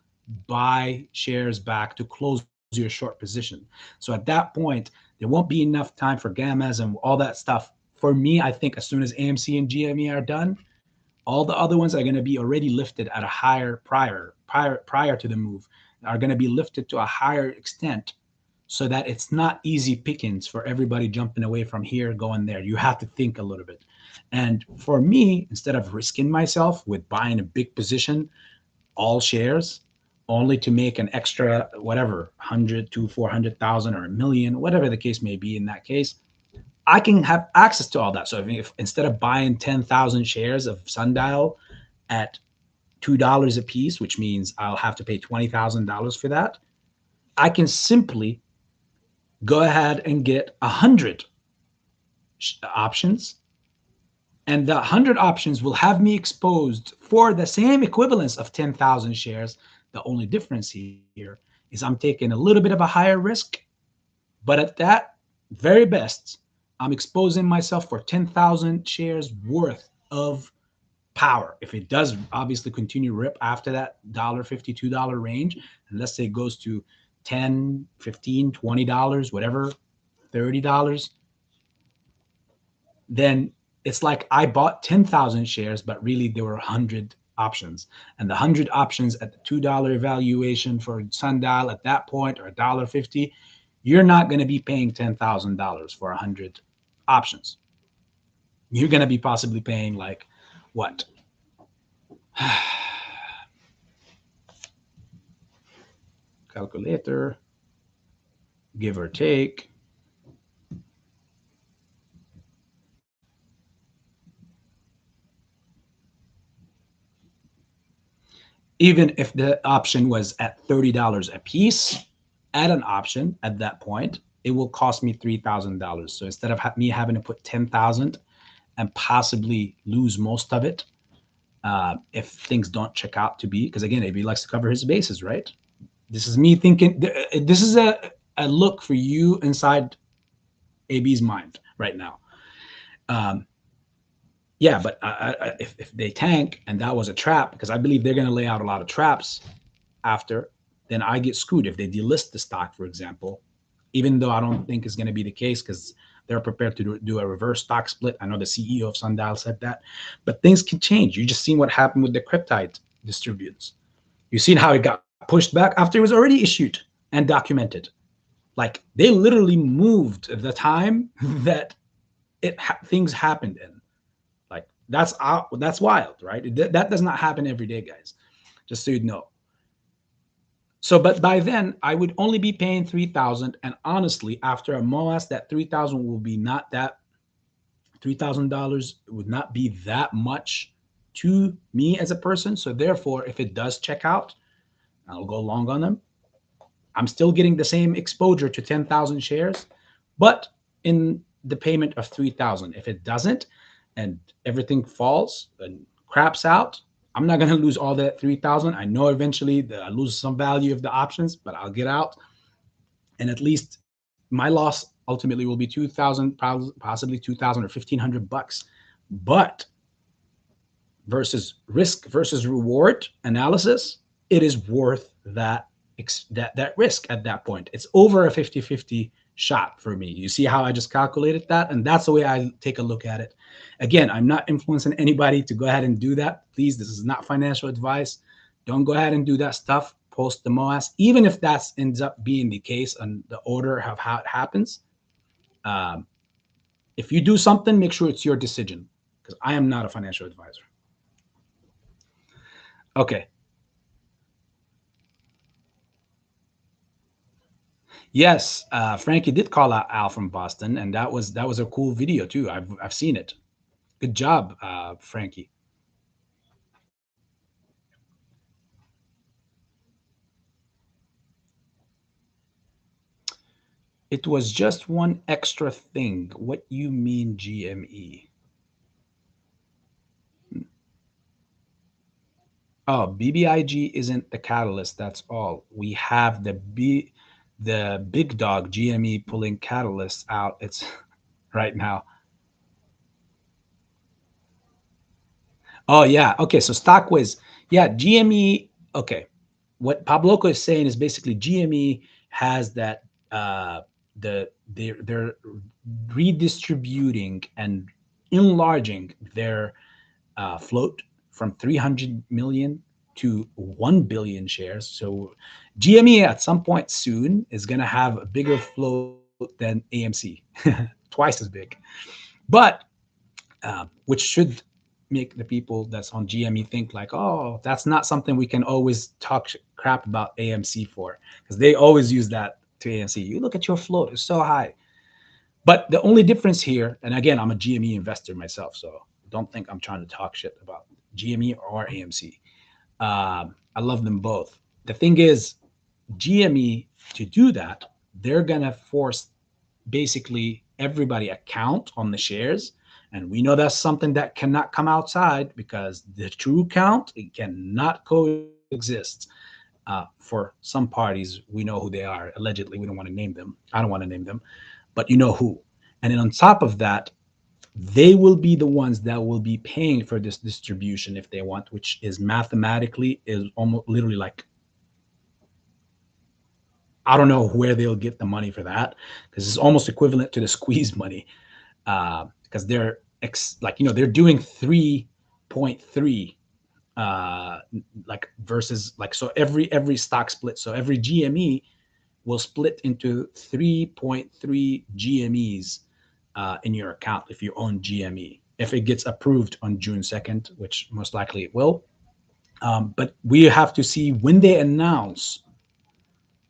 buy shares back to close your short position. So at that point, there won't be enough time for gammas and all that stuff. For me, I think as soon as AMC and GME are done, all the other ones are going to be already lifted at a higher prior to the move, are going to be lifted to a higher extent, so that it's not easy pickings for everybody jumping away from here, going there. You have to think a little bit. And for me, instead of risking myself with buying a big position, all shares, only to make an extra, whatever, 100 to 400,000 or a million, whatever the case may be in that case, I can have access to all that. So if instead of buying 10,000 shares of Sundial at $2 a piece, which means I'll have to pay $20,000 for that, I can simply go ahead and get 100 options. And the 100 options will have me exposed for the same equivalence of 10,000 shares. The only difference here is I'm taking a little bit of a higher risk, But at that very best, I'm exposing myself for 10,000 shares worth of power. If it does obviously continue rip after that $1.50, $2 range, and let's say it goes to 10, 15, $20, whatever, $30, then it's like I bought 10,000 shares, but really there were 100 options. And the 100 options at the $2 evaluation for sundial at that point, or $1.50, you're not going to be paying $10,000 for 100 options. You're going to be possibly paying like what? Calculator, give or take. Even if the option was at $30 a piece, at an option at that point, it will cost me $3,000. So instead of me having to put 10,000 and possibly lose most of it, if things don't check out to be, because again, AB likes to cover his bases, right? This is me thinking, this is a look for you inside AB's mind right now. Yeah, but if they tank and that was a trap, because I believe they're going to lay out a lot of traps after, then I get screwed. If they delist the stock, for example, even though I don't think it's going to be the case because they're prepared to do a reverse stock split. I know the CEO of Sundial said that, but things can change. You just seen what happened with the Kryptide distributes. You seen how it got pushed back after it was already issued and documented. Like they literally moved the time that things happened in. Like that's wild, right? That does not happen every day, guys. Just so you know. So, but by then I would only be paying 3,000, and honestly, after a MOAS, that 3,000 will be not that $3,000 would not be that much to me as a person. So therefore, if it does check out, I'll go long on them. I'm still getting the same exposure to 10,000 shares, but in the payment of 3,000. If it doesn't, and everything falls and craps out, I'm not going to lose all that 3,000. I know eventually I lose some value of the options, but I'll get out. And at least my loss ultimately will be 2,000, possibly 2,000 or 1,500 bucks. But versus risk versus reward analysis, it is worth that risk at that point. It's over a 50-50 shot for me. You see how I just calculated that? And that's the way I take a look at it. Again, I'm not influencing anybody to go ahead and do that. Please, this is not financial advice. Don't go ahead and do that stuff post the MOAS, even if that ends up being the case and the order of how it happens. If you do something, make sure it's your decision, because I am not a financial advisor. Okay. Yes, Frankie did call out Al from Boston, and that was a cool video too. I've seen it. Good job, Frankie. It was just one extra thing. What you mean, GME? Oh, BBIG isn't the catalyst. That's all. We have the big dog GME pulling catalysts out. It's right now. Oh yeah. Okay. So Stockways. Yeah. GME. Okay. What Pabloco is saying is basically GME has that they're redistributing and enlarging their float from 300 million to 1 billion shares. So GME at some point soon is going to have a bigger float than AMC, twice as big. But which should make the people that's on GME think like, oh, that's not something we can always talk crap about AMC for, because they always use that to AMC. You look at your float, it's so high. But the only difference here, and again, I'm a GME investor myself, so don't think I'm trying to talk shit about GME or AMC. I love them both. The thing is, GME, to do that, they're going to force basically everybody a count on the shares. And we know that's something that cannot come outside, because the true count, it cannot coexist. for some parties. We know who they are. Allegedly, we don't want to name them. I don't want to name them, but you know who. And then on top of that, they will be the ones that will be paying for this distribution if they want, which is mathematically is almost literally like, I don't know where they'll get the money for that, because it's almost equivalent to the squeeze money, because they're like, you know, they're doing 3.3 like versus like, so every stock split, so every GME will split into 3.3 GMEs in your account if you own GME, if it gets approved on June 2nd, which most likely it will. But we have to see when they announce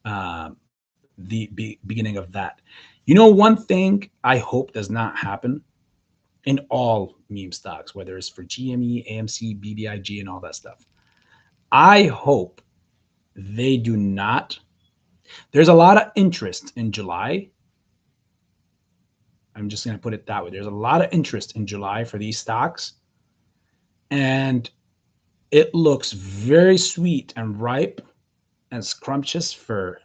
the beginning of that. You know, one thing I hope does not happen in all meme stocks, whether it's for GME, AMC, BBIG, and all that stuff. I hope they do not. There's a lot of interest in July. I'm just going to put it that way. There's a lot of interest in July for these stocks. And it looks very sweet and ripe and scrumptious for,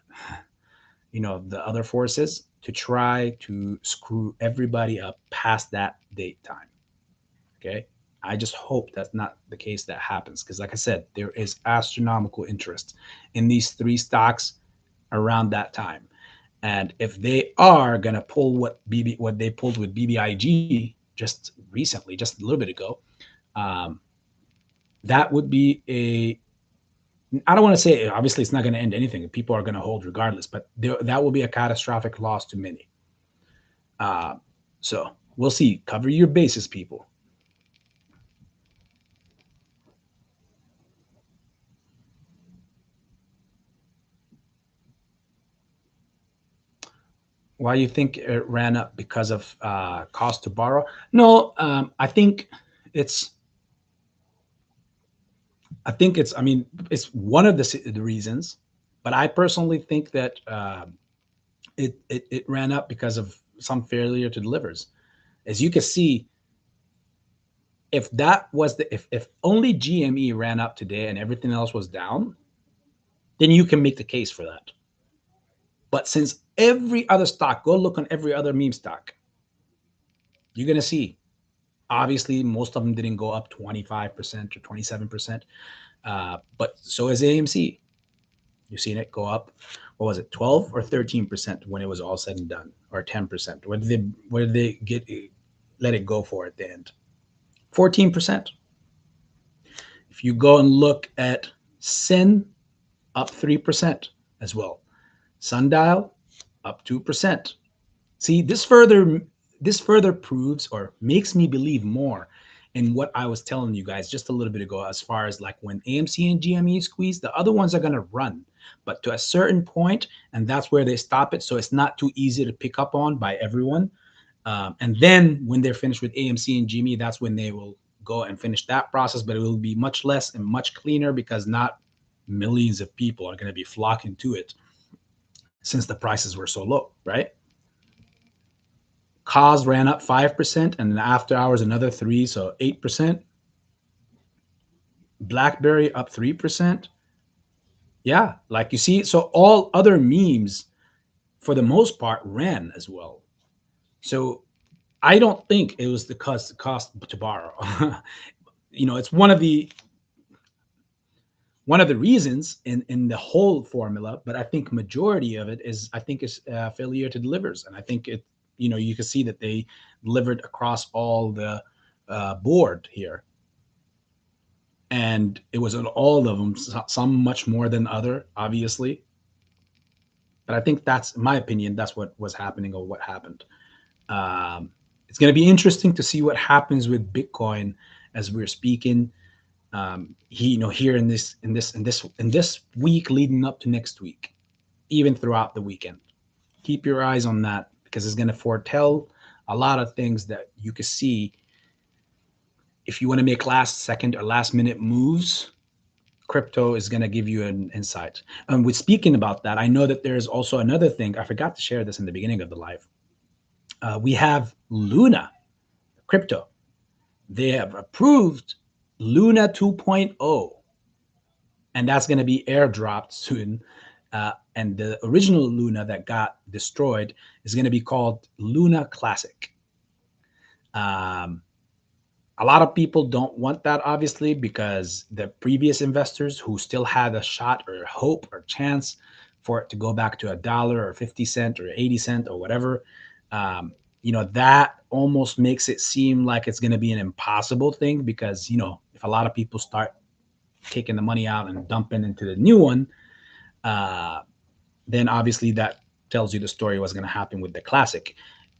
you know, the other forces to try to screw everybody up past that date time. Okay. I just hope that's not the case that happens, because like I said, there is astronomical interest in these three stocks around that time. And if they are going to pull what they pulled with BBIG just recently, just a little bit ago, um, that would be a, I don't want to say, obviously it's not going to end anything. People are going to hold regardless, but that will be a catastrophic loss to many. So we'll see. Cover your bases, people. Why you think it ran up? Because of cost to borrow? No, I think it's. I mean, it's one of the reasons, but I personally think that it ran up because of some failure to delivers. As you can see, if that was if only GME ran up today and everything else was down, then you can make the case for that. But since every other stock, go look on every other meme stock, you're gonna see. Obviously, most of them didn't go up 25% or 27%, but so is AMC. You've seen it go up. What was it, 12 or 13% when it was all said and done, or 10%? Where did they let it go for at the end? 14%. If you go and look at Sin, up 3% as well. Sundial, up 2%. See, this further proves or makes me believe more in what I was telling you guys just a little bit ago, as far as like when AMC and GME squeeze, the other ones are going to run, but to a certain point, and that's where they stop it. So it's not too easy to pick up on by everyone. And then when they're finished with AMC and GME, that's when they will go and finish that process, but it will be much less and much cleaner, because not millions of people are going to be flocking to it since the prices were so low, right? Koss ran up 5%, and then after hours another 3, so 8%. BlackBerry up 3%. Yeah, like you see, so all other memes for the most part ran as well. So I don't think it was the cost to borrow. You know, it's one of the reasons in the whole formula, but I think majority of it is, I think, is failure to delivers. And I think it, you know, you can see that they delivered across all the board here, and it was on all of them, some much more than other, obviously, but I think that's, in my opinion, that's what was happening, or what happened. It's going to be interesting to see what happens with Bitcoin as we're speaking. Here in this week leading up to next week, even throughout the weekend. Keep your eyes on that, because it's going to foretell a lot of things that you can see. If you want to make last second or last minute moves, crypto is going to give you an insight. And with speaking about that, I know that there's also another thing. I forgot to share this in the beginning of the live. We have Luna crypto. They have approved Luna 2.0. and that's going to be airdropped soon. And the original Luna that got destroyed is going to be called Luna Classic. A lot of people don't want that, obviously, because the previous investors who still had a shot or hope or chance for it to go back to $1 or 50 cents or 80 cents or whatever, that almost makes it seem like it's going to be an impossible thing, because, if a lot of people start taking the money out and dumping into the new one, then obviously that tells you the story what's going to happen with the classic.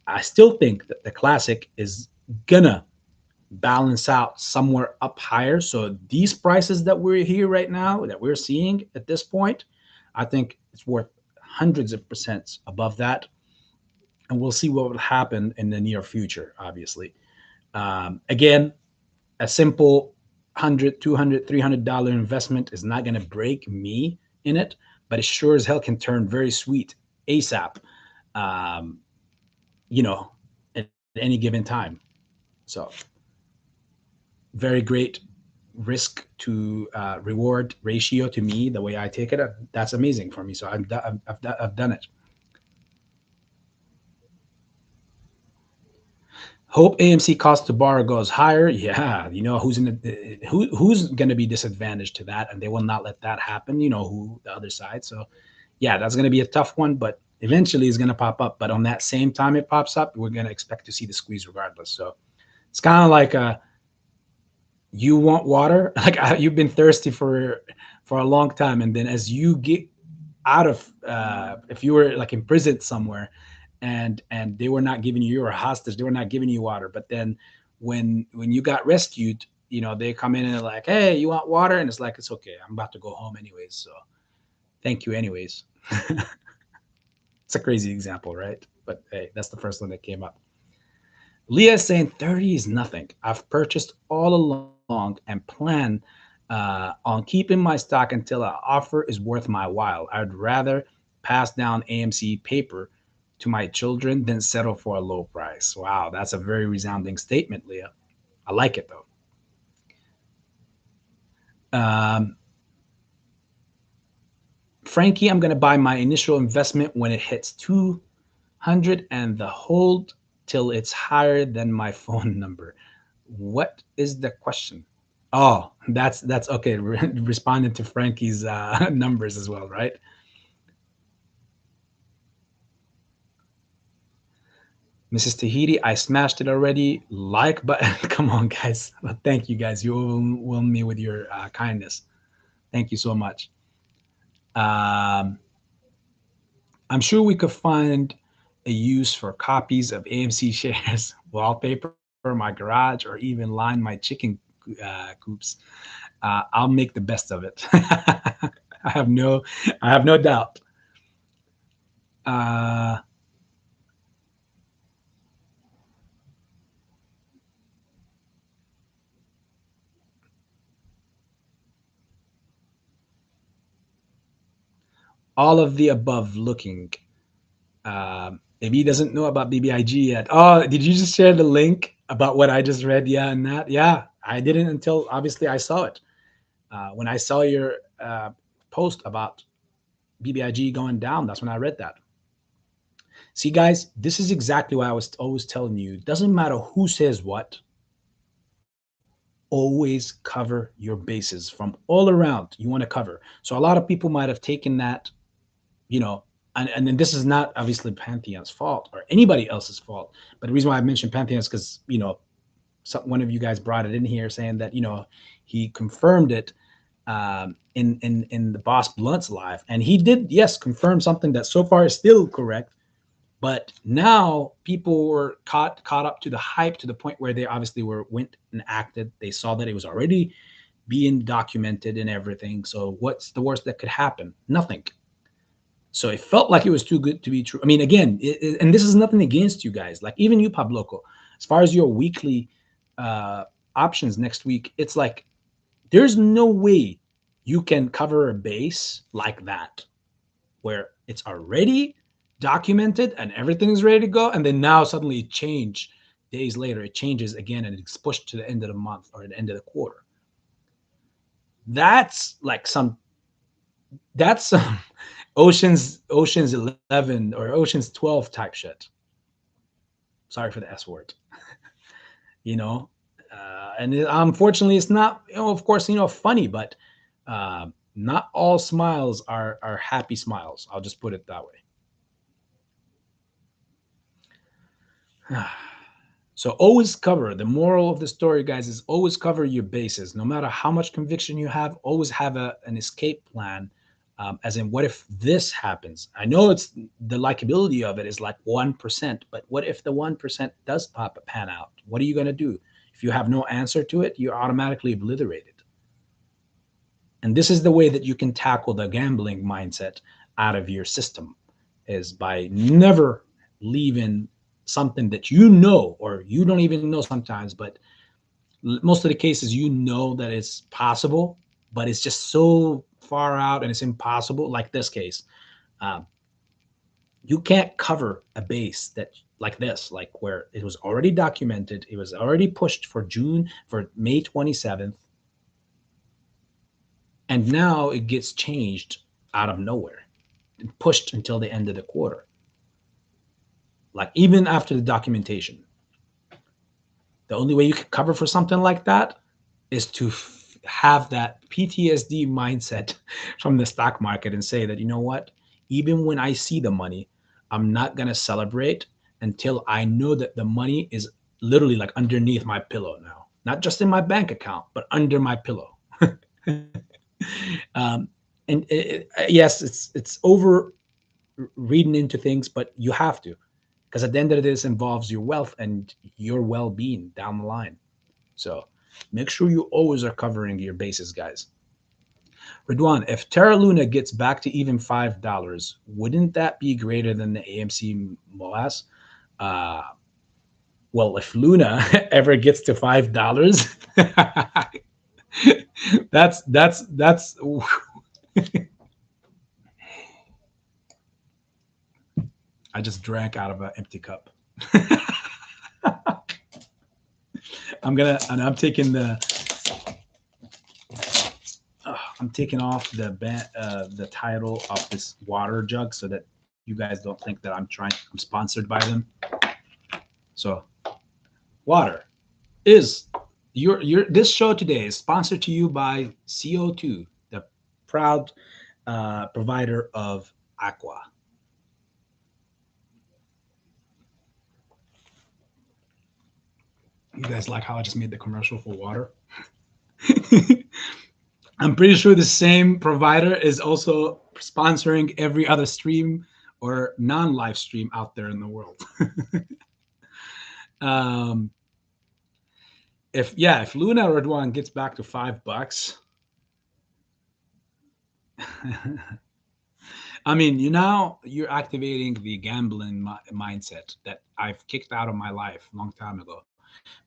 I still think that the classic is gonna balance out somewhere up higher. So these prices that we're here right now, that we're seeing at this point, I think it's worth hundreds of percents above that. And we'll see what will happen in the near future, obviously. Again, a simple $100, $200, $300 investment is not going to break me in it, but it sure as hell can turn very sweet ASAP, at any given time. So very great risk to reward ratio to me, the way I take it. That's amazing for me. So I've done it. Hope AMC cost to borrow goes higher. Yeah, who's who's going to be disadvantaged to that, and they will not let that happen. Who the other side. So, yeah, that's going to be a tough one, but eventually it's going to pop up. But on that same time it pops up, we're going to expect to see the squeeze regardless. So it's kind of like you want water, like you've been thirsty for a long time, and then as you get out of, if you were like imprisoned somewhere, and they were not giving you were a hostage, they were not giving you water, but then when you got rescued, they come in and they're like, hey, you want water? And it's like, it's okay, I'm about to go home anyways, so thank you anyways. It's a crazy example, right? But hey, that's the first one that came up. Leah is saying 30 is nothing. I've purchased all along and plan on keeping my stock until an offer is worth my while. I'd rather pass down AMC paper to my children than settle for a low price. Wow, that's a very resounding statement, Leah. I like it though. Um, Frankie, I'm going to buy my initial investment when it hits 200 and the hold till it's higher than my phone number. What is the question? Oh, that's okay. Responding to Frankie's numbers as well, right? Mrs. Tahiti, I smashed it already. Like button. Come on, guys. Well, thank you, guys. You overwhelmed me with your kindness. Thank you so much. Um, I'm sure we could find a use for copies of AMC shares, wallpaper, my garage, or even line my chicken coops. I'll make the best of it. I have no doubt. Uh, all of the above looking. If he doesn't know about BBIG yet. Oh, did you just share the link about what I just read? Yeah, and that. Yeah, I didn't until obviously I saw it. When I saw your post about BBIG going down, that's when I read that. See, guys, this is exactly why I was always telling you. It doesn't matter who says what. Always cover your bases from all around. You want to cover. So a lot of people might have taken that, you know, and then this is not obviously Pantheon's fault or anybody else's fault. But the reason why I mentioned Pantheon is because, one of you guys brought it in here saying that, he confirmed it in the Boss Blunt's live. And he did, yes, confirm something that so far is still correct. But now people were caught up to the hype to the point where they obviously went and acted. They saw that it was already being documented and everything. So what's the worst that could happen? Nothing. So it felt like it was too good to be true. I mean, again, and this is nothing against you guys. Like even you, Pabloco, as far as your weekly options next week, it's like there's no way you can cover a base like that where it's already documented and everything's ready to go, and then now suddenly change days later, it changes again and it's pushed to the end of the month or the end of the quarter. That's like some That's Ocean's 11 or Ocean's 12 type shit. Sorry for the S word. You know, and unfortunately, it's not. Of course, funny, but not all smiles are happy smiles. I'll just put it that way. So always cover. The moral of the story, guys, is always cover your bases. No matter how much conviction you have, always have an escape plan. As in, what if this happens? I know it's the likability of it is like 1%, but what if the 1% does pop a pan out? What are you going to do? If you have no answer to it, you're automatically obliterated. And this is the way that you can tackle the gambling mindset out of your system, is by never leaving something that or you don't even know sometimes, but most of the cases that it's possible, but it's just so far out and it's impossible. Like this case, you can't cover a base that like this, like where it was already documented, it was already pushed for May 27th, and now it gets changed out of nowhere and pushed until the end of the quarter. Like even after the documentation, the only way you can cover for something like that is to have that PTSD mindset from the stock market and say that, you know what, even when I see the money, I'm not going to celebrate until I know that the money is literally like underneath my pillow now, not just in my bank account, but under my pillow. And yes, it's over reading into things, but you have to, because at the end of this involves your wealth and your well-being down the line. So make sure you always are covering your bases, guys. Ridwan, if Terra Luna gets back to even $5, wouldn't that be greater than the AMC MOAS? Well, if Luna ever gets to $5, that's I just drank out of an empty cup. I'm taking off the title of this water jug so that you guys don't think that I'm sponsored by them. So, water is this show today is sponsored to you by CO2, the proud provider of Aqua. You guys like how I just made the commercial for water? I'm pretty sure the same provider is also sponsoring every other stream or non-live stream out there in the world. If Luna Redwan gets back to $5, I mean, you're activating the gambling mindset that I've kicked out of my life a long time ago.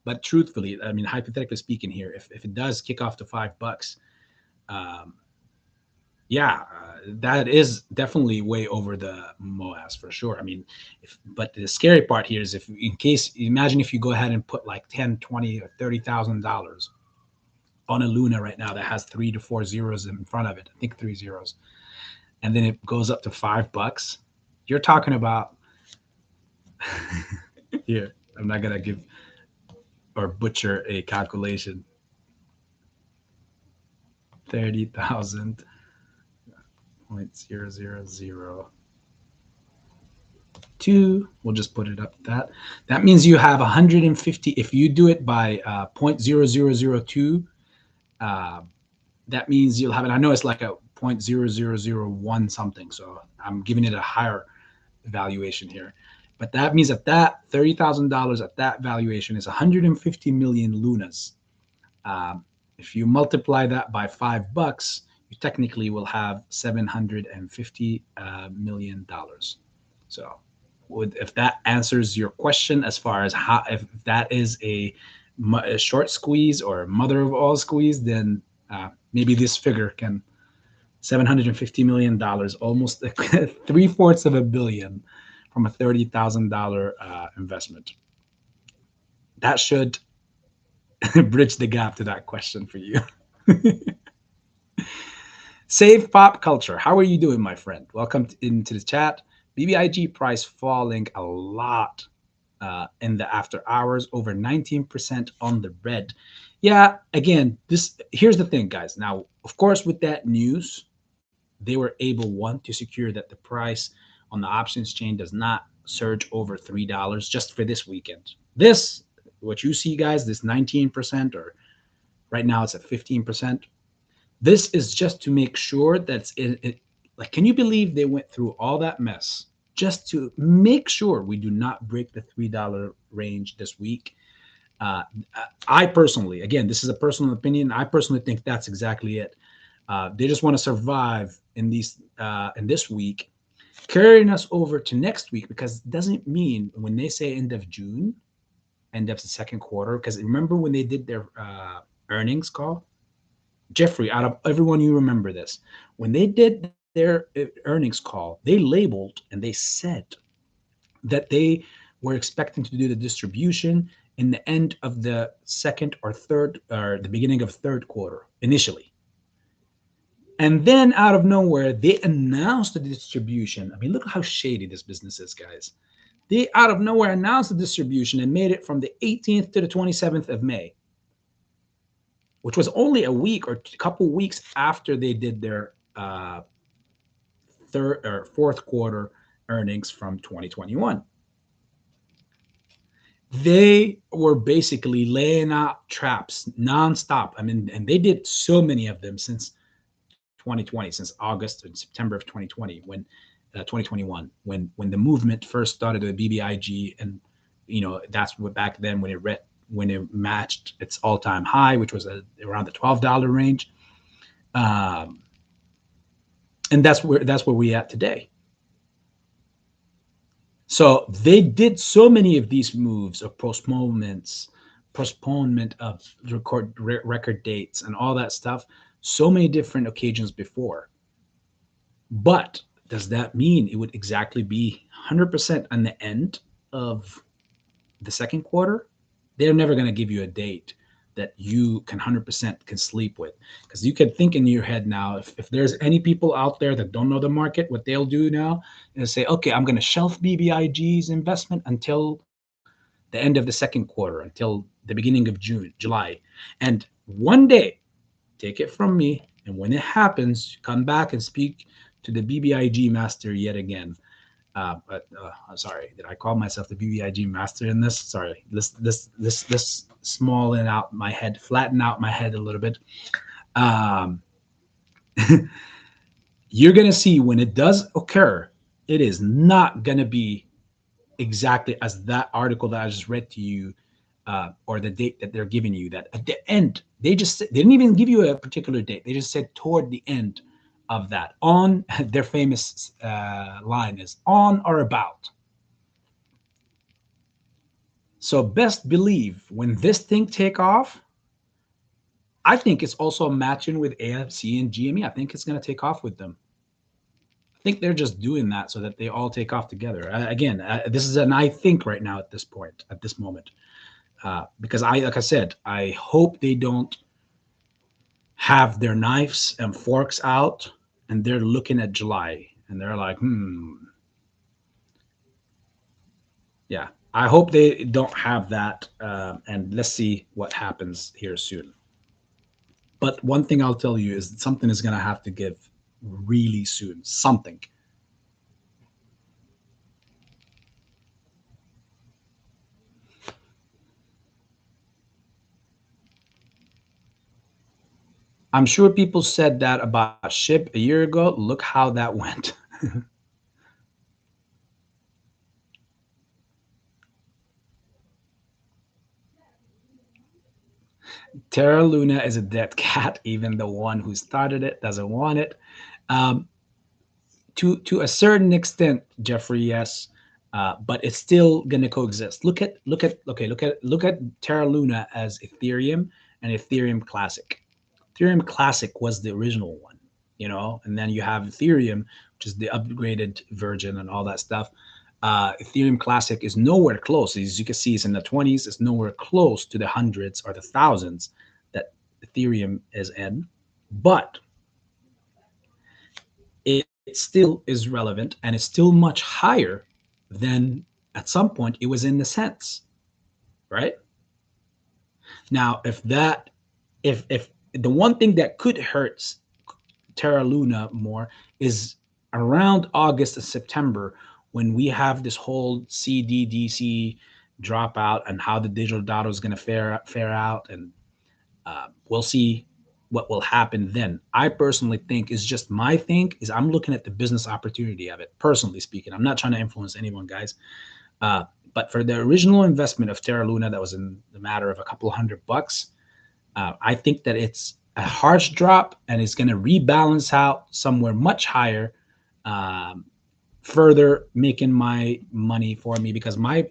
But truthfully, I mean, hypothetically speaking here, if it does kick off to $5, that is definitely way over the MOAS for sure. I mean, but the scary part here is imagine if you go ahead and put like 10, 20, or $30,000 on a Luna right now that has 3 to 4 zeros in front of it. I think 3 zeros. And then it goes up to $5. You're talking about here. I'm not going to give or butcher a calculation. 30,000 0.0002. We'll just put it up that means you have 150. If you do it by 0.0002, that means you'll have it. I know it's like a 0.0001 something, so I'm giving it a higher valuation here, but that means that $30,000 at that valuation is 150 million lunas. If you multiply that by $5, you technically will have $750 million. So, if that answers your question as far as if that is a short squeeze or mother of all squeeze, then maybe this figure can $750 million, almost 3/4 of a billion from a $30,000 investment. That should bridge the gap to that question for you. Save pop culture. How are you doing, my friend? Welcome into the chat. BBIG price falling a lot in the after hours, over 19% on the red. Yeah, again, here's the thing, guys. Now, of course, with that news, they were able, one, to secure that the price on the options chain does not surge over $3 just for this weekend. This, what you see, guys, this 19%, or right now it's at 15%. This is just to make sure that like, can you believe they went through all that mess just to make sure we do not break the $3 range this week? I personally, again, this is a personal opinion. I personally think that's exactly it. They just want to survive in this week, carrying us over to next week, because it doesn't mean when they say end of June, end of the second quarter. Because remember when they did their earnings call, Jeffrey, out of everyone, you remember this. When they did their earnings call, they labeled and they said that they were expecting to do the distribution in the end of the second or third, or the beginning of third quarter initially. And then out of nowhere, they announced the distribution. I mean, look how shady this business is, guys. They out of nowhere announced the distribution and made it from the 18th to the 27th of May, which was only a week or a couple weeks after they did their third or fourth quarter earnings from 2021. They were basically laying out traps nonstop. I mean, and they did so many of them since 2020, since August and September of 2020, when 2021, when the movement first started with BBIG, and that's what back then when it matched its all-time high, which was around the $12 range, and that's where we at today. So they did so many of these moves of postponement of record dates and all that stuff, so many different occasions before. But does that mean it would exactly be 100% on the end of the second quarter? They're never going to give you a date that you can 100% can sleep with, because you can think in your head now, if there's any people out there that don't know the market, what they'll do now is say, okay, I'm going to shelf BBIG's investment until the end of the second quarter, until the beginning of July, and one day, take it from me, and when it happens, come back and speak to the BBIG master yet again. But I'm sorry, did I call myself the BBIG master in this? Sorry, this smallen out my head, flatten out my head a little bit. You're gonna see when it does occur, it is not gonna be exactly as that article that I just read to you, or the date that they're giving you. That at the end, they didn't even give you a particular date. They just said toward the end of that. On their famous line is on or about. So best believe when this thing take off, I think it's also matching with AFC and GME. I think it's going to take off with them. I think they're just doing that so that they all take off together. Again, this is an I think right now at this point, at this moment, because like I said, I hope they don't have their knives and forks out and they're looking at July and they're like, yeah, I hope they don't have that. And let's see what happens here soon. But one thing I'll tell you is something is going to have to give really soon. Something. I'm sure people said that about SHIB a year ago. Look how that went. Terra Luna is a dead cat. Even the one who started it doesn't want it. To a certain extent, Jeffrey, yes, but it's still going to coexist. Look at Terra Luna as Ethereum and Ethereum Classic. Ethereum Classic was the original one, and then you have Ethereum, which is the upgraded version and all that stuff. Ethereum Classic is nowhere close. As you can see, it's in the 20s. It's nowhere close to the hundreds or the thousands that Ethereum is in. But still is relevant, and it's still much higher than at some point it was in the cents, right? Now, if the one thing that could hurt Terra Luna more is around August and September, when we have this whole CDDC dropout and how the digital dollar is going to fare out, and we'll see what will happen then. I personally think is just my think is I'm looking at the business opportunity of it. Personally speaking, I'm not trying to influence anyone, guys. But for the original investment of Terra Luna, that was in the matter of a couple $100. I think that it's a harsh drop and it's going to rebalance out somewhere much higher, further making my money for me, because my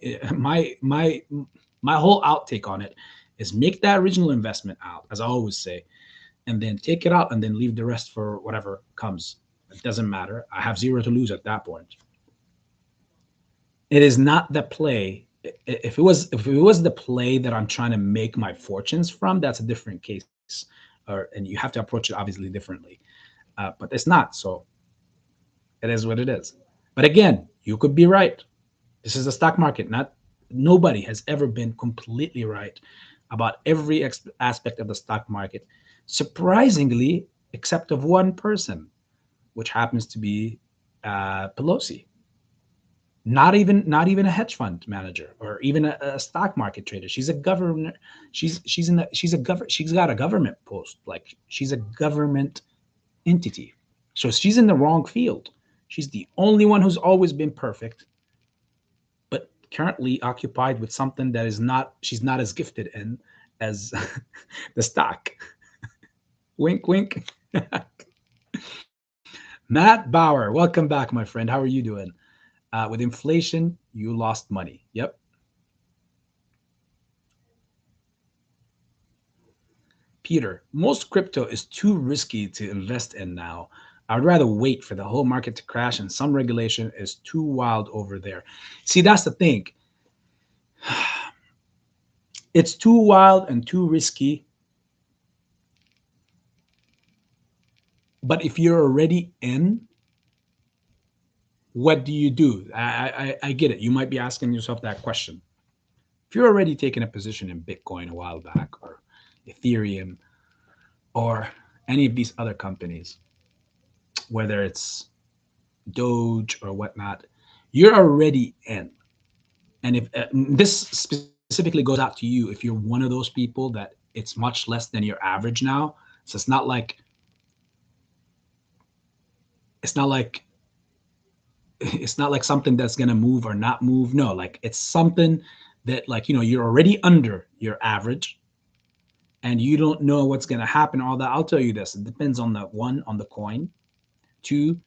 whole outtake on it is make that original investment out, as I always say, and then take it out and then leave the rest for whatever comes. It doesn't matter. I have zero to lose at that point. It is not the play. If it was the play that I'm trying to make my fortunes from, that's a different case, and you have to approach it obviously differently. But it's not. So it is what it is. But again, you could be right. This is the stock market. Not nobody has ever been completely right about every aspect of the stock market, surprisingly, except of one person, which happens to be Pelosi. Not even a hedge fund manager or even a stock market trader. She's a governor. She's got a government post. Like, she's a government entity. So she's in the wrong field. She's the only one who's always been perfect, but currently occupied with something that is not, she's not as gifted in as the stock. Wink, wink. Matt Bauer, welcome back, my friend. How are you doing? With inflation, you lost money. Yep. Peter, most crypto is too risky to invest in now. I'd rather wait for the whole market to crash, and some regulation is too wild over there. See, that's the thing. It's too wild and too risky. But if you're already in, what do you do? I get it. You might be asking yourself that question. If you're already taking a position in Bitcoin a while back, or Ethereum, or any of these other companies, whether it's Doge or whatnot, you're already in. And if this specifically goes out to you, if you're one of those people that it's much less than your average now, so it's not like it's not like something that's going to move or not move. No, like it's something that, like, you're already under your average and you don't know what's going to happen, all that. I'll tell you this, it depends on the coin. Two,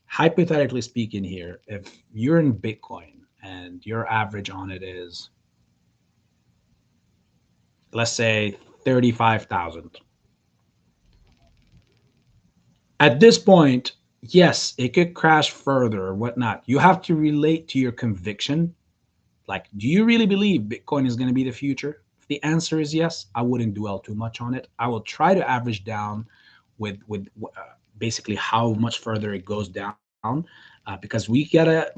hypothetically speaking here, if you're in Bitcoin and your average on it is, let's say, 35,000. At this point, yes, it could crash further or whatnot. You have to relate to your conviction. Like, do you really believe Bitcoin is going to be the future? If the answer is yes, I wouldn't dwell too much on it. I will try to average down basically how much further it goes down, because we gotta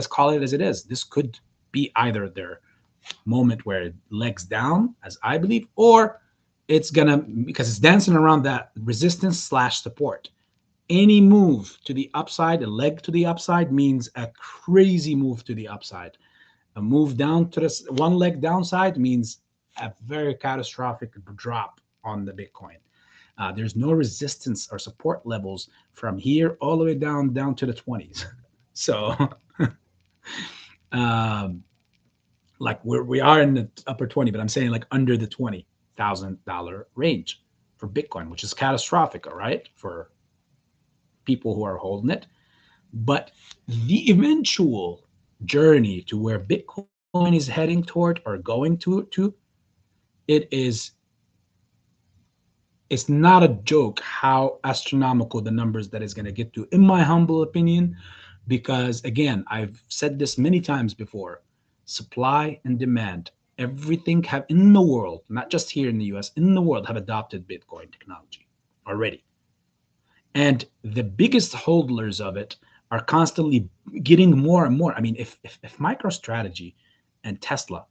call it as it is. This could be either their moment where it legs down, as I believe, or it's gonna, because it's dancing around that resistance slash support. Any move to the upside, a leg to the upside, means a crazy move to the upside. A move down to the one leg downside means a very catastrophic drop on the Bitcoin. There's no resistance or support levels from here all the way down to the 20s. So, like we are in the upper 20, but I'm saying like under the $20,000 range for Bitcoin, which is catastrophic, all right, for people who are holding it. But the eventual journey to where Bitcoin is heading toward or going to it is, it's not a joke how astronomical the numbers that is going to get to, in my humble opinion. Because again, I've said this many times before, supply and demand, everything have in the world, not just here in the US, in the world, have adopted Bitcoin technology already. And the biggest holders of it are constantly getting more and more. I mean, if MicroStrategy and Tesla,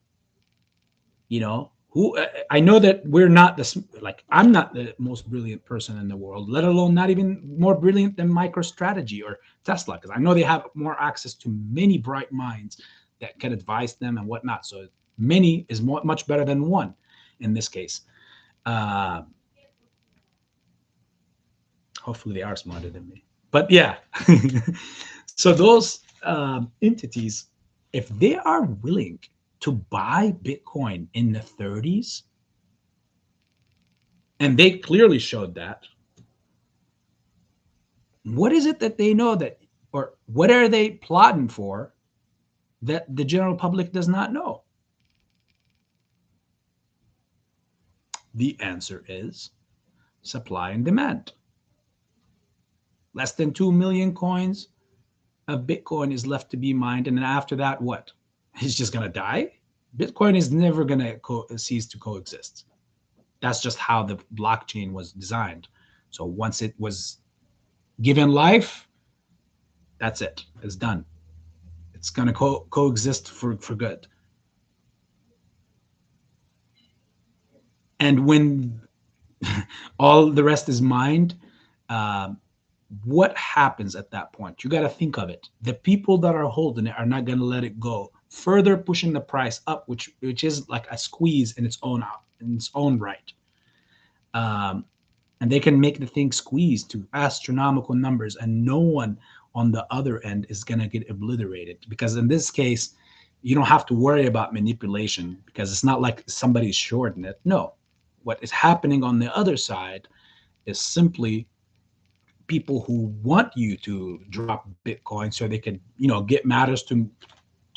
you know, who I know that we're not this, like, I'm not the most brilliant person in the world, let alone not even more brilliant than MicroStrategy or Tesla, because I know they have more access to many bright minds that can advise them and whatnot. So many is much better than one in this case. Uh, Hopefully they are smarter than me. But yeah, so those entities, if they are willing to buy Bitcoin in the 30s, and they clearly showed that, what is it that they know that, or what are they plotting for that the general public does not know? The answer is supply and demand. Less than 2 million coins of Bitcoin is left to be mined. And then after that, what? It's just going to die? Bitcoin is never going to cease to coexist. That's just how the blockchain was designed. So once it was given life, that's it. It's done. It's going to coexist for good. And when all the rest is mined, uh, what happens at that point? You got to think of it. The people that are holding it are not going to let it go, further pushing the price up, which is like a squeeze in its own right. And they can make the thing squeeze to astronomical numbers, and no one on the other end is going to get obliterated, because in this case, you don't have to worry about manipulation, because it's not like somebody's shorting it. No, what is happening on the other side is simply people who want you to drop Bitcoin so they can, get matters to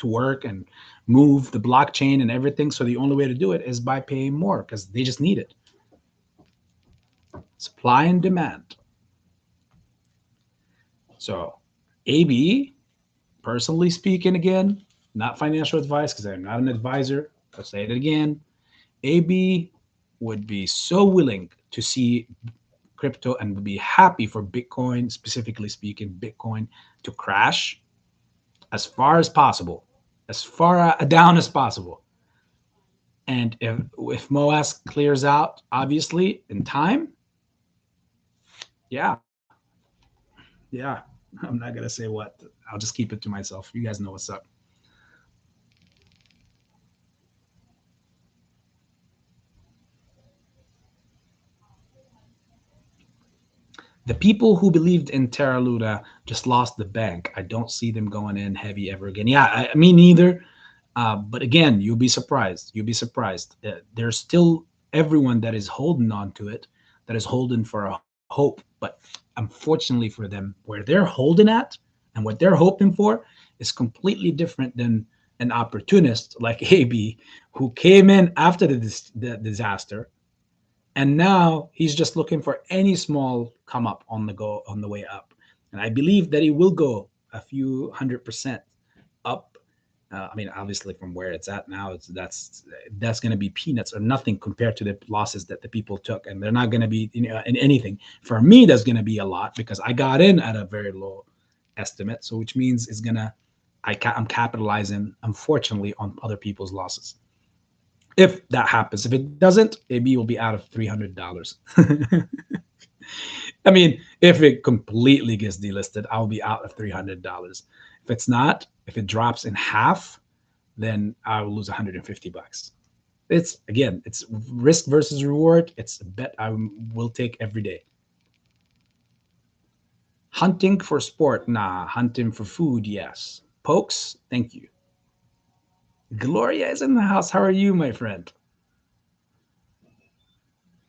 work and move the blockchain and everything. So the only way to do it is by paying more, because they just need it. Supply and demand. So AB, personally speaking, again, not financial advice because I'm not an advisor. I'll say it again. AB would be so willing to see crypto and would be happy for Bitcoin, specifically speaking, Bitcoin to crash as far as possible, as far down as possible. And if MOAS clears out, obviously, in time, yeah, yeah, I'm not going to say what. I'll just keep it to myself. You guys know what's up. The people who believed in Terra Luna just lost the bank. I don't see them going in heavy ever again. Yeah, me neither. But again, you'll be surprised. You'll be surprised. There's still everyone that is holding on to it, that is holding for a hope. But unfortunately for them, where they're holding at and what they're hoping for is completely different than an opportunist like AB, who came in after the disaster, and now he's just looking for any small come up on the way up. And I believe that he will go a few 100% up. I mean, obviously, from where it's at now, that's going to be peanuts or nothing compared to the losses that the people took, and they're not going to be in anything. For me, that's going to be a lot because I got in at a very low estimate, so which means it's gonna I'm capitalizing, unfortunately, on other people's losses. If that happens, if it doesn't, AB will be out of $300. I mean, if it completely gets delisted, I'll be out of $300. If it's not, if it drops in half, then I will lose $150. It's risk versus reward. It's a bet I will take every day. Hunting for sport, nah. Hunting for food, yes. Pokes, thank you. Gloria is in the house. How are you, my friend?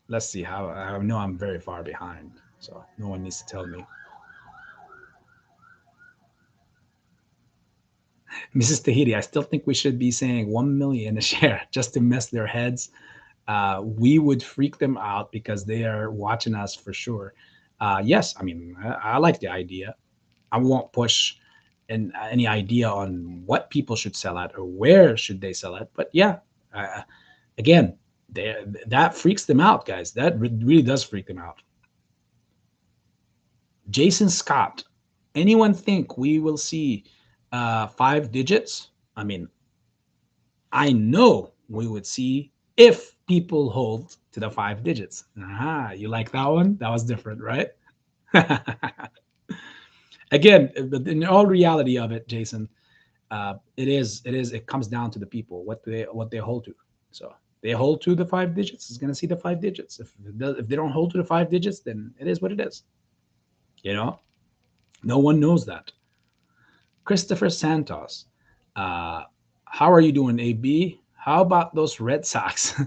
Let's see how I know I'm very far behind, so no one needs to tell me. Mrs. Tahiti, I still think we should be saying 1 million a share just to mess their heads. We would freak them out because they are watching us for sure. Yes, I mean, I like the idea. I won't push any idea on what people should sell at or where should they sell at. But yeah, again, that freaks them out, guys. That really does freak them out. Jason Scott, anyone think we will see 5 digits? I mean, I know we would see if people hold to the 5 digits. Aha, you like that one? That was different, right? Again, in all reality of it, Jason, it comes down to the people, what they hold to. So they hold to the 5 digits, is going to see the 5 digits. If they don't hold to the 5 digits, then it is what it is. You know, no one knows that. Christopher Santos, uh, how are you doing, AB? How about those Red Sox?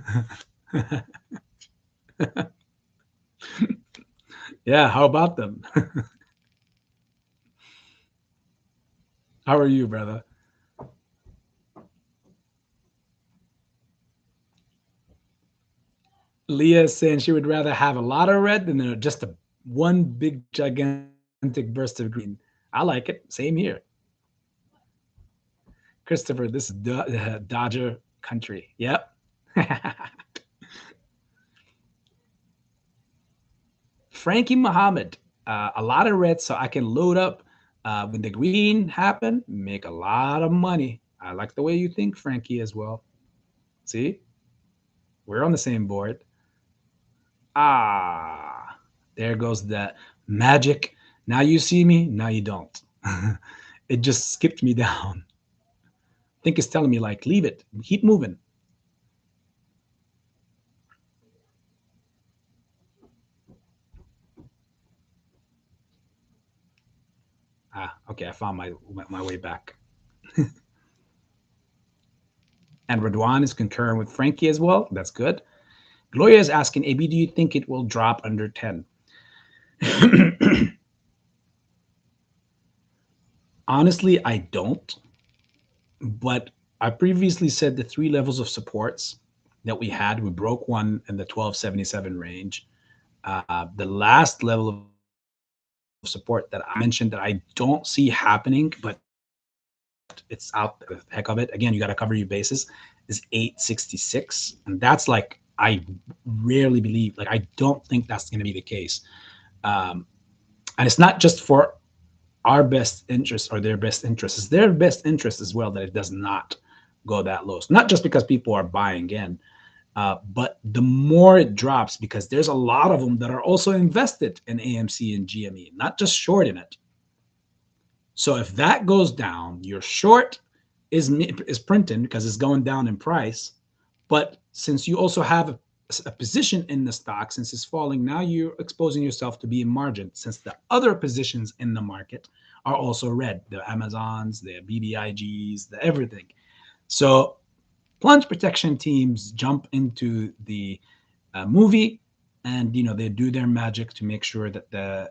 Yeah, how about them? How are you, brother? Leah is saying she would rather have a lot of red than just a one big gigantic burst of green. I like it. Same here. Christopher, this is Dodger country. Yep. Frankie Muhammad, a lot of red so I can load up when the green happen, make a lot of money. I like the way you think, Frankie, as well. See, we're on the same board. Ah, there goes that magic. Now you see me, now you don't. It just skipped me down. I think it's telling me, like, leave it, keep moving. Ah, okay, I found my way back. And Radwan is concurring with Frankie as well. That's good. Gloria is asking, AB, do you think it will drop under 10? Honestly, I don't. But I previously said the 3 levels of supports that we had, we broke one in the 1277 range. The last level of support that I mentioned that I don't see happening, but it's out there, the heck of it. Again, you got to cover your bases, is 866. And that's like, I rarely believe, like, I don't think that's going to be the case. And it's not just for our best interest or their best interest. It's their best interest as well that it does not go that low. So not just because people are buying in, but the more it drops, because there's a lot of them that are also invested in AMC and GME, not just short in it. So if that goes down, your short is printing because it's going down in price. But since you also have a position in the stock, since it's falling, now you're exposing yourself to being margin, since the other positions in the market are also red, the Amazons, the BBIGs, the everything. So plunge protection teams jump into the movie, and they do their magic to make sure that the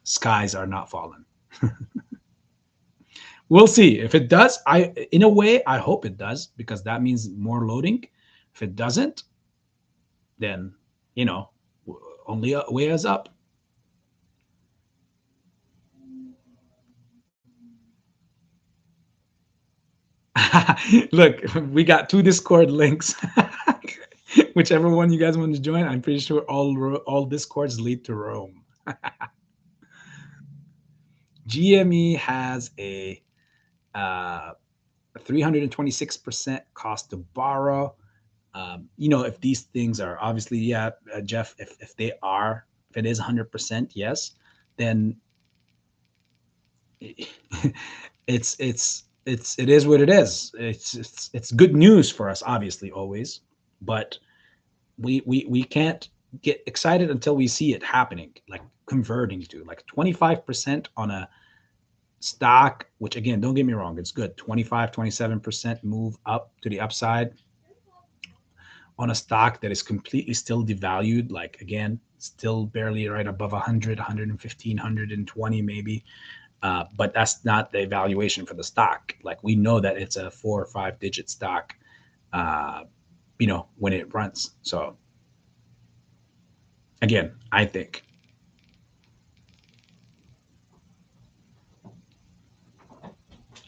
skies are not falling. We'll see if it does. In a way, I hope it does, because that means more loading. If it doesn't, then you know only a way is up. Look, we got 2 Discord links. Whichever one you guys want to join, I'm pretty sure all Discords lead to Rome. GME has a 326% cost to borrow. If these things are obviously, yeah, Jeff, if it is 100%, yes, then it is what it is. It's good news for us, obviously, always, but we can't get excited until we see it happening, like converting to like 25% on a stock, which, again, don't get me wrong, it's good. 25-27% move up to the upside on a stock that is completely still devalued, like, again, still barely right above 100, 115, 120 maybe. But that's not the evaluation for the stock. Like, we know that it's a 4 or 5 digit stock, when it runs. So again, I think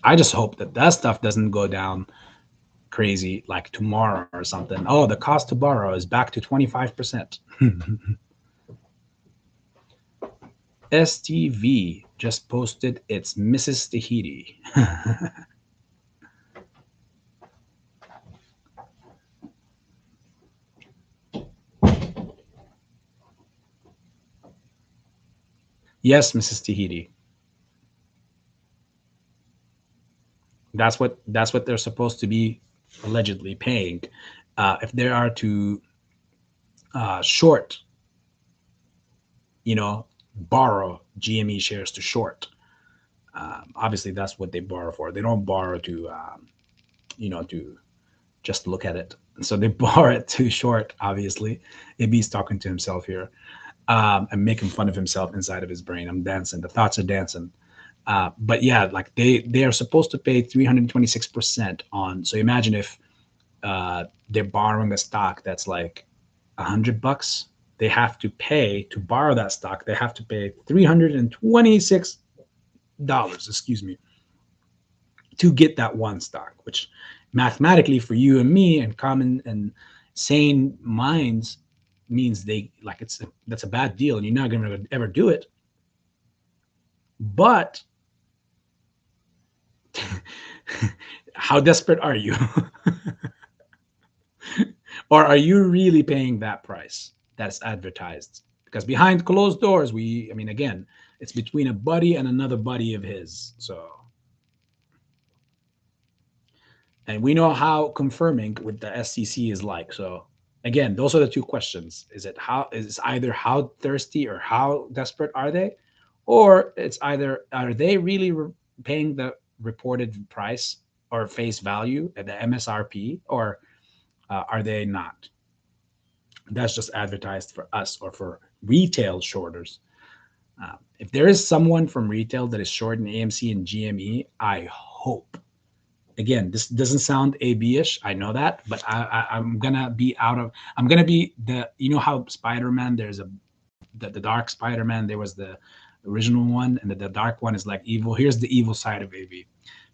I just hope that that stuff doesn't go down crazy like tomorrow or something. Oh, the cost to borrow is back to 25%. STV just posted its Mrs. Tahiti. Yes, Mrs. Tahiti. That's what they're supposed to be allegedly paying if they are to short, borrow GME shares to short. Obviously, that's what they borrow for. They don't borrow to, to just look at it. So they borrow it to short. Obviously, AB's talking to himself here and making fun of himself inside of his brain. I'm dancing. The thoughts are dancing. But yeah, like they are supposed to pay 326% on. So imagine if they're borrowing a stock that's like $100. They have to pay to borrow that stock. They have to pay $326. Excuse me, to get that one stock, which mathematically for you and me and common and sane minds means that's a bad deal and you're not going to ever do it. But how desperate are you? Or are you really paying that price that's advertised? Because behind closed doors, again, it's between a buddy and another buddy of his. So, and we know how confirming with the SEC is like. So, again, those are the two questions. Is either how thirsty or how desperate are they? Or it's either, are they really paying the reported price or face value at the MSRP, or are they not? That's just advertised for us or for retail shorters. If there is someone from retail that is shorting AMC and GME, I hope. Again, this doesn't sound AB-ish. I know that, but I'm gonna be I'm gonna be how Spider-Man, there's the dark Spider-Man, there was the original one, and the dark one is like evil. Here's the evil side of AB.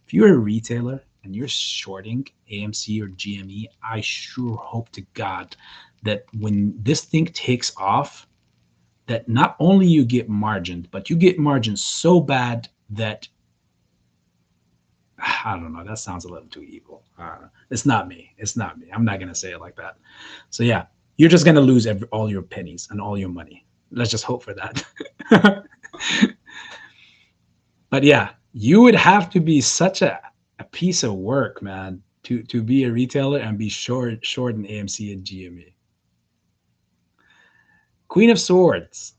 If you're a retailer and you're shorting AMC or GME, I sure hope to God that when this thing takes off, that not only you get margined, but you get margined so bad that, I don't know, that sounds a little too evil. It's not me. It's not me. I'm not going to say it like that. So yeah, you're just going to lose all your pennies and all your money. Let's just hope for that. But yeah, you would have to be such a piece of work, man, to be a retailer and be short in AMC and GME. Queen of Swords.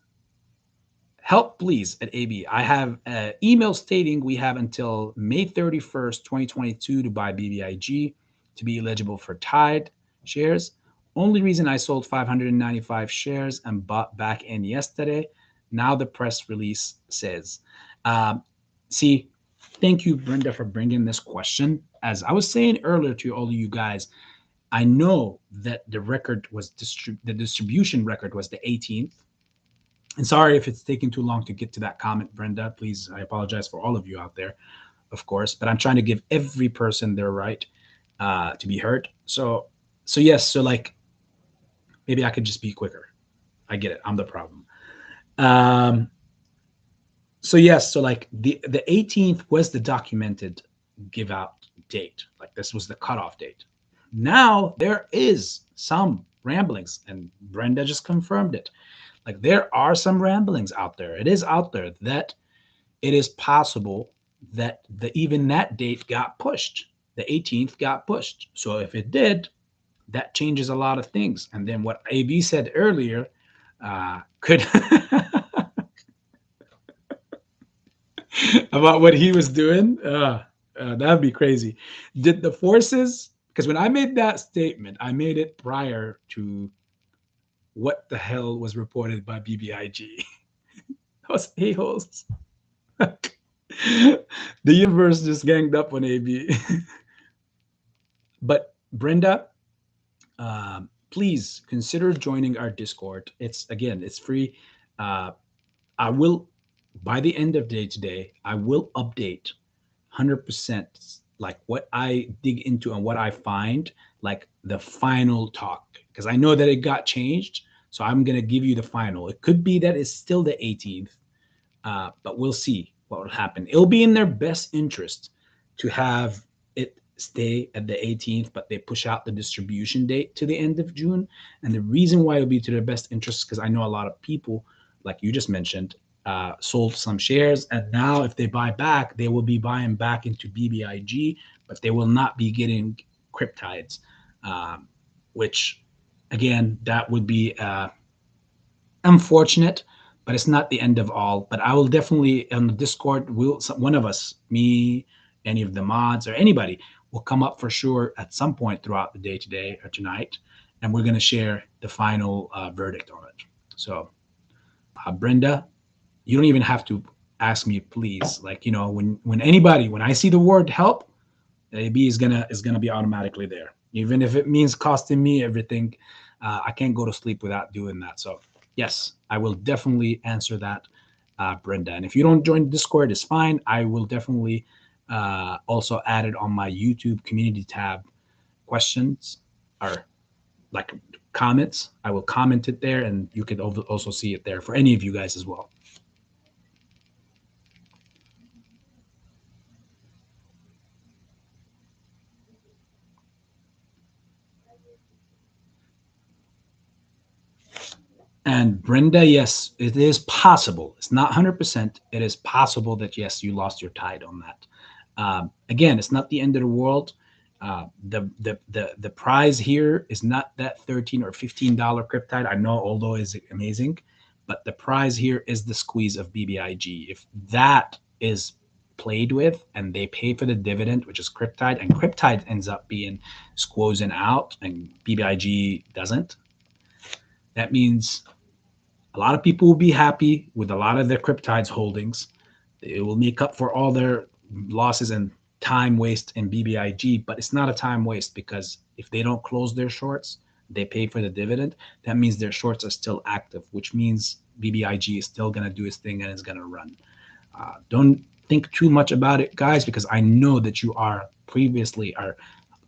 Help, please, at AB. I have an email stating we have until May 31st, 2022 to buy BBIG to be eligible for Tide shares. Only reason I sold 595 shares and bought back in yesterday. Now the press release says. See, thank you, Brenda, for bringing this question. As I was saying earlier to all of you guys, I know that the record was the distribution record was the 18th. And sorry if it's taking too long to get to that comment, Brenda. Please, I apologize for all of you out there, of course. But I'm trying to give every person their right to be heard. So yes. So like, maybe I could just be quicker. I get it. I'm the problem. So yes. So like the 18th was the documented give out date. Like this was the cutoff date. Now there is some ramblings, and Brenda just confirmed it. Like there are some ramblings out there. It is out there that it is possible that even that date got pushed. The 18th got pushed. So if it did, that changes a lot of things. And then what AB said earlier could about what he was doing, that'd be crazy. Did the forces, because when I made that statement, I made it prior to what the hell was reported by BBIG. Those a-holes. The universe just ganged up on AB. But Brenda, please consider joining our Discord. It's free. I will, by the end of the day today, I will update 100% like what I dig into and what I find, like the final talk, because I know that it got changed. So I'm going to give you the final. It could be that it's still the 18th, But we'll see what will happen. It'll be in their best interest to have it stay at the 18th, but they push out the distribution date to the end of June. And the reason why it'll be to their best interest is because I know a lot of people, like you just mentioned, sold some shares, and now if they buy back, they will be buying back into BBIG, but they will not be getting Kryptides, which again, that would be unfortunate, but it's not the end of all. But I will definitely on the Discord, one of us, me, any of the mods, or anybody, will come up for sure at some point throughout the day today or tonight, and we're going to share the final verdict on it. So, Brenda, you don't even have to ask me, please. Like, you know, when I see the word help, AB is gonna be automatically there, even if it means costing me everything. I can't go to sleep without doing that. So yes, I will definitely answer that, Brenda. And if you don't join Discord, it's fine. I will definitely also add it on my YouTube community tab. Questions or like comments, I will comment it there, and you can also see it there for any of you guys as well. And Brenda, yes, it is possible. It's not 100%. It is possible that, yes, you lost your tide on that. Again, it's not the end of the world. The prize here is not that $13 or $15 Kryptide. I know, although it's amazing, but the prize here is the squeeze of BBIG. If that is played with and they pay for the dividend, which is Kryptide, and Kryptide ends up being squozen out and BBIG doesn't, that means a lot of people will be happy with a lot of their Kryptides holdings. It will make up for all their losses and time waste in BBIG, but it's not a time waste because if they don't close their shorts, they pay for the dividend. That means their shorts are still active, which means BBIG is still going to do its thing and it's going to run. Don't think too much about it, guys, because I know that you are previously are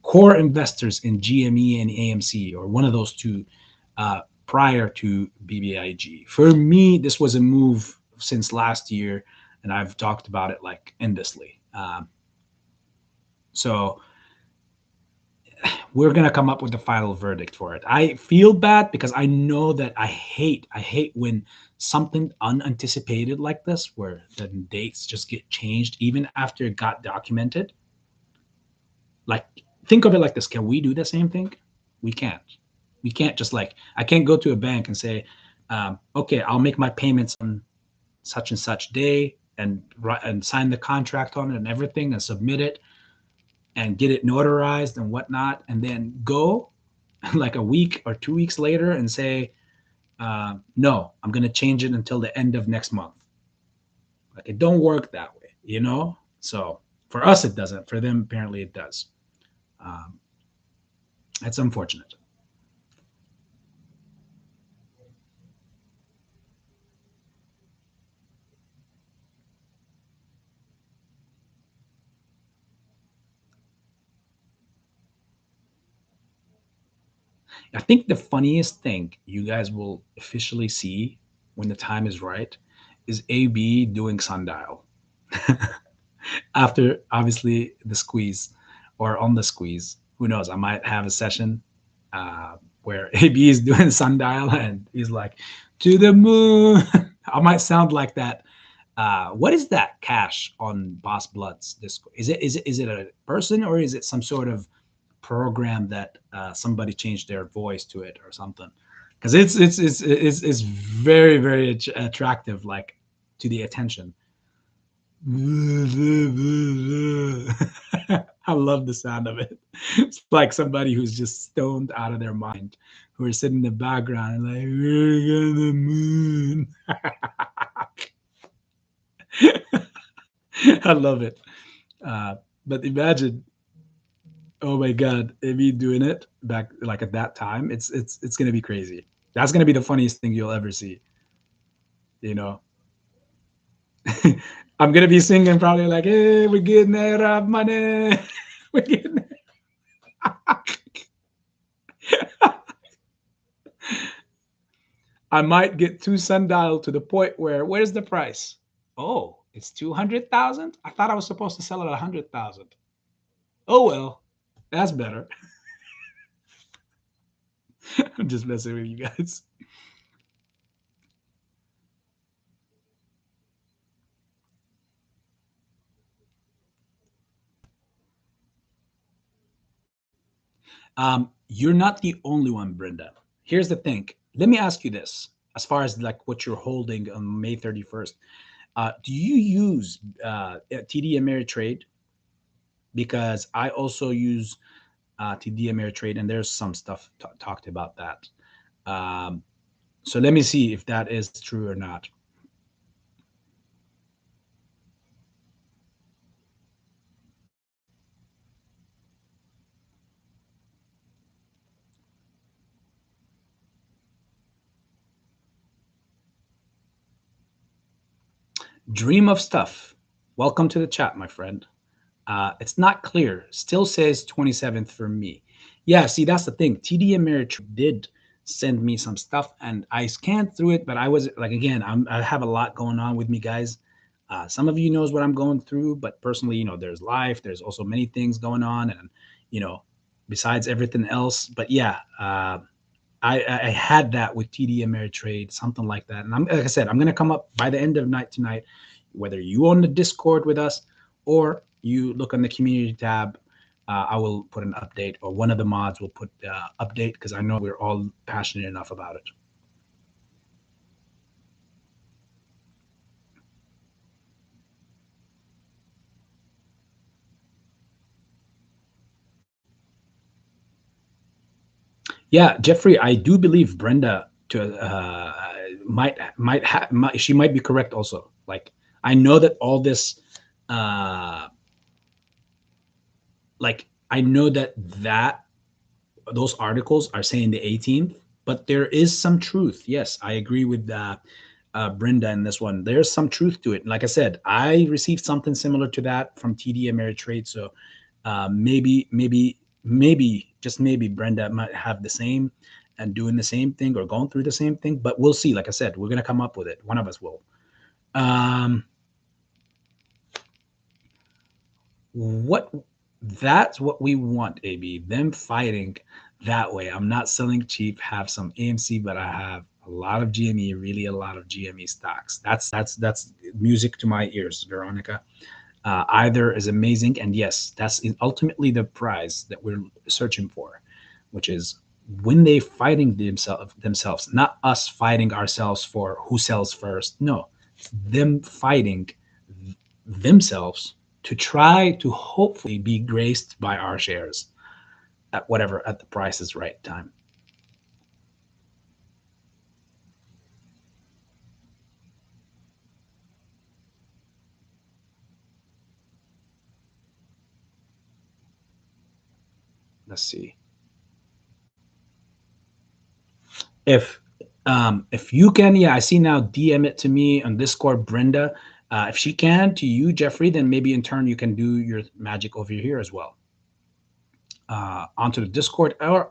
core investors in GME and AMC or one of those two prior to BBIG. For me, this was a move since last year, and I've talked about it like endlessly. So we're gonna come up with the final verdict for it. I feel bad because I know that I hate when something unanticipated like this, where the dates just get changed even after it got documented. Like, think of it like this: can we do the same thing? We can't. We can't just like, I can't go to a bank and say, okay, I'll make my payments on such and such day and sign the contract on it and everything and submit it and get it notarized and whatnot, and then go like a week or 2 weeks later and say, no, I'm going to change it until the end of next month. Like, it don't work that way, you know? So for us, it doesn't. For them, apparently it does. That's unfortunate. I think the funniest thing you guys will officially see when the time is right is AB doing sundial after obviously the squeeze or on the squeeze. Who knows? I might have a session where AB is doing sundial and he's like, to the moon. I might sound like that. What is that cash on Boss Blood's Discord? Is it a person or is it some sort of program that somebody changed their voice to it or something? Because it's very very attractive, like to the attention. I love the sound of it. It's like somebody who's just stoned out of their mind, who are sitting in the background and like, we're gonna moon. I love it. But imagine, oh my God, me doing it back like at that time. It's gonna be crazy. That's gonna be the funniest thing you'll ever see. You know, I'm gonna be singing probably like, "Hey, we're getting that up money. We're getting." I might get too sundial to the point where, where's the price? Oh, it's 200,000. I thought I was supposed to sell it at 100,000. Oh well, that's better. I'm just messing with you guys. You're not the only one, Brenda. Here's the thing. Let me ask you this: as far as like what you're holding on May 31st, do you use TD Ameritrade? Because I also use TD Ameritrade, and there's some stuff talked about that. Um, so let me see if that is true or not. Dream of stuff. Welcome to the chat, my friend. It's not clear. Still says 27th for me. Yeah, see, that's the thing. TD Ameritrade did send me some stuff, and I scanned through it, but I was like, again, I have a lot going on with me, guys. Some of you knows what I'm going through, but personally, there's life. There's also many things going on, and you know, besides everything else. But yeah, I had that with TD Ameritrade, something like that. And like I said, I'm gonna come up by the end of night tonight, whether you on the Discord with us or you look on the community tab. I will put an update, or one of the mods will put update, because I know we're all passionate enough about it. Yeah, Jeffrey, I do believe Brenda to she might be correct also. Like, I know that all this uh I know that those articles are saying the 18th, but there is some truth. Yes, I agree with Brenda in this one. There's some truth to it. Like I said, I received something similar to that from TD Ameritrade. So maybe, just maybe Brenda might have the same and doing the same thing or going through the same thing. But we'll see. Like I said, we're going to come up with it. One of us will. Um, what That's what we want, AB. Them fighting that way. I'm not selling cheap, have some AMC, but I have a lot of GME, really a lot of GME stocks. That's music to my ears, Veronica. Either is amazing, and yes, that's ultimately the prize that we're searching for, which is when they fighting themselves, not us fighting ourselves for who sells first. No, them fighting themselves to try to hopefully be graced by our shares at the price is right time. Let's see if you can. Yeah, I see now. DM it to me on Discord, Brenda. If she can to you, Jeffrey, then maybe in turn you can do your magic over here as well, onto the Discord, or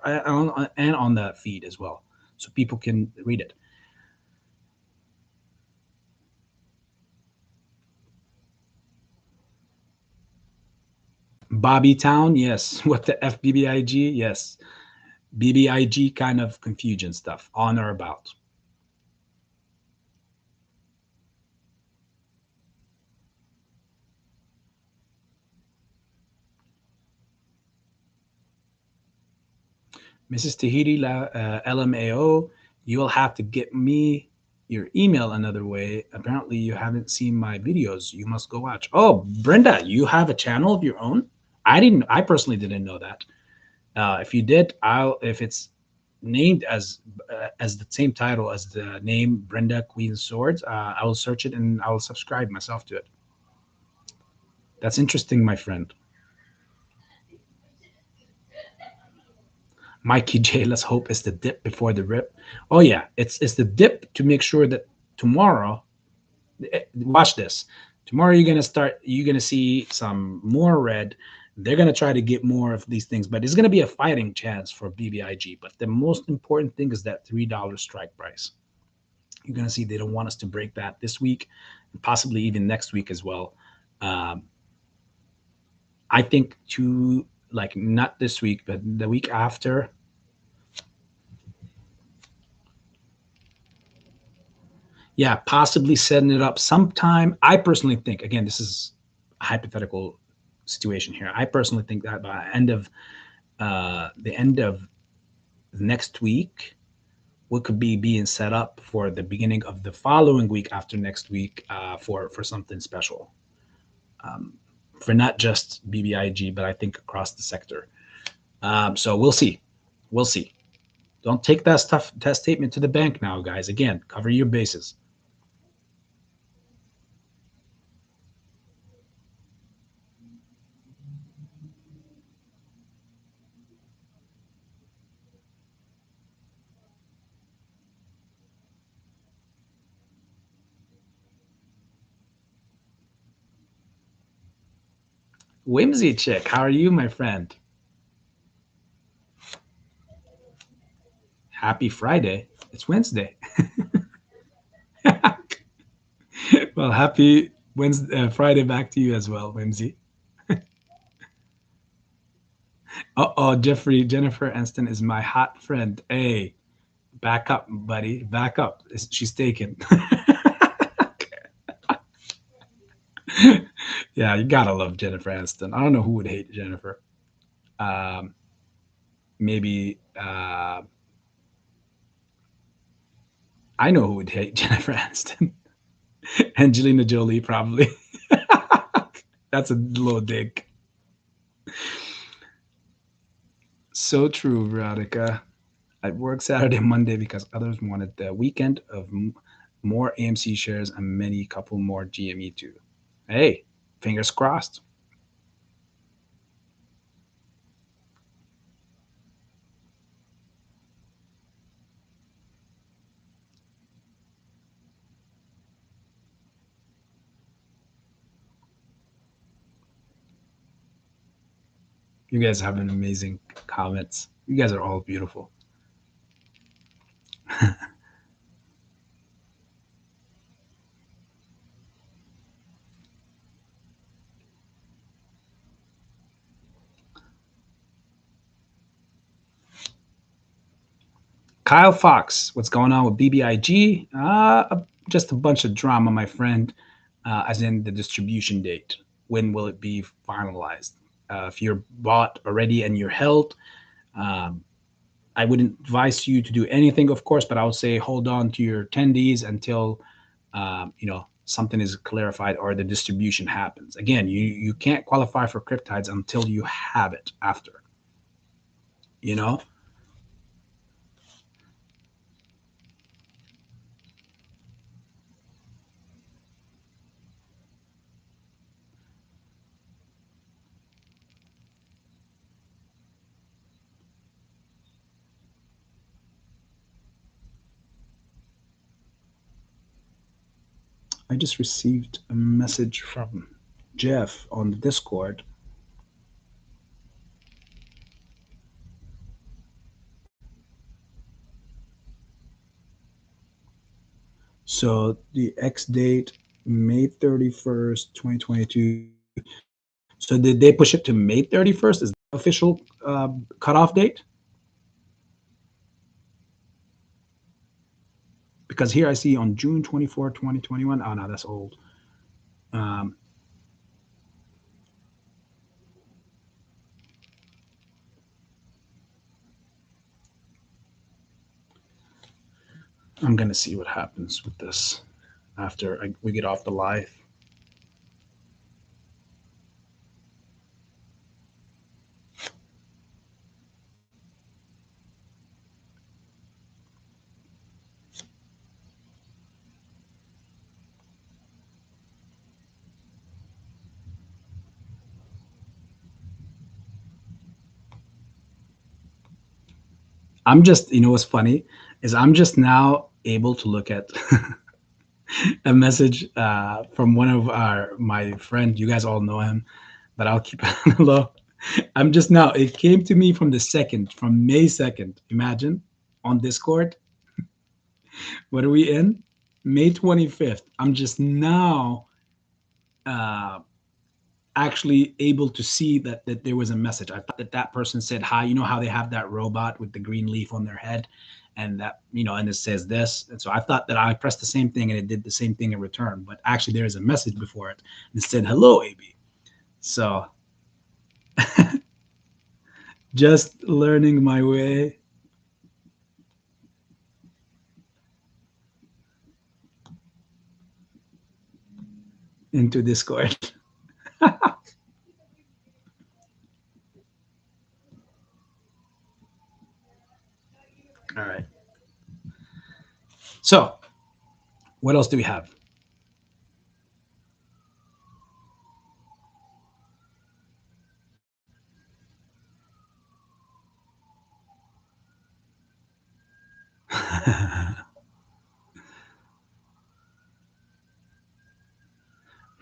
and on the feed as well, so people can read it. Bobby Town, yes. What the FBBIG, yes. BBIG kind of confusion stuff on or about. Mrs. Tahiti LMAO, you will have to get me your email another way. Apparently, you haven't seen my videos. You must go watch. Oh, Brenda, you have a channel of your own? I personally didn't know that. If you did, if it's named as the same title as the name Brenda Queen Swords, I will search it and I will subscribe myself to it. That's interesting, my friend. Mikey J, let's hope it's the dip before the rip. Oh yeah, it's the dip to make sure that tomorrow, watch this. Tomorrow you're gonna see some more red. They're gonna try to get more of these things, but it's gonna be a fighting chance for BBIG. But the most important thing is that $3 strike price. You're going to see they don't want us to break that this week, and possibly even next week as well. Um, I think to like not this week, but the week after. Yeah, possibly setting it up sometime. I personally think, again, this is a hypothetical situation here. I personally think that by the end of next week, what could be being set up for the beginning of the following week after next week for something special, um, for not just BBIG, but I think across the sector. So we'll see. We'll see. Don't take that stuff test statement to the bank now, guys. Again, cover your bases. Whimsy chick, how are you, my friend? Happy Friday. It's Wednesday. Well, happy Wednesday, Friday back to you as well, Whimsy. Oh, Jennifer Aniston is my hot friend. Hey, back up, buddy. Back up. She's taken. Yeah, you gotta love Jennifer Aniston. I don't know who would hate Jennifer. Um, maybe I know who would hate Jennifer Aniston. Angelina Jolie, probably. That's a little dig. So true, Veronica. I work Saturday and Monday because others wanted the weekend of more AMC shares and many couple more GME too. Hey, fingers crossed. You guys have an amazing comments. You guys are all beautiful. Kyle Fox, what's going on with BBIG? Just a bunch of drama, my friend, as in the distribution date. When will it be finalized? If you're bought already and you're held, um, I wouldn't advise you to do anything, of course, but I would say hold on to your attendees until something is clarified or the distribution happens. Again, you can't qualify for Kryptides until you have it after. You know, I just received a message from Jeff on the Discord. So the X date, May 31st, 2022. So did they push it to May 31st? Is that official cutoff date? Because here I see on June 24, 2021. Oh, no, that's old. Um, I'm going to see what happens with this after we get off the live. I'm just, what's funny is I'm just now able to look at a message from one of my friend. You guys all know him, but I'll keep it low. I'm just now. It came to me from May 2nd. Imagine on Discord. What are we in? May 25th. I'm just now actually able to see that there was a message. I thought that person said hi. You know how they have that robot with the green leaf on their head, and that, and it says this. And so I thought that I pressed the same thing and it did the same thing in return. But actually, there is a message before it. It said hello, AB. So just learning my way into Discord. All right. So what else do we have?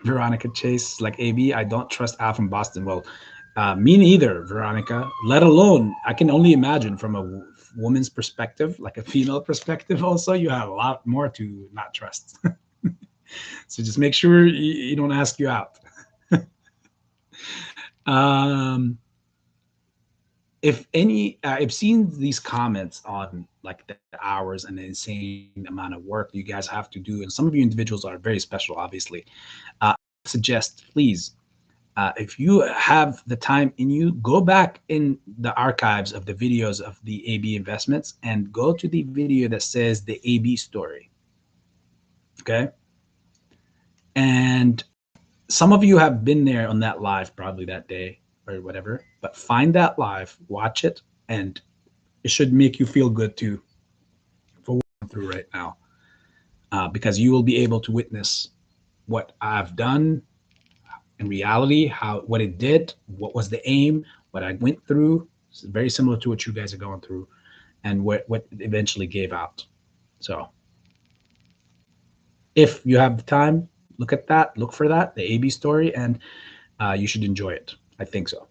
Veronica Chase, like AB, I don't trust Al from Boston. Well, me neither, Veronica. Let alone, I can only imagine from a woman's perspective, like a female perspective. Also, you have a lot more to not trust. So just make sure you don't ask you out. um, if any, I've seen these comments on like the hours and the insane amount of work you guys have to do, and some of you individuals are very special, obviously. Suggest, please, if you have the time in you, go back in the archives of the videos of the AB investments and go to the video that says the AB story. Okay. And some of you have been there on that live probably that day or whatever, but find that live, watch it, and it should make you feel good too for what I'm through right now, because you will be able to witness what I've done in reality, how what it did, what was the aim, what I went through. It's very similar to what you guys are going through, and what eventually gave out. So if you have the time, look at that, look for that, the AB story, and you should enjoy it. I think so.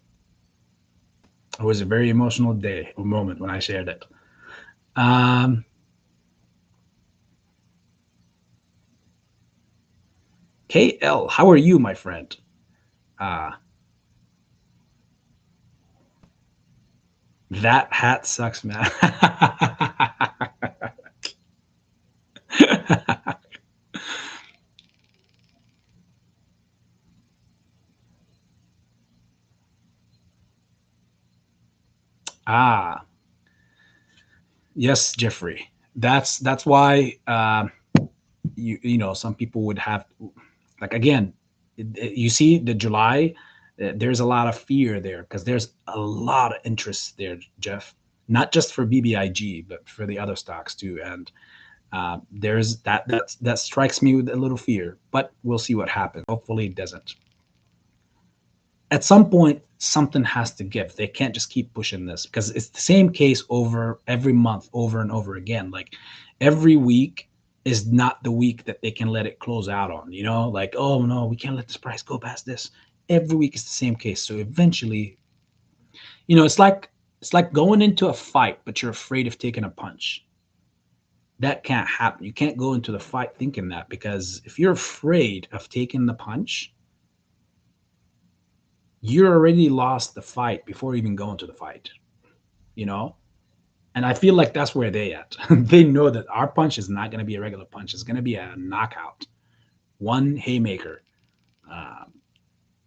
It was a very emotional day, a moment when I shared it. KL, how are you, my friend? Uh, that hat sucks, man. Ah, yes, Jeffrey. That's why some people would have, like, again, you see the July, there's a lot of fear there because there's a lot of interest there, Jeff, not just for BBIG but for the other stocks too. And there's that strikes me with a little fear, but we'll see what happens. Hopefully it doesn't. At some point something has to give. They can't just keep pushing this because it's the same case over every month, over and over again. Like every week is not the week that they can let it close out on, like, oh no, we can't let this price go past this. Every week is the same case. So eventually, it's like going into a fight but you're afraid of taking a punch. That can't happen. You can't go into the fight thinking that, because if you're afraid of taking the punch, you're already lost the fight before even going to the fight, you know? And I feel like that's where they at. They know that our punch is not going to be a regular punch. It's going to be a knockout, one haymaker. Um,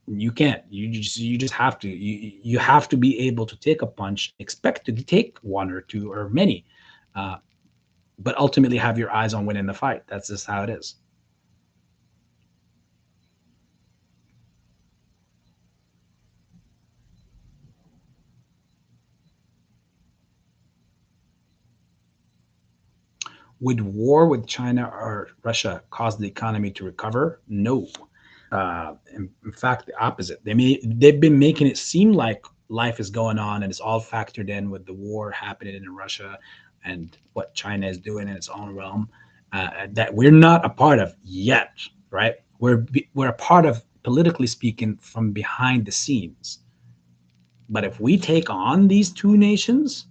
you can't. You just have to. You have to be able to take a punch, expect to take one or two or many, uh, but ultimately have your eyes on winning the fight. That's just how it is. Would war with China or Russia cause the economy to recover? No. In fact, the opposite. They've been making it seem like life is going on and it's all factored in with the war happening in Russia and what China is doing in its own realm, that we're not a part of yet, right? We're a part of, politically speaking, from behind the scenes. But if we take on these two nations,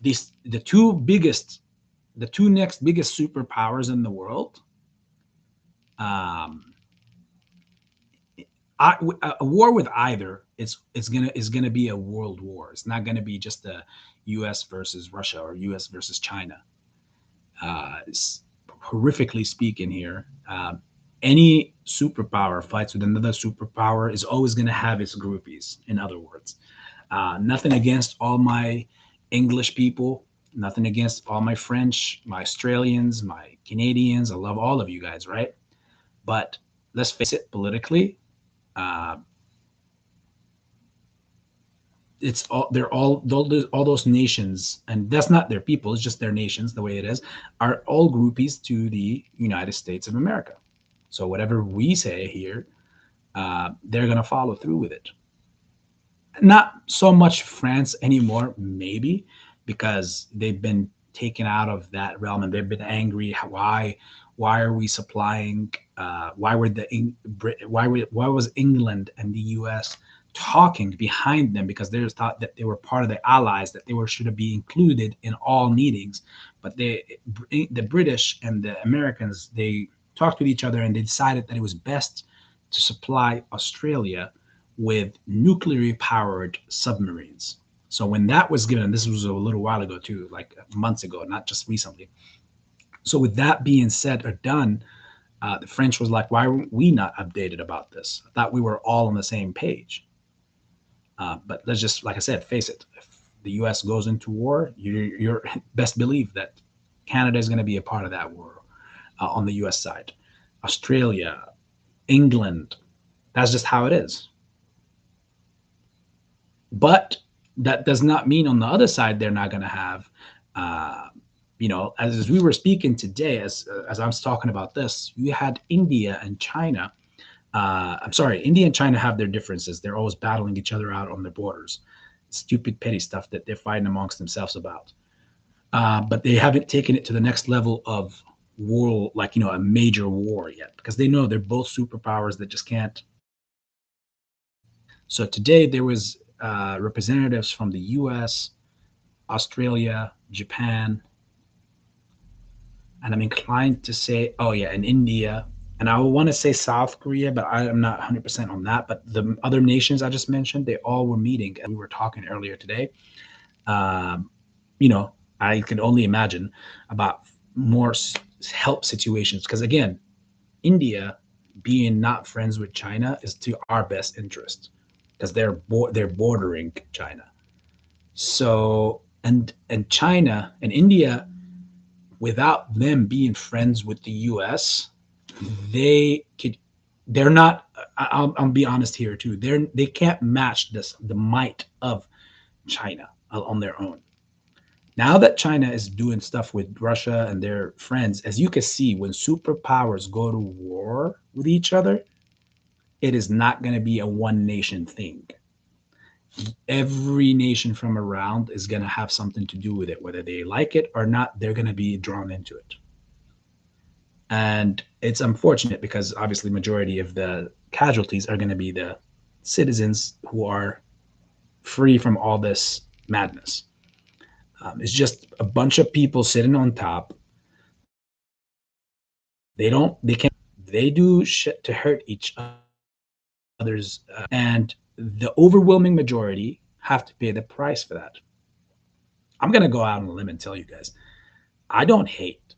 the two biggest the two next biggest superpowers in the world, um, a war with either is gonna be a world war. It's not gonna be just a U.S. versus Russia or U.S. versus China. Horrifically speaking, here, any superpower fights with another superpower is always gonna have its groupies. In other words, nothing against all my English people, nothing against all my French, my Australians, my Canadians. I love all of you guys, right? But let's face it, politically, uh, it's all they're all those nations, and that's not their people, it's just their nations, the way it is, are all groupies to the United States of America. So whatever we say here, they're going to follow through with it. Not so much France anymore, maybe, because they've been taken out of that realm and they've been angry. Why are we supplying? Why was England and the U.S. talking behind them, because they thought that they were part of the allies, that they should be included in all meetings, but the British and the Americans, they talked with each other and they decided that it was best to supply Australia with nuclearly powered submarines. So when that was given, and this was a little while ago too, like months ago, not just recently. So with that being said or done, the French was like, why were we not updated about this? I thought we were all on the same page. But let's just, like I said, face it. If the U.S. goes into war, you're best believe that Canada is going to be a part of that war on the U.S. side. Australia, England, that's just how it is. But that does not mean on the other side they're not going to have, as we were speaking today, as I was talking about this, you had India and China. I'm sorry, India and China have their differences. They're always battling each other out on their borders. Stupid, petty stuff that they're fighting amongst themselves about. But they haven't taken it to the next level of war, like, a major war yet, because they know they're both superpowers that just can't. So today there was representatives from the U.S., Australia, Japan, and I'm inclined to say, oh yeah, and India, and I want to say South Korea, but I am not 100% on that. But the other nations I just mentioned, they all were meeting, and we were talking earlier today. Um, I can only imagine about more help situations, because again, India being not friends with China is to our best interest, because they're bordering China. So and China and India, without them being friends with the U.S., they're not. I'll be honest here too. They can't match the might of China on their own. Now that China is doing stuff with Russia and their friends, as you can see, when superpowers go to war with each other, it is not going to be a one nation thing. Every nation from around is going to have something to do with it, whether they like it or not. They're going to be drawn into it. And it's unfortunate, because obviously majority of the casualties are going to be the citizens who are free from all this madness. It's just a bunch of people sitting on top. They can't, they do shit to hurt each other's, and the overwhelming majority have to pay the price for that. I'm going to go out on a limb and tell you guys, I don't hate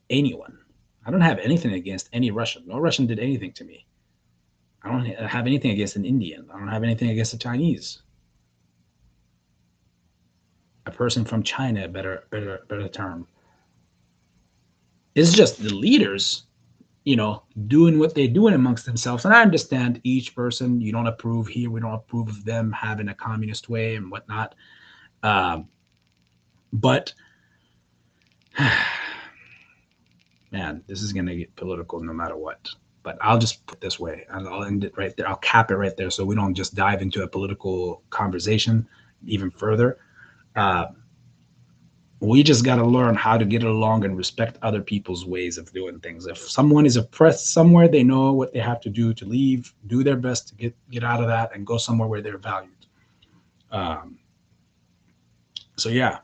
anyone. I don't have anything against any Russian. No Russian did anything to me. I don't have anything against an Indian. I don't have anything against a Chinese. A person from China, better term. It's just the leaders, doing what they're doing amongst themselves. And I understand each person, you don't approve here, we don't approve of them having a communist way and whatnot. But man, this is going to get political no matter what. But I'll just put it this way, and I'll end it right there. I'll cap it right there, so we don't just dive into a political conversation even further. We just got to learn how to get along and respect other people's ways of doing things. If someone is oppressed somewhere, they know what they have to do to leave, do their best to get out of that and go somewhere where they're valued. So yeah.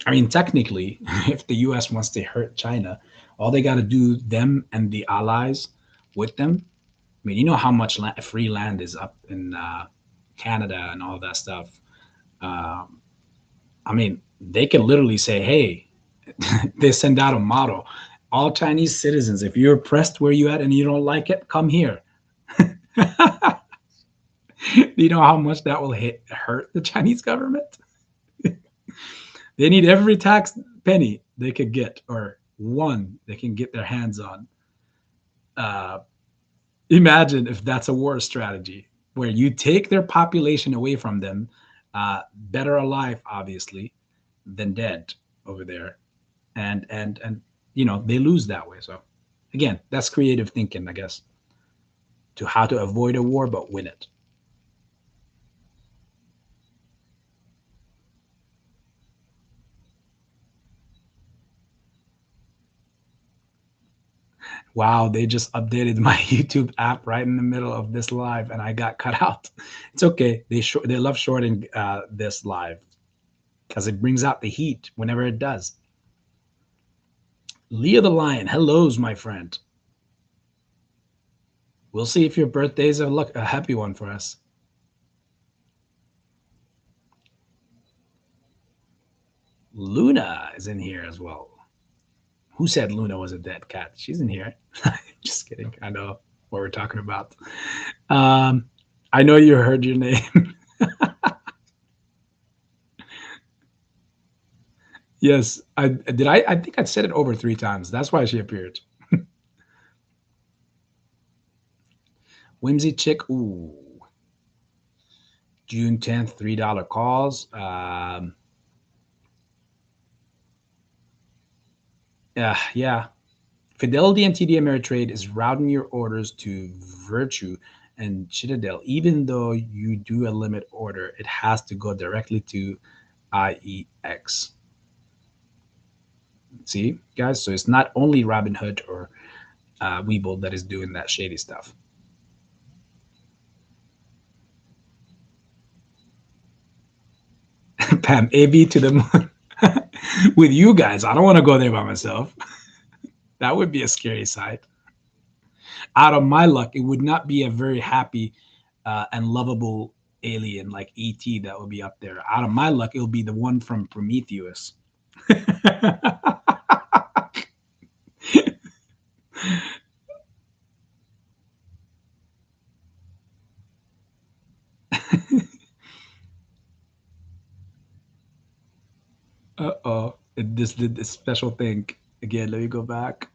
I mean, technically, if the US wants to hurt China, all they got to do, them and the allies with them. I mean, you know how much free land is up in Canada and all that stuff. Um, I mean, they can literally say, hey, they send out a motto. All Chinese citizens, if you're oppressed where you at and you don't like it, come here. Do you know how much that will hurt the Chinese government? They need every tax penny they could get, or one they can get their hands on. Uh, Imagine if that's a war strategy where you take their population away from them, better alive, obviously, than dead over there, and they lose that way. So again, that's creative thinking, I guess, to how to avoid a war but win it. Wow, they just updated my YouTube app right in the middle of this live, and I got cut out. It's okay. They love shorting this live because it brings out the heat whenever it does. Leah the Lion, hellos, my friend. We'll see if your birthday is a happy one for us. Luna is in here as well. Who said Luna was a dead cat? She's in here. Just kidding. I know what we're talking about. Um, I know you heard your name. Yes, I did. I think I said it over 3 times. That's why she appeared. Whimsy Chick. Ooh, June 10th, $3 calls. Yeah. Fidelity and TD Ameritrade is routing your orders to Virtue and Citadel. Even though you do a limit order, it has to go directly to IEX. See, guys? So it's not only Robinhood or Webull that is doing that shady stuff. Pam, AB to the moon. With you guys, I don't want to go there by myself. That would be a scary sight. Out of my luck, it would not be a very happy and lovable alien like ET that would be up there. Out of my luck, it'll be the one from Prometheus. Uh-oh. It just did this special thing. Again, let me go back.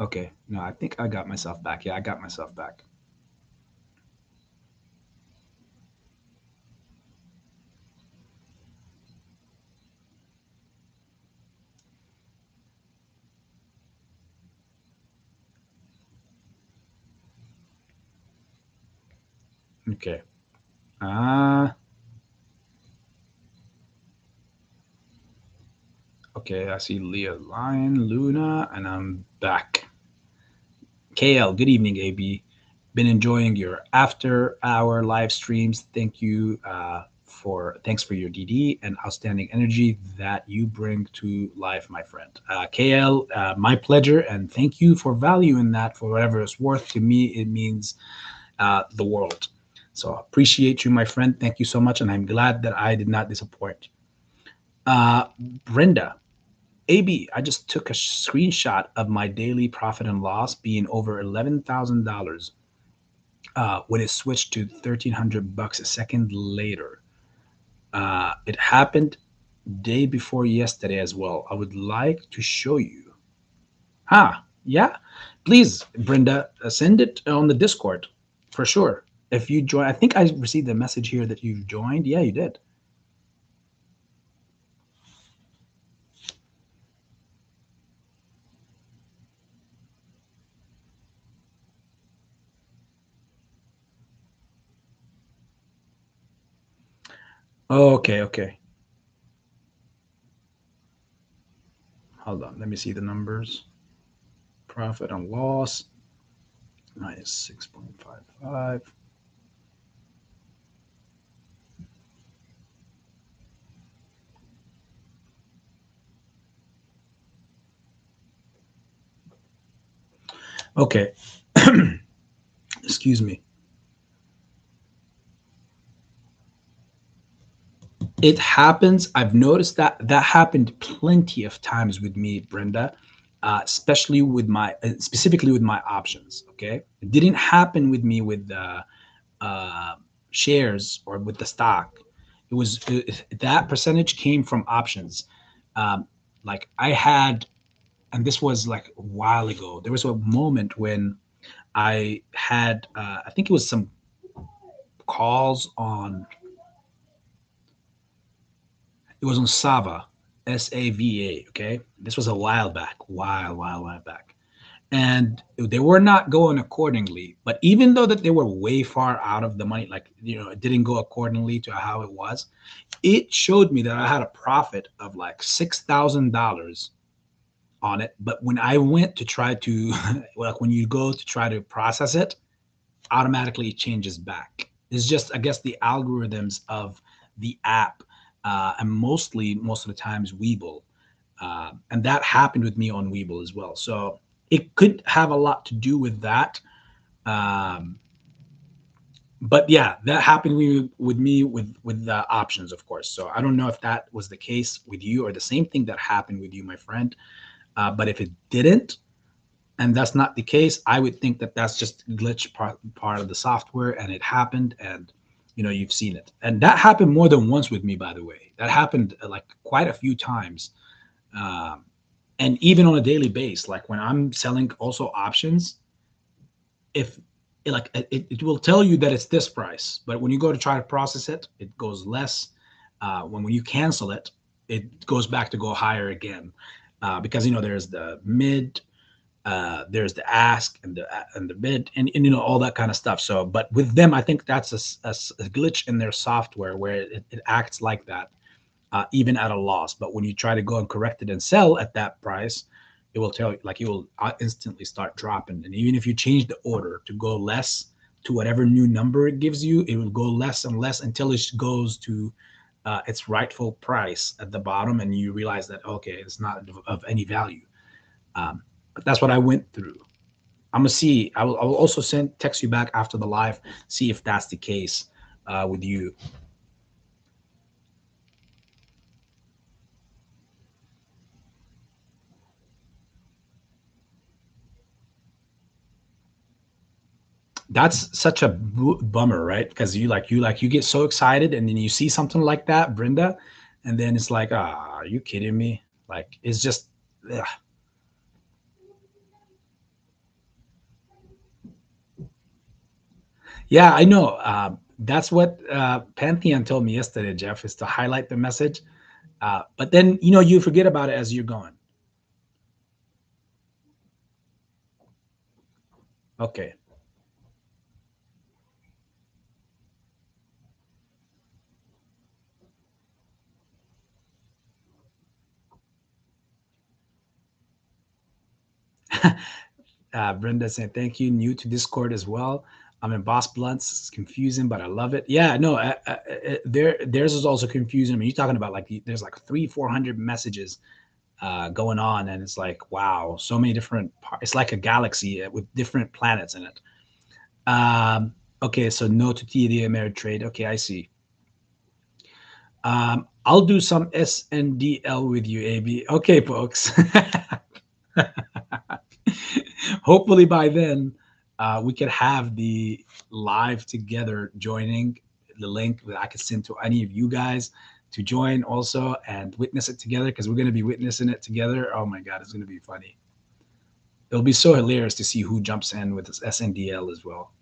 Okay. No, I think I got myself back. Yeah, I got myself back. Okay. Uh, okay, I see Leah Lion, Luna, and I'm back. KL, good evening, AB. Been enjoying your after hour live streams. Thanks for your DD and outstanding energy that you bring to life, my friend. KL, my pleasure, and thank you for valuing that for whatever it's worth. To me, it means the world. So appreciate you, my friend. Thank you so much, and I'm glad that I did not disappoint. Uh, Brenda, AB, I just took a screenshot of my daily profit and loss being over $11,000 when it switched to 1,300 bucks a second later. It happened day before yesterday as well. I would like to show you. Yeah. Please, Brenda, send it on the Discord for sure. If you join, I think I received a message here that you've joined. Yeah, you did. Okay. Hold on. Let me see the numbers. Profit and loss minus 6.55. Okay. Excuse me. It happens. I've noticed that that happened plenty of times with me, Brenda, especially with my, specifically with my options. Okay. It didn't happen with me with uh, shares or with the stock. That percentage came from options. Um, like I had, and this was like a while ago. There was a moment when I had, I think it was some calls on, it was on Sava, SAVA. Okay, this was a while back, while back, and they were not going accordingly. But even though that they were way far out of the money, like it didn't go accordingly to how it was. It showed me that I had a profit of like $6,000 on it. But when I went to try to, like when you go to try to process it, automatically it changes back. It's just, I guess, the algorithms of the app, and most of the times Webull, and that happened with me on Webull as well. So it could have a lot to do with that. Um, but yeah, that happened with me with the options, of course. So I don't know if that was the case with you or the same thing that happened with you, my friend. But if it didn't, and that's not the case, I would think that that's just glitch part of the software, and it happened, and you've seen it, and that happened more than once with me, by the way. That happened like quite a few times, um, and even on a daily base. Like when I'm selling also options, if it will tell you that it's this price, but when you go to try to process it, it goes less. When you cancel it, it goes back to go higher again, because there's the mid, there's the ask and the bid, and all that kind of stuff. So, but with them, I think that's a glitch in their software where it acts like that, even at a loss. But when you try to go and correct it and sell at that price, it will tell you, like, it will instantly start dropping. And even if you change the order to go less to whatever new number it gives you, it will go less and less until it goes to its rightful price at the bottom, and you realize that okay, it's not of any value. But that's what I went through. I'm gonna see. I will also send text you back after the live, see if that's the case with you. That's such a bummer, right? Because you get so excited, and then you see something like that, Brenda, and then it's like, ah, are you kidding me? Like it's just, ugh. Yeah, I know. That's what Pantheon told me yesterday, Jeff, is to highlight the message. But then you forget about it as you're going. Okay. Brenda saying thank you. New to Discord as well. I'm in Boss Blunts. It's confusing, but I love it. Yeah, no, theirs is also confusing. I mean, you're talking about like there's like 400 messages going on, and it's like wow, so many different. It's like a galaxy with different planets in it. Okay, so no to TD Ameritrade. Okay, I see. I'll do some SNDL with you, AB. Okay, folks. Hopefully by then we could have the live together joining, the link that I could send to any of you guys to join also and witness it together, because we're going to be witnessing it together. Oh my God, it's going to be funny. It'll be so hilarious to see who jumps in with this SNDL as well.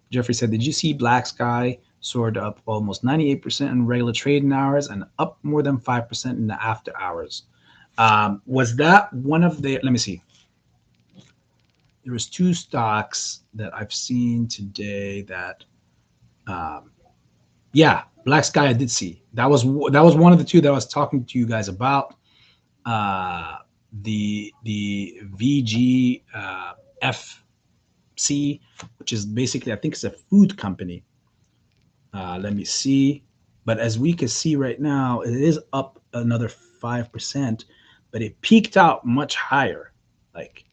Jeffrey said, did you see Black Sky soared up almost 98% in regular trading hours and up more than 5% in the after hours? Was that one of the, let me see. There was two stocks that I've seen today that, um, yeah, Black Sky I did see. That was one of the two that I was talking to you guys about. Uh, the VG FC, which is basically, I think it's a food company. Let me see. But as we can see right now, it is up another 5%, but it peaked out much higher. Like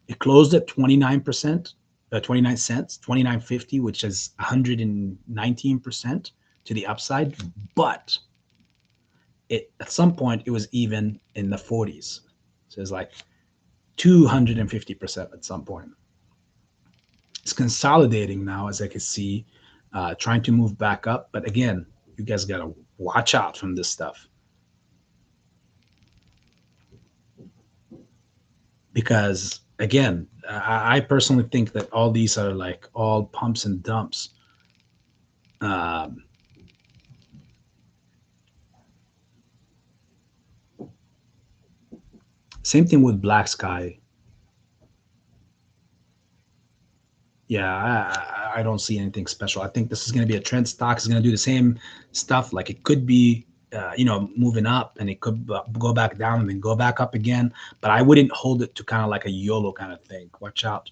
it closed at 29%, 29 cents, 29.50, which is 119% to the upside. But it at some point it was even in the 40s. So it's like 250% at some point. It's consolidating now, as I can see, trying to move back up. But again, you guys got to watch out from this stuff. Because again, I personally think that all these are like all pumps and dumps. Same thing with Black Sky. Yeah, I don't see anything special. I think this is going to be a trend stock. It's going to do the same stuff. Like it could be, moving up, and it could go back down and then go back up again. But I wouldn't hold it to kind of like a YOLO kind of thing. Watch out.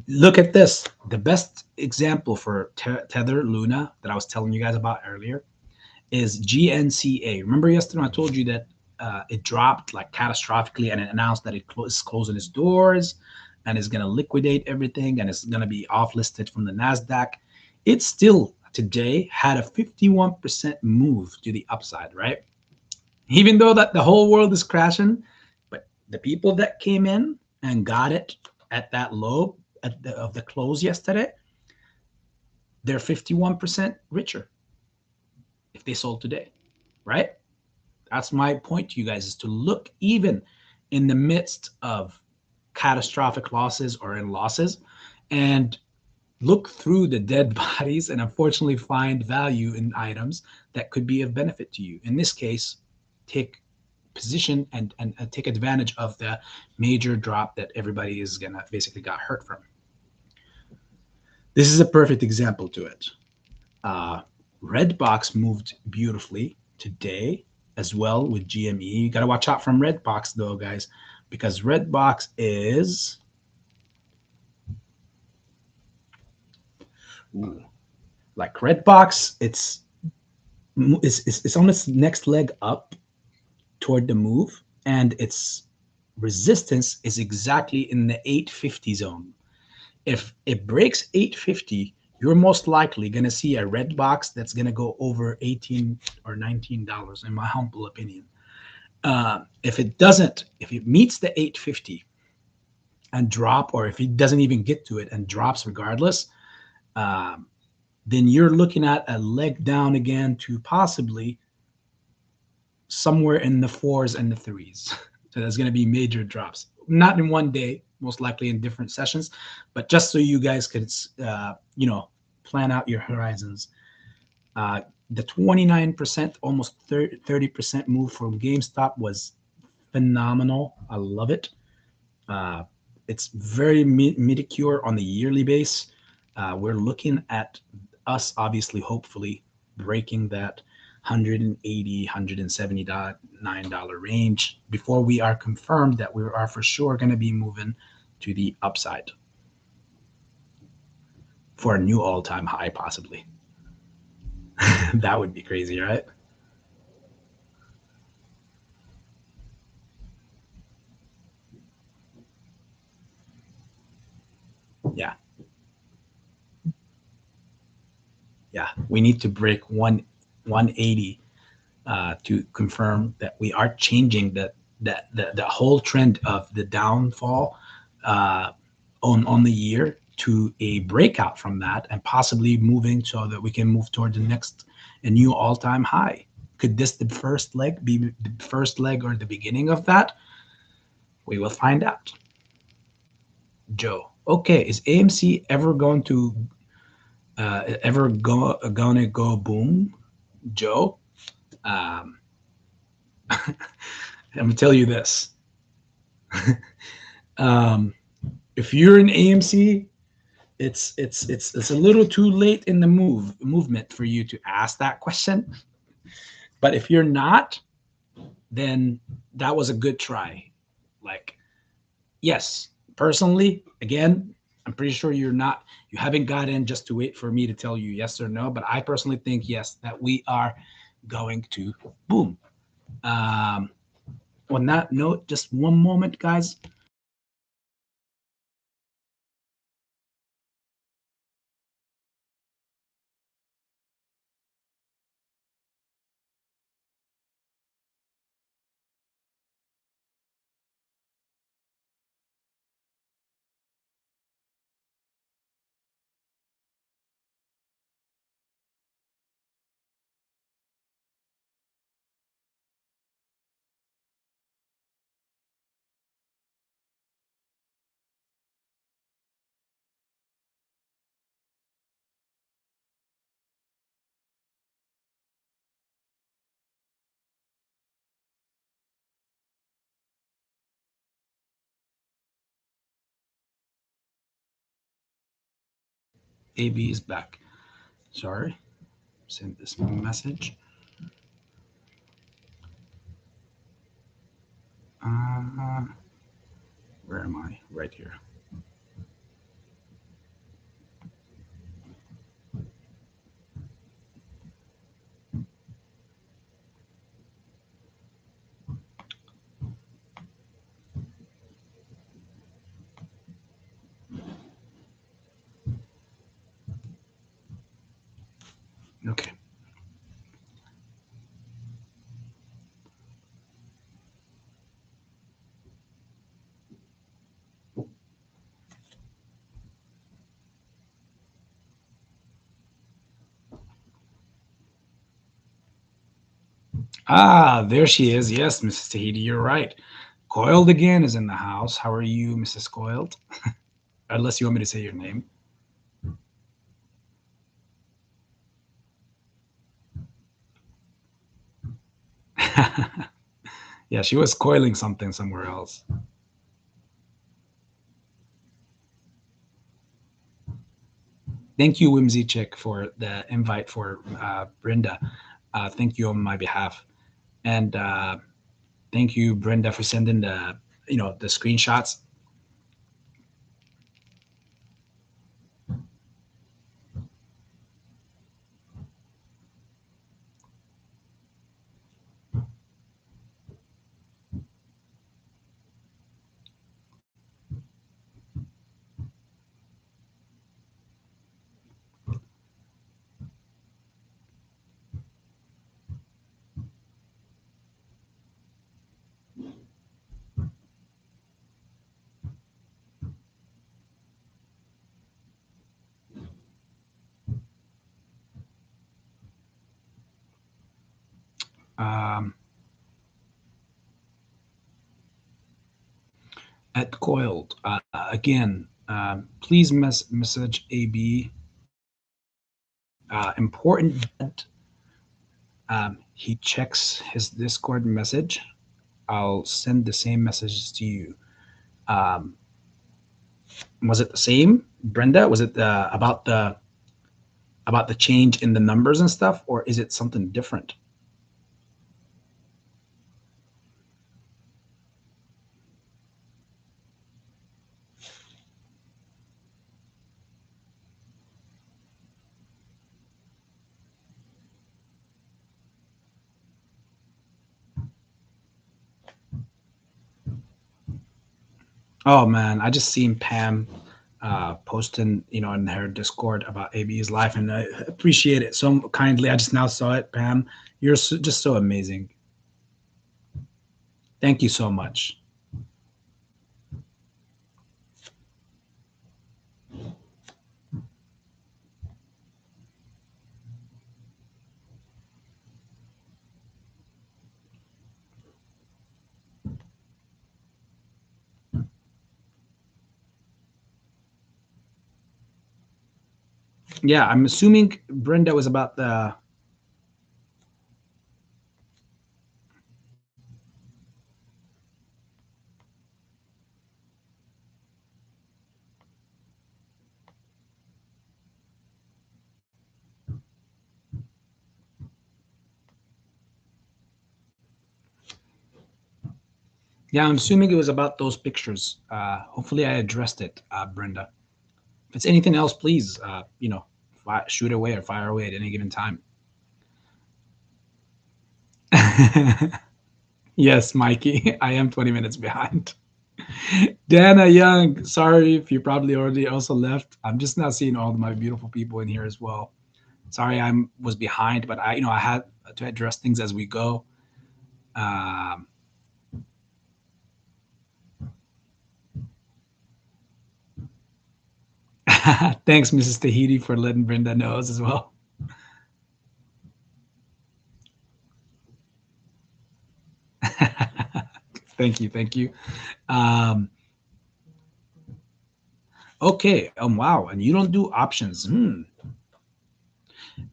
Look at this. The best example for Tether Luna that I was telling you guys about earlier is GNCA. Remember yesterday I told you that it dropped like catastrophically, and it announced that it is closing its doors and is going to liquidate everything, and it's going to be off listed from the NASDAQ. It still today had a 51% move to the upside, right? Even though that the whole world is crashing, but the people that came in and got it at that low of the close yesterday, they're 51% richer if they sold today, right? That's my point to you guys, is to look even in the midst of catastrophic losses or in losses, and look through the dead bodies and unfortunately find value in items that could be of benefit to you. In this case, take position and take advantage of the major drop that everybody is gonna basically got hurt from. This is a perfect example to it. Redbox moved beautifully today as well with GME. You got to watch out from Redbox though, guys, because Redbox is like Redbox. It's on its next leg up toward the move, and its resistance is exactly in the 850 zone. If it breaks 850, you're most likely going to see a red box that's going to go over $18 or $19, in my humble opinion. If it doesn't, if it meets the 850 and drop, or if it doesn't even get to it and drops regardless, then you're looking at a leg down again to possibly somewhere in the 4s and the 3s. So there's going to be major drops, not in one day, most likely in different sessions, but just so you guys could, plan out your horizons. The 29%, almost 30% move from GameStop was phenomenal. I love it. It's very medicure on the yearly base. We're looking at us, obviously, hopefully breaking that $180, $179 range before we are confirmed that we are for sure going to be moving to the upside for a new all-time high, possibly. That would be crazy, right? Yeah. Yeah. We need to break 180 to confirm that we are changing the whole trend of the downfall on the year to a breakout from that, and possibly moving so that we can move toward the next a new all-time high. Could this the first leg be the first leg or the beginning of that? We will find out. Joe, okay, is AMC ever going to gonna go boom? Joe, I'm gonna tell you this. If you're in AMC, it's a little too late in the movement for you to ask that question. But if you're not, then that was a good try. Like, yes, personally, again, I'm pretty sure you haven't got in just to wait for me to tell you yes or no, but I personally think yes, that we are going to boom. On that note, just one moment, guys. AB is back. Sorry, send this message. Uh, where am I? Right here. Okay. Ah, there she is. Yes, Mrs. Tahiti, you're right. Coiled again is in the house. How are you, Mrs. Coiled? Unless you want me to say your name. Yeah, she was coiling something somewhere else. Thank you, Whimsy Chick, for the invite for Brenda. Thank you on my behalf, and thank you, Brenda, for sending the screenshots. Um, at Coiled again. Please message AB. Important. He checks his Discord message. I'll send the same messages to you. Um, was it the same, Brenda? Was it about the change in the numbers and stuff, or is it something different? Oh man, I just seen Pam posting, in her Discord about AB's life, and I appreciate it so kindly. I just now saw it, Pam. You're just so amazing. Thank you so much. Yeah, I'm assuming Brenda was about the. Yeah, I'm assuming it was about those pictures. Hopefully, I addressed it, Brenda. If it's anything else, please, shoot away or fire away at any given time. Yes, Mikey, I am 20 minutes behind. Dana Young, sorry if you probably already also left. I'm just not seeing all of my beautiful people in here as well. Sorry, I was behind, but I had to address things as we go. Um, Thanks, Mrs. Tahiti, for letting Brenda know as well. Thank you, thank you. Um, okay. Wow. And you don't do options.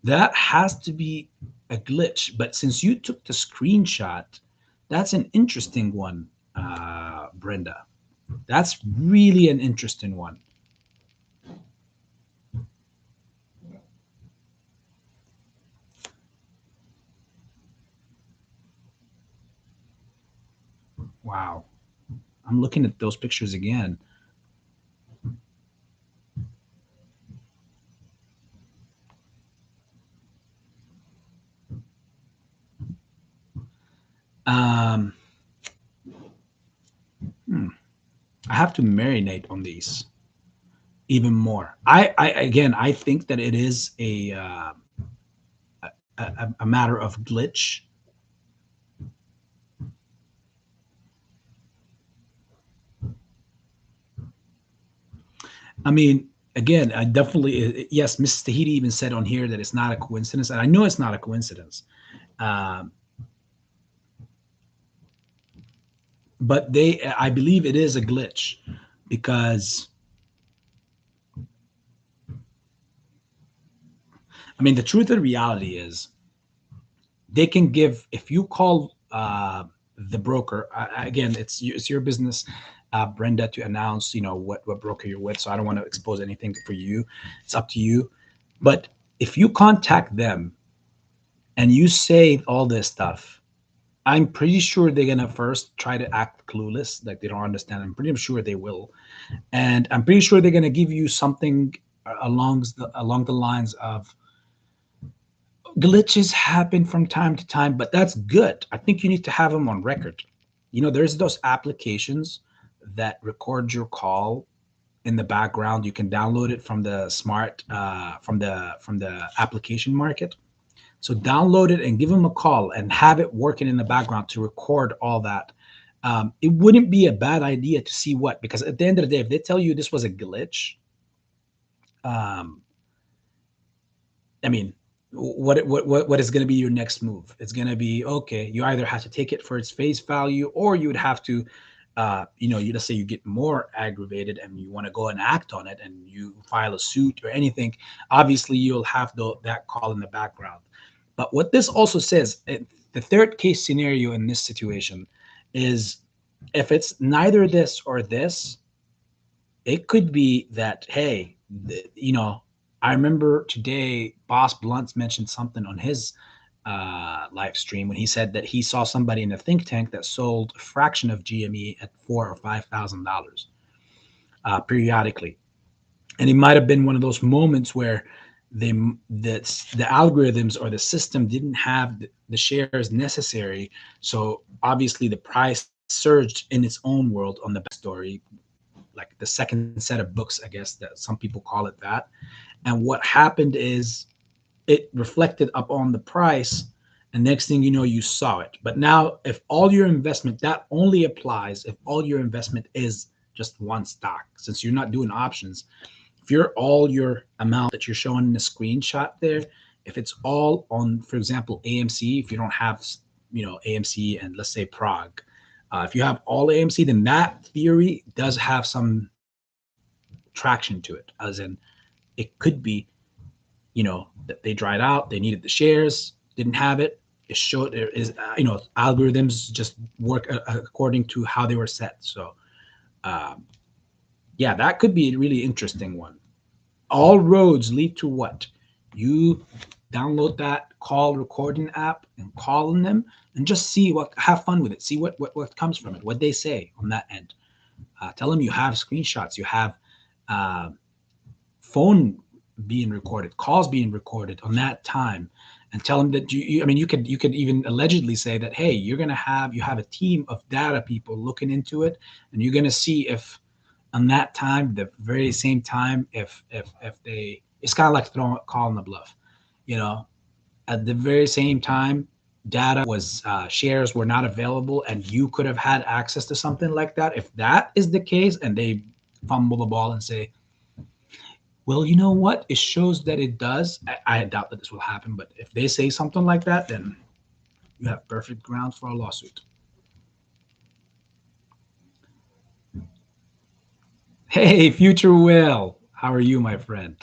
That has to be a glitch. But since you took the screenshot, that's an interesting one, Brenda. That's really an interesting one. Wow. I'm looking at those pictures again. Um, I have to marinate on these even more. I think that it is a matter of glitch. I mean, again, I definitely yes. Mrs. Tahiti even said on here that it's not a coincidence, and I know it's not a coincidence. Um, but I believe it is a glitch because I mean, the truth of the reality is they can give if you call the broker again it's your business, Brenda, to announce what broker you're with, so I don't want to expose anything for you. It's up to you. But if you contact them and you say all this stuff, I'm pretty sure they're gonna first try to act clueless, like they don't understand. I'm pretty sure they will, and I'm pretty sure they're gonna give you something along the lines of glitches happen from time to time, but that's good. I think you need to have them on record. There's those applications that record your call in the background. You can download it from the smart from the application market. So download it and give them a call and have it working in the background to record all that. It wouldn't be a bad idea to see because at the end of the day, if they tell you this was a glitch, um, I mean, what is going to be your next move? It's going to be okay. You either have to take it for its face value, or you would have to, let's say you get more aggravated and you want to go and act on it, and you file a suit or anything. Obviously, you'll have that call in the background. But what this also says, the third case scenario in this situation is if it's neither this or this, it could be that, hey, I remember today Boss Blunt's mentioned something on his live stream when he said that he saw somebody in a think tank that sold a fraction of GME at $4,000 or $5,000 periodically, and it might have been one of those moments where the algorithms or the system didn't have the shares necessary, so obviously the price surged in its own world on the backstory, like the second set of books, I guess that some people call it that. And what happened is it reflected up on the price, and next thing you know, you saw it. But now, if all your investment, that only applies if all your investment is just one stock, since you're not doing options. If all your amount that you're showing in the screenshot there, if it's all on, for example, AMC, if you don't have, AMC and let's say prog, if you have all AMC, then that theory does have some traction to it, as in it could be, that they dried out, they needed the shares, didn't have it. It showed there is, algorithms just work according to how they were set. So, yeah, that could be a really interesting one. All roads lead to what? You download that call recording app and call on them and just see have fun with it. See what comes from it, what they say on that end. Tell them you have screenshots, you have phone being recorded, calls being recorded on that time, and tell them that I mean, you could even allegedly say that, hey, you have a team of data people looking into it, and you're going to see if on that time, the very same time, if they, it's kind of like calling the bluff, you know, at the very same time, data was shares were not available, and you could have had access to something like that. If that is the case, and they fumble the ball and say, well, you know what? It shows that it does. I doubt that this will happen, but if they say something like that, then you have perfect grounds for a lawsuit. Hey, future Will, how are you, my friend?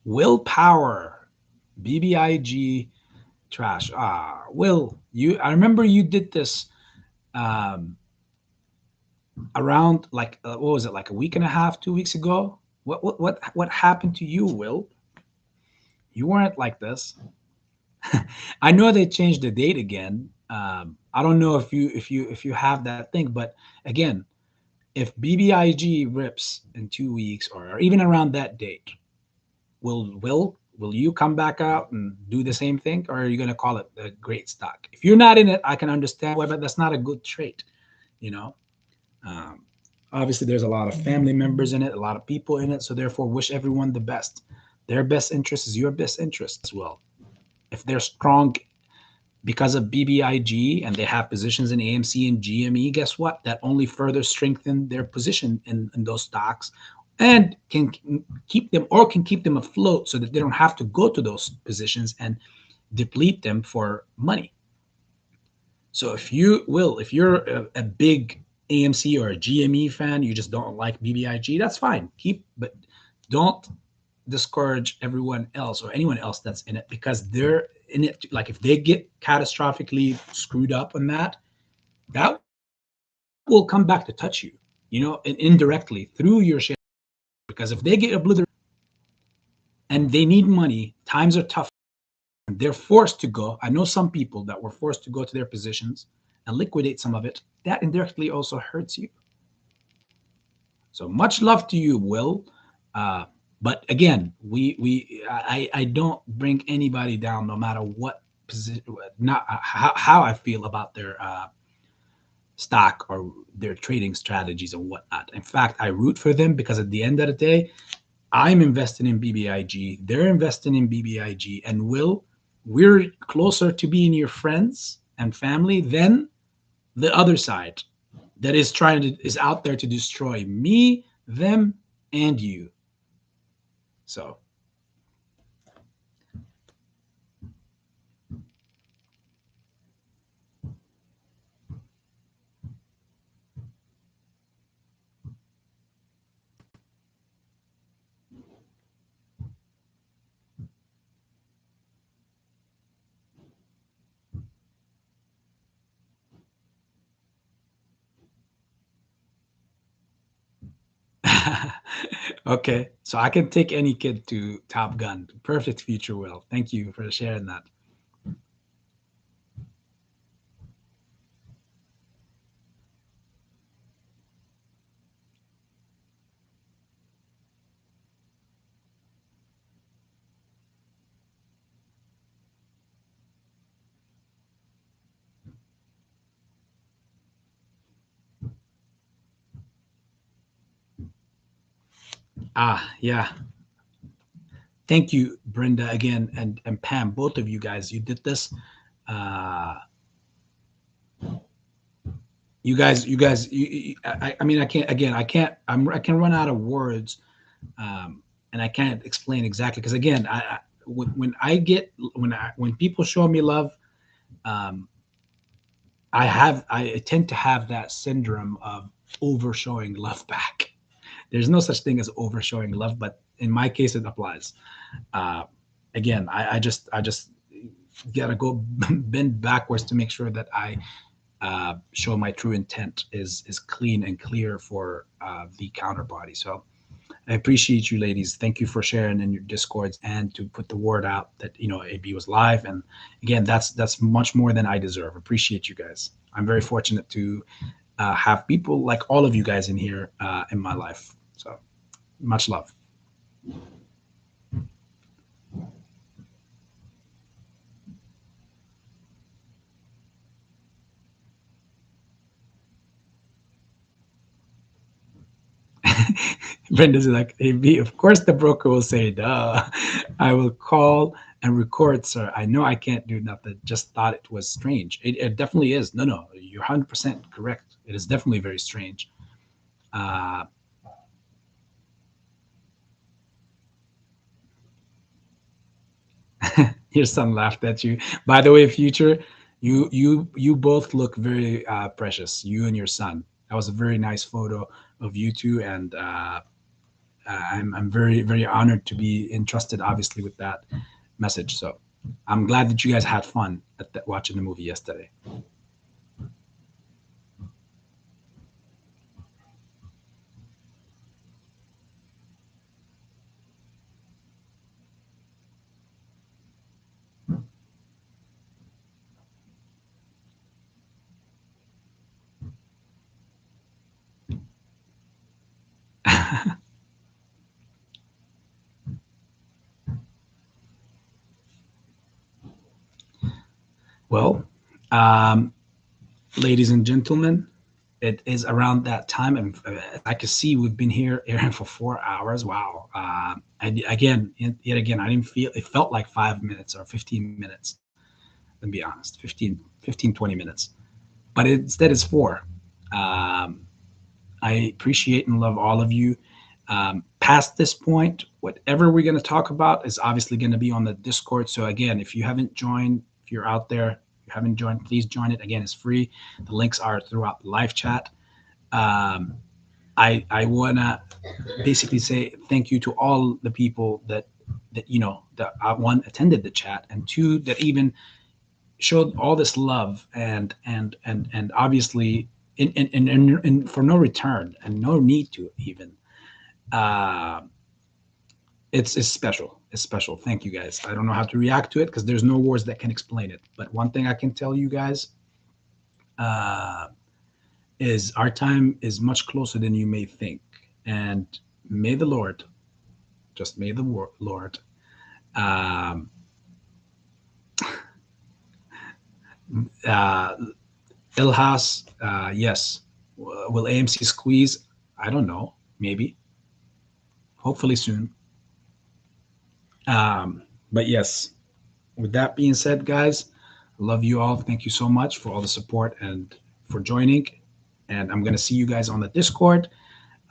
Willpower, BBIG, trash. Will, I remember you did this um, around like what was it, like a week and a half, 2 weeks ago? What happened to you, Will? You weren't like this. I know they changed the date again. I don't know if you have that thing, but again, if BBIG rips in 2 weeks or even around that date, will you come back out and do the same thing, or are you going to call it a great stock? If you're not in it, I can understand why, but that's not a good trade. You know, um, obviously there's a lot of family members in it, a lot of people in it, so therefore wish everyone the best. Their best interest is your best interest as well. If they're strong because of BBIG and they have positions in AMC and GME, guess what? That only further strengthen their position in those stocks and can keep them afloat so that they don't have to go to those positions and deplete them for money. So if you're a big AMC or a GME fan, you just don't like BBIG, that's fine. But don't discourage everyone else or anyone else that's in it, because they're in it. Like if they get catastrophically screwed up on that, that will come back to touch you, and indirectly through your share. Because if they get obliterated and they need money, times are tough, and they're forced to go. I know some people that were forced to go to their positions and liquidate some of it. That indirectly also hurts you. So much love to you, Will. Uh, but again, I don't bring anybody down, no matter what position, not how I feel about their stock or their trading strategies and whatnot. In fact, I root for them, because at the end of the day, I'm investing in BBIG. They're investing in BBIG, and we're closer to being your friends and family than the other side that is out there to destroy me, them, and you. So okay, so I can take any kid to Top Gun. Perfect, future Will. Thank you for sharing that. Yeah. Thank you, Brenda, again, and Pam, both of you guys. You did this. Uh, I mean, I can run out of words, and I can't explain exactly, because again, when people show me love, um, I tend to have that syndrome of over showing love back. There's no such thing as over showing love, but in my case, it applies. Uh, Again, I just gotta go bend backwards to make sure that I show my true intent is clean and clear for the counterparty. So I appreciate you, ladies. Thank you for sharing in your discords and to put the word out that AB was live. And again, that's much more than I deserve. Appreciate you guys. I'm very fortunate to have people like all of you guys in here in my life. So much love. Brenda's like, hey, B, of course the broker will say, duh. I will call and record, sir. I know I can't do nothing. Just thought it was strange. It definitely is. No, you're 100% correct. It is definitely very strange. Uh, your son laughed at you. By the way, future, you both look very precious. You and your son. That was a very nice photo of you two, and I'm very honored to be entrusted, obviously, with that message. So I'm glad that you guys had fun watching the movie yesterday. Well, um, ladies and gentlemen, it is around that time, and I can see we've been here airing for 4 hours. Wow! Again, yet again, I didn't feel it felt like 5 minutes or 15 minutes. To be honest, 20 minutes, but instead it's four. Um, I appreciate and love all of you. Past this point, whatever we're going to talk about is obviously going to be on the Discord. So again, if you haven't joined, if you're out there, you haven't joined, please join it. Again, it's free. The links are throughout the live chat. Um, I want to basically say thank you to all the people that that one attended the chat, and two that even showed all this love and obviously in for no return and no need to even. Uh, it's special. It's special. Thank you guys. I don't know how to react to it because there's no words that can explain it. But one thing I can tell you guys uh, is our time is much closer than you may think, and may the Lord, just may the Lord, um, uh, Ilhas, yes. Will AMC squeeze? I don't know. Maybe. Hopefully soon. But yes, with that being said, guys, I love you all. Thank you so much for all the support and for joining. And I'm going to see you guys on the Discord.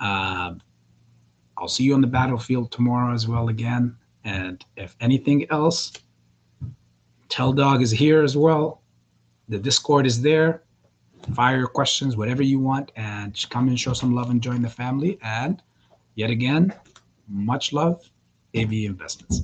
Um, I'll see you on the battlefield tomorrow as well again. And if anything else, Tell Dog is here as well. The Discord is there. Fire your questions, whatever you want, and just come and show some love and join the family. And yet again, much love, AV Investments.